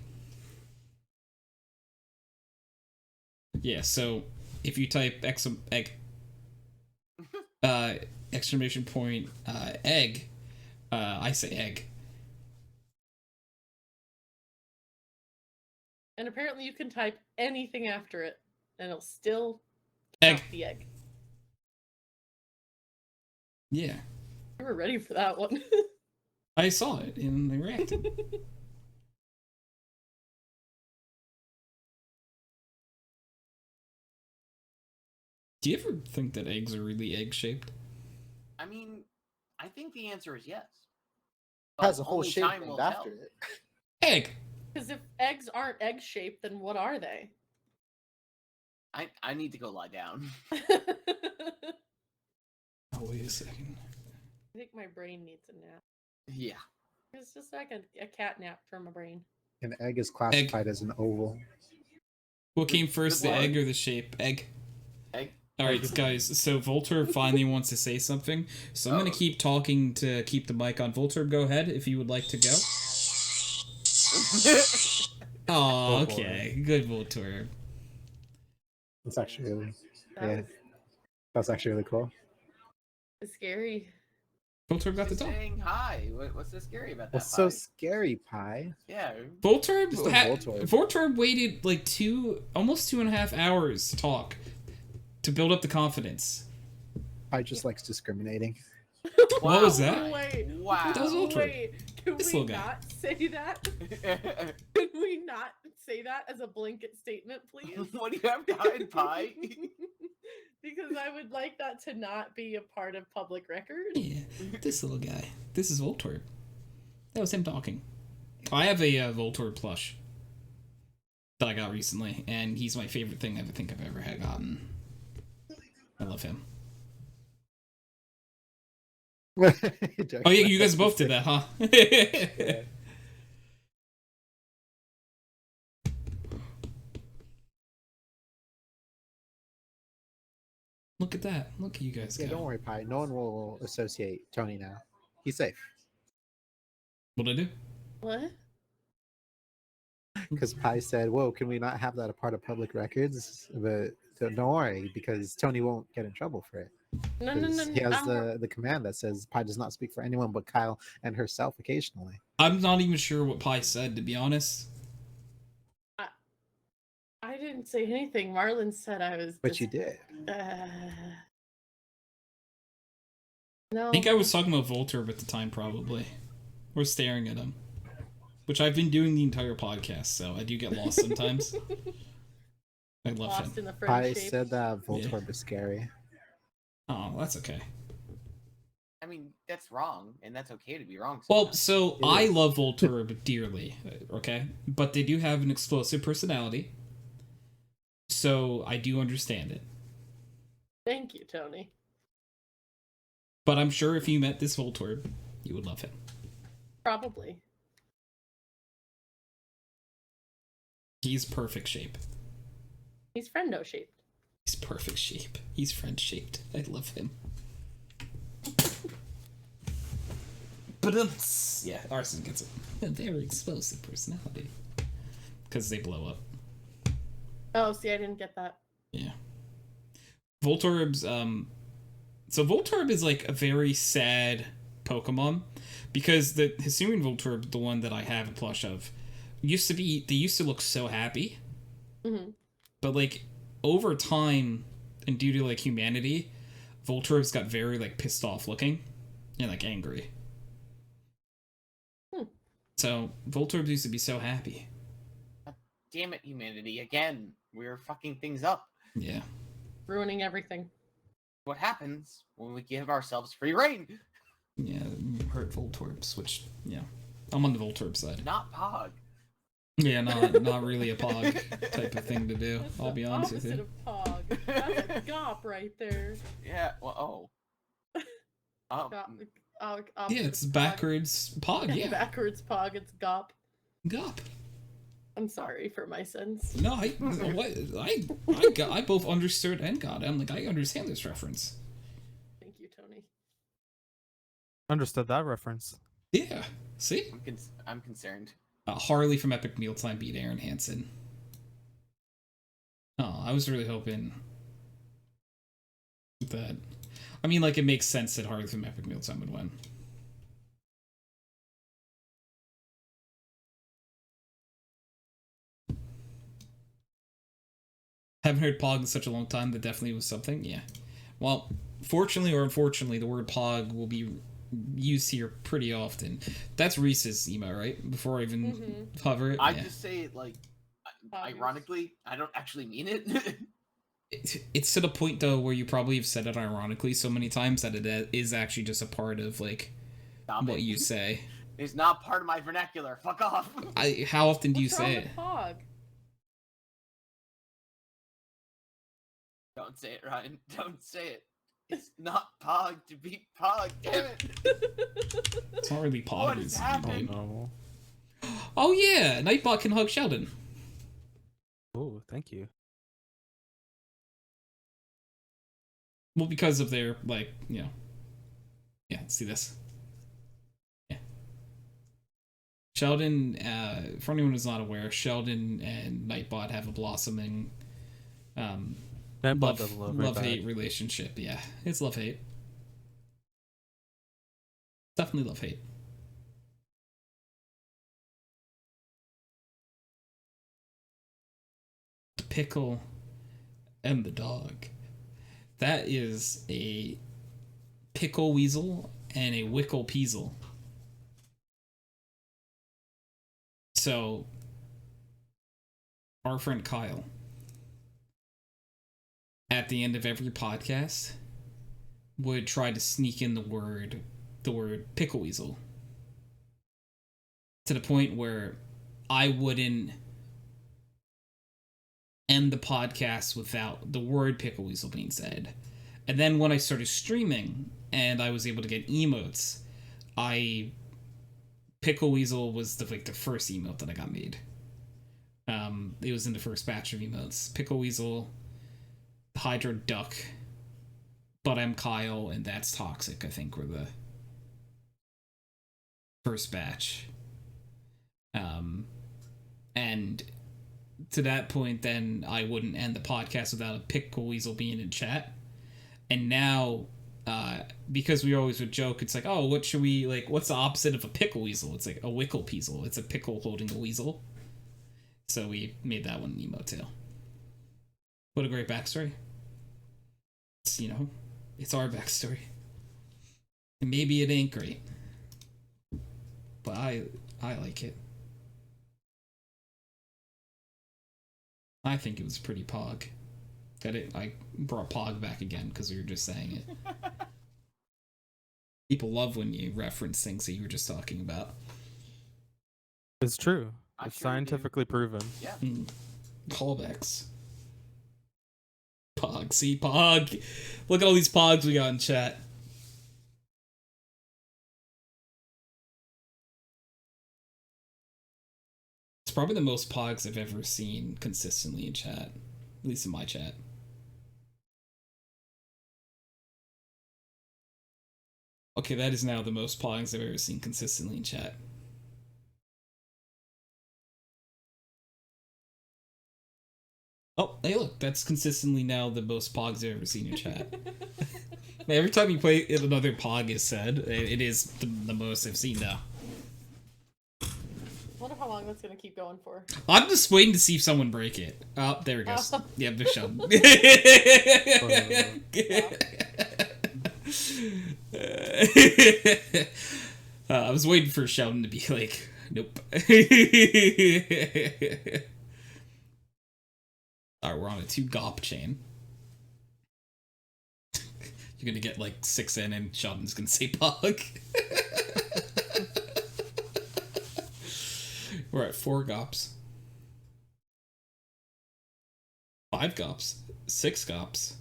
Yeah, so if you type egg, exclamation point, egg, I say egg. And apparently you can type anything after it, and it'll still count the egg. Yeah. We were ready for that one. I saw it, and they reacted. Do you ever think that eggs are really egg-shaped? I mean, I think the answer is yes. It has a whole shape named after it. Egg! Because if eggs aren't egg-shaped, then what are they? I need to go lie down. Oh, wait a second. I think my brain needs a nap. Yeah. It's just like a cat nap for my brain. An egg is classified as an oval. What came first, the egg or the shape? Egg. Egg. Alright, guys, so Voltorb finally wants to say something, so I'm going to keep talking to keep the mic on. Voltorb, go ahead if you would like to go. Oh, okay. Good, Voltorb. That's actually really, that's actually really cool. It's scary. Voltorb got the talk. Saying hi. What's so scary about that? What's so scary, Pi? Yeah. Voltorb waited like almost 2.5 hours to talk to build up the confidence. Pi just likes discriminating. What was that? Wait, wow. That was Voltorb. Wait, can This we little guy. not say that? Can we not say that as a blanket statement, please? What do you have to hide, Pi? Because I would like that to not be a part of public record. Yeah, this little guy. This is Voltorb. That was him talking. I have a Voltorb plush that I got recently, and he's my favorite thing I think I've ever had gotten. I love him. Oh yeah, you guys both did that, huh? Yeah. Look at that. Look at you guys go. Yeah, don't worry, Pi. No one will associate Tony now. He's safe. What'd I do? What? Because Pi said, "Whoa, can we not have that a part of public records?" But don't worry, because Tony won't get in trouble for it. No. He has the command that says Pi does not speak for anyone but Kyle and herself occasionally. I'm not even sure what Pi said, to be honest. I didn't say anything. Marlon said I was. But you did. No. I think I was talking about Voltorb at the time, probably. Or staring at him. Which I've been doing the entire podcast, so I do get lost sometimes. I love Lost him. in the Pi shape. said that Voltorb is scary. Oh, that's okay. I mean, that's wrong, and that's okay to be wrong. Well, sometimes. so I love Voltorb dearly, okay? But they do have an explosive personality. So I do understand it. Thank you, Tony. But I'm sure if you met this Voltorb, you would love him. Probably. He's perfect shape. He's friendo shaped. He's perfect shape. He's friend shaped. I love him. But yeah, Arson gets a very explosive personality. because they blow up. Oh, see, I didn't get that. Yeah. Voltorbs, so Voltorb is like a very sad Pokemon because the Hisuian Voltorb, the one that I have a plush of, they used to look so happy. Mm-hmm. But like over time and due to like humanity, Voltorbs got very like pissed off looking and like angry. So Voltorbs used to be so happy. God damn it, humanity! Again, we're fucking things up. Yeah. Ruining everything. What happens when we give ourselves free reign? Yeah, hurt Voltorbs, which yeah, I'm on the Voltorb side. Not Pog. Yeah, not really a Pog type of thing to do. That's I'll be the honest with opposite you. of Pog. That's a Gop right there. Yeah. Well. Oh. Yeah, it's backwards Pog. Yeah. Backwards Pog. It's Gop. Gop. I'm sorry for my sins. No, I both understood and got it. I'm like, I understand this reference. Thank you, Tony. Understood that reference. Yeah. See? I'm concerned. Harley from Epic Mealtime beat Aaron Hansen. Oh, I was really hoping that. I mean, like, it makes sense that Harley from Epic Mealtime would win. Haven't heard Pog in such a long time. That definitely was something. Yeah. Well, fortunately or unfortunately, the word Pog will be used here pretty often. That's Reese's emo, right? Before I even hover it. I just say it like, ironically. I don't actually mean it. It's to the point though where you probably have said it ironically so many times that it is actually just a part of like what you say. It's not part of my vernacular. Fuck off. How often do you What's say wrong it? with Pog? Don't say it, Ryan. Don't say it. It's not Pog to beat Pog. Damn it. It's not really Pog. What is happening? Normal. Oh yeah, Nightbot can hug Sheldon. Oh, thank you. Well, because of their like, you know. Yeah, see this. Yeah. Sheldon, for anyone who's not aware, Sheldon and Nightbot have a blossoming love-hate relationship. Yeah, it's love-hate. Definitely love-hate. The pickle and the dog. That is a pickle weasel and a wickle peasel. So, our friend Kyle, at the end of every podcast, would try to sneak in the word pickle weasel. To the point where I wouldn't end the podcast without the word pickle weasel being said. And then when I started streaming and I was able to get emotes, pickle weasel was the first emote that I got made. It was in the first batch of emotes. Pickle weasel, Hydro Duck, But I'm Kyle, and That's Toxic, I think, were the first batch. And to that point, then I wouldn't end the podcast without a pickle weasel being in chat. And now, because we always would joke, it's like, oh, what's the opposite of a pickle weasel? It's like a wickle peasel. It's a pickle holding a weasel. So we made that one emo too. What a great backstory. It's, it's our backstory. And maybe it ain't great, but I like it. I think it was pretty Pog. I brought Pog back again because we were just saying it. People love when you reference things that you were just talking about. It's true. It's scientifically proven. Yeah. Callbacks. Pog. See, Pog. Look at all these Pogs we got in chat. It's probably the most Pogs I've ever seen consistently in chat. At least in my chat. Okay, that is now the most Pogs I've ever seen consistently in chat. Oh, hey, look, that's consistently now the most pogs I've ever seen in chat. Every time you play it, another pog is said. It is the most I've seen now. I wonder how long that's gonna keep going for. I'm just waiting to see if someone break it. Oh, there it goes. Yeah, there's Sheldon. I was waiting for Sheldon to be like, nope. Alright, we're on a 2 GOP chain. You're gonna get like 6 in and Sheldon's gonna say pog. We're at 4 GOPs. 5 GOPs. 6 GOPs.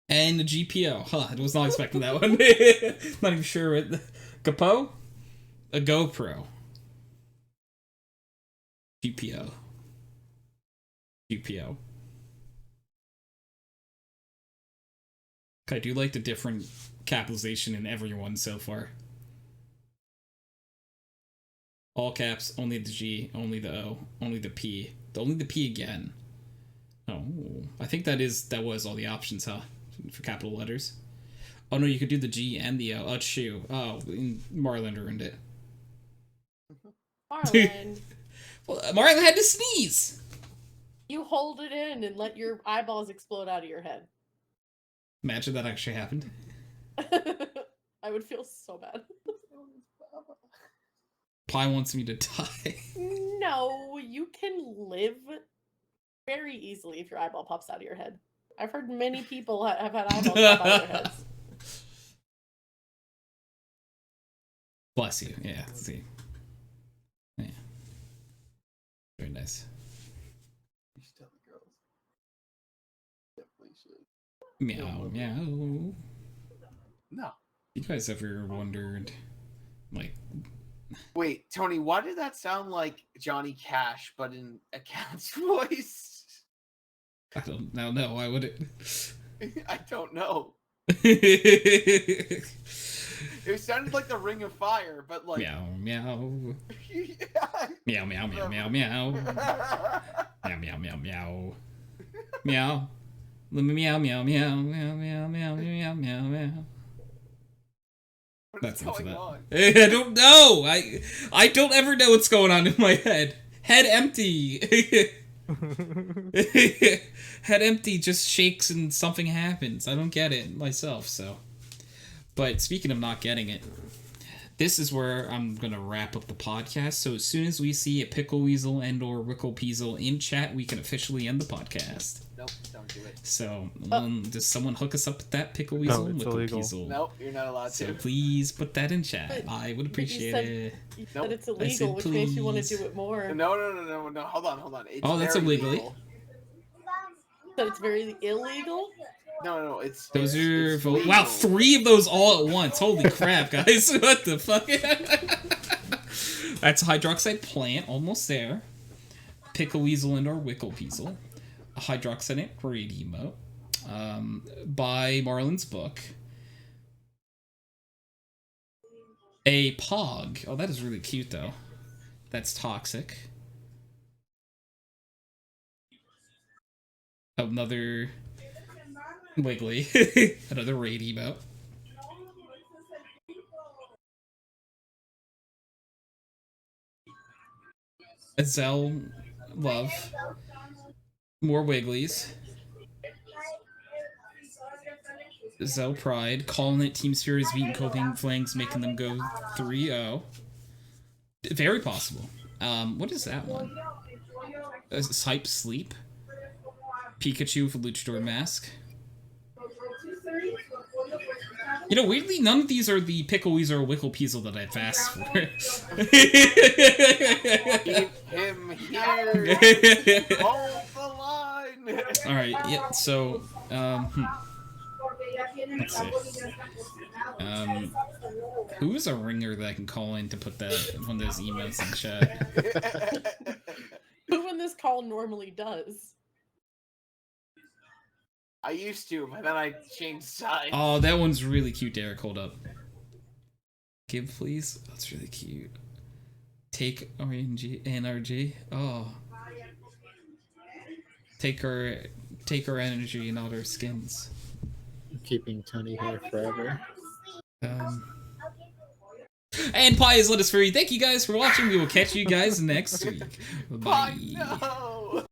And a GPO. Huh, I was not expecting that one. Not even sure what... Gapo? A GoPro. GPO. GPO. I do like the different capitalization in everyone so far. All caps, only the G, only the O, only the P. Only the P again. Oh, I think that was all the options, huh? For capital letters. Oh no, you could do the G and the O. Oh, shoe. Oh, Marlon ruined it. Marlon. Well, Marlon had to sneeze. You hold it in and let your eyeballs explode out of your head. Imagine that actually happened. I would feel so bad. Pi wants me to die. No, you can live very easily if your eyeball pops out of your head. I've heard many people have had eyeballs pop out of their heads. Bless you. Yeah, let's see. Yeah. Very nice. You should tell the girls. Definitely should. Meow, meow. No. You guys ever wondered, like... Wait, Tony, why did that sound like Johnny Cash, but in a cat's voice? I don't know. Why would it? I don't know. It sounded like the Ring of Fire, but like... Meow, meow. Yeah. Meow, meow, meow, meow, meow. Meow, meow, meow, meow. Meow. Meow, meow, meow, meow, meow, meow, meow, meow, meow. What's That's going it. on? I don't know. I don't ever know what's going on in my head. Head empty. Head empty just shakes and something happens. I don't get it myself, so. But speaking of not getting it, this is where I'm going to wrap up the podcast. So as soon as we see a Pickle Weasel and or Wickle Peasel in chat, we can officially end the podcast. Nope, don't do it. So, does someone hook us up with that Pickle Weasel and Wickle Peasel? Nope, you're not allowed So to. please put that in chat. I would appreciate it. You Nope. said it's illegal, which makes you want to please. do it more. No, hold on. It's That's very illegal. legal. But it's very illegal? No, it's... Those are... it's legal. Wow, 3 of those all at once. Holy crap, guys. What the fuck? That's hydroxide plant, almost there. Pickle Weasel and or Wickle Peasel. A HydroxideAnt raid emote. By Marlon's book. A Pog. Oh, that is really cute, though. That's toxic. Another Wiggly. Another raid emote. A Zell love. More Wigglies. Zell Pride. Calling it Team Spirit is beating Coping Flangs, making them go 3-0. Very possible. What is that one? Hype Sleep. Pikachu with a Luchador mask. You know, weirdly, none of these are the Pickle Weasel or Wickle Peasel that I've asked for. Keep him here. Hold the line. Alright, yeah, so, let's see. Who is a ringer that I can call in to put that one of those emotes in chat? Who in this call normally does? I used to, but then I changed sides. Oh, that one's really cute, Derek. Hold up. Give, please. That's really cute. take our NRG. Oh. Take our energy and all our skins. Keeping Tony here forever. And Pie is Let Us Free. Thank you guys for watching. We will catch you guys next week. Bye. No!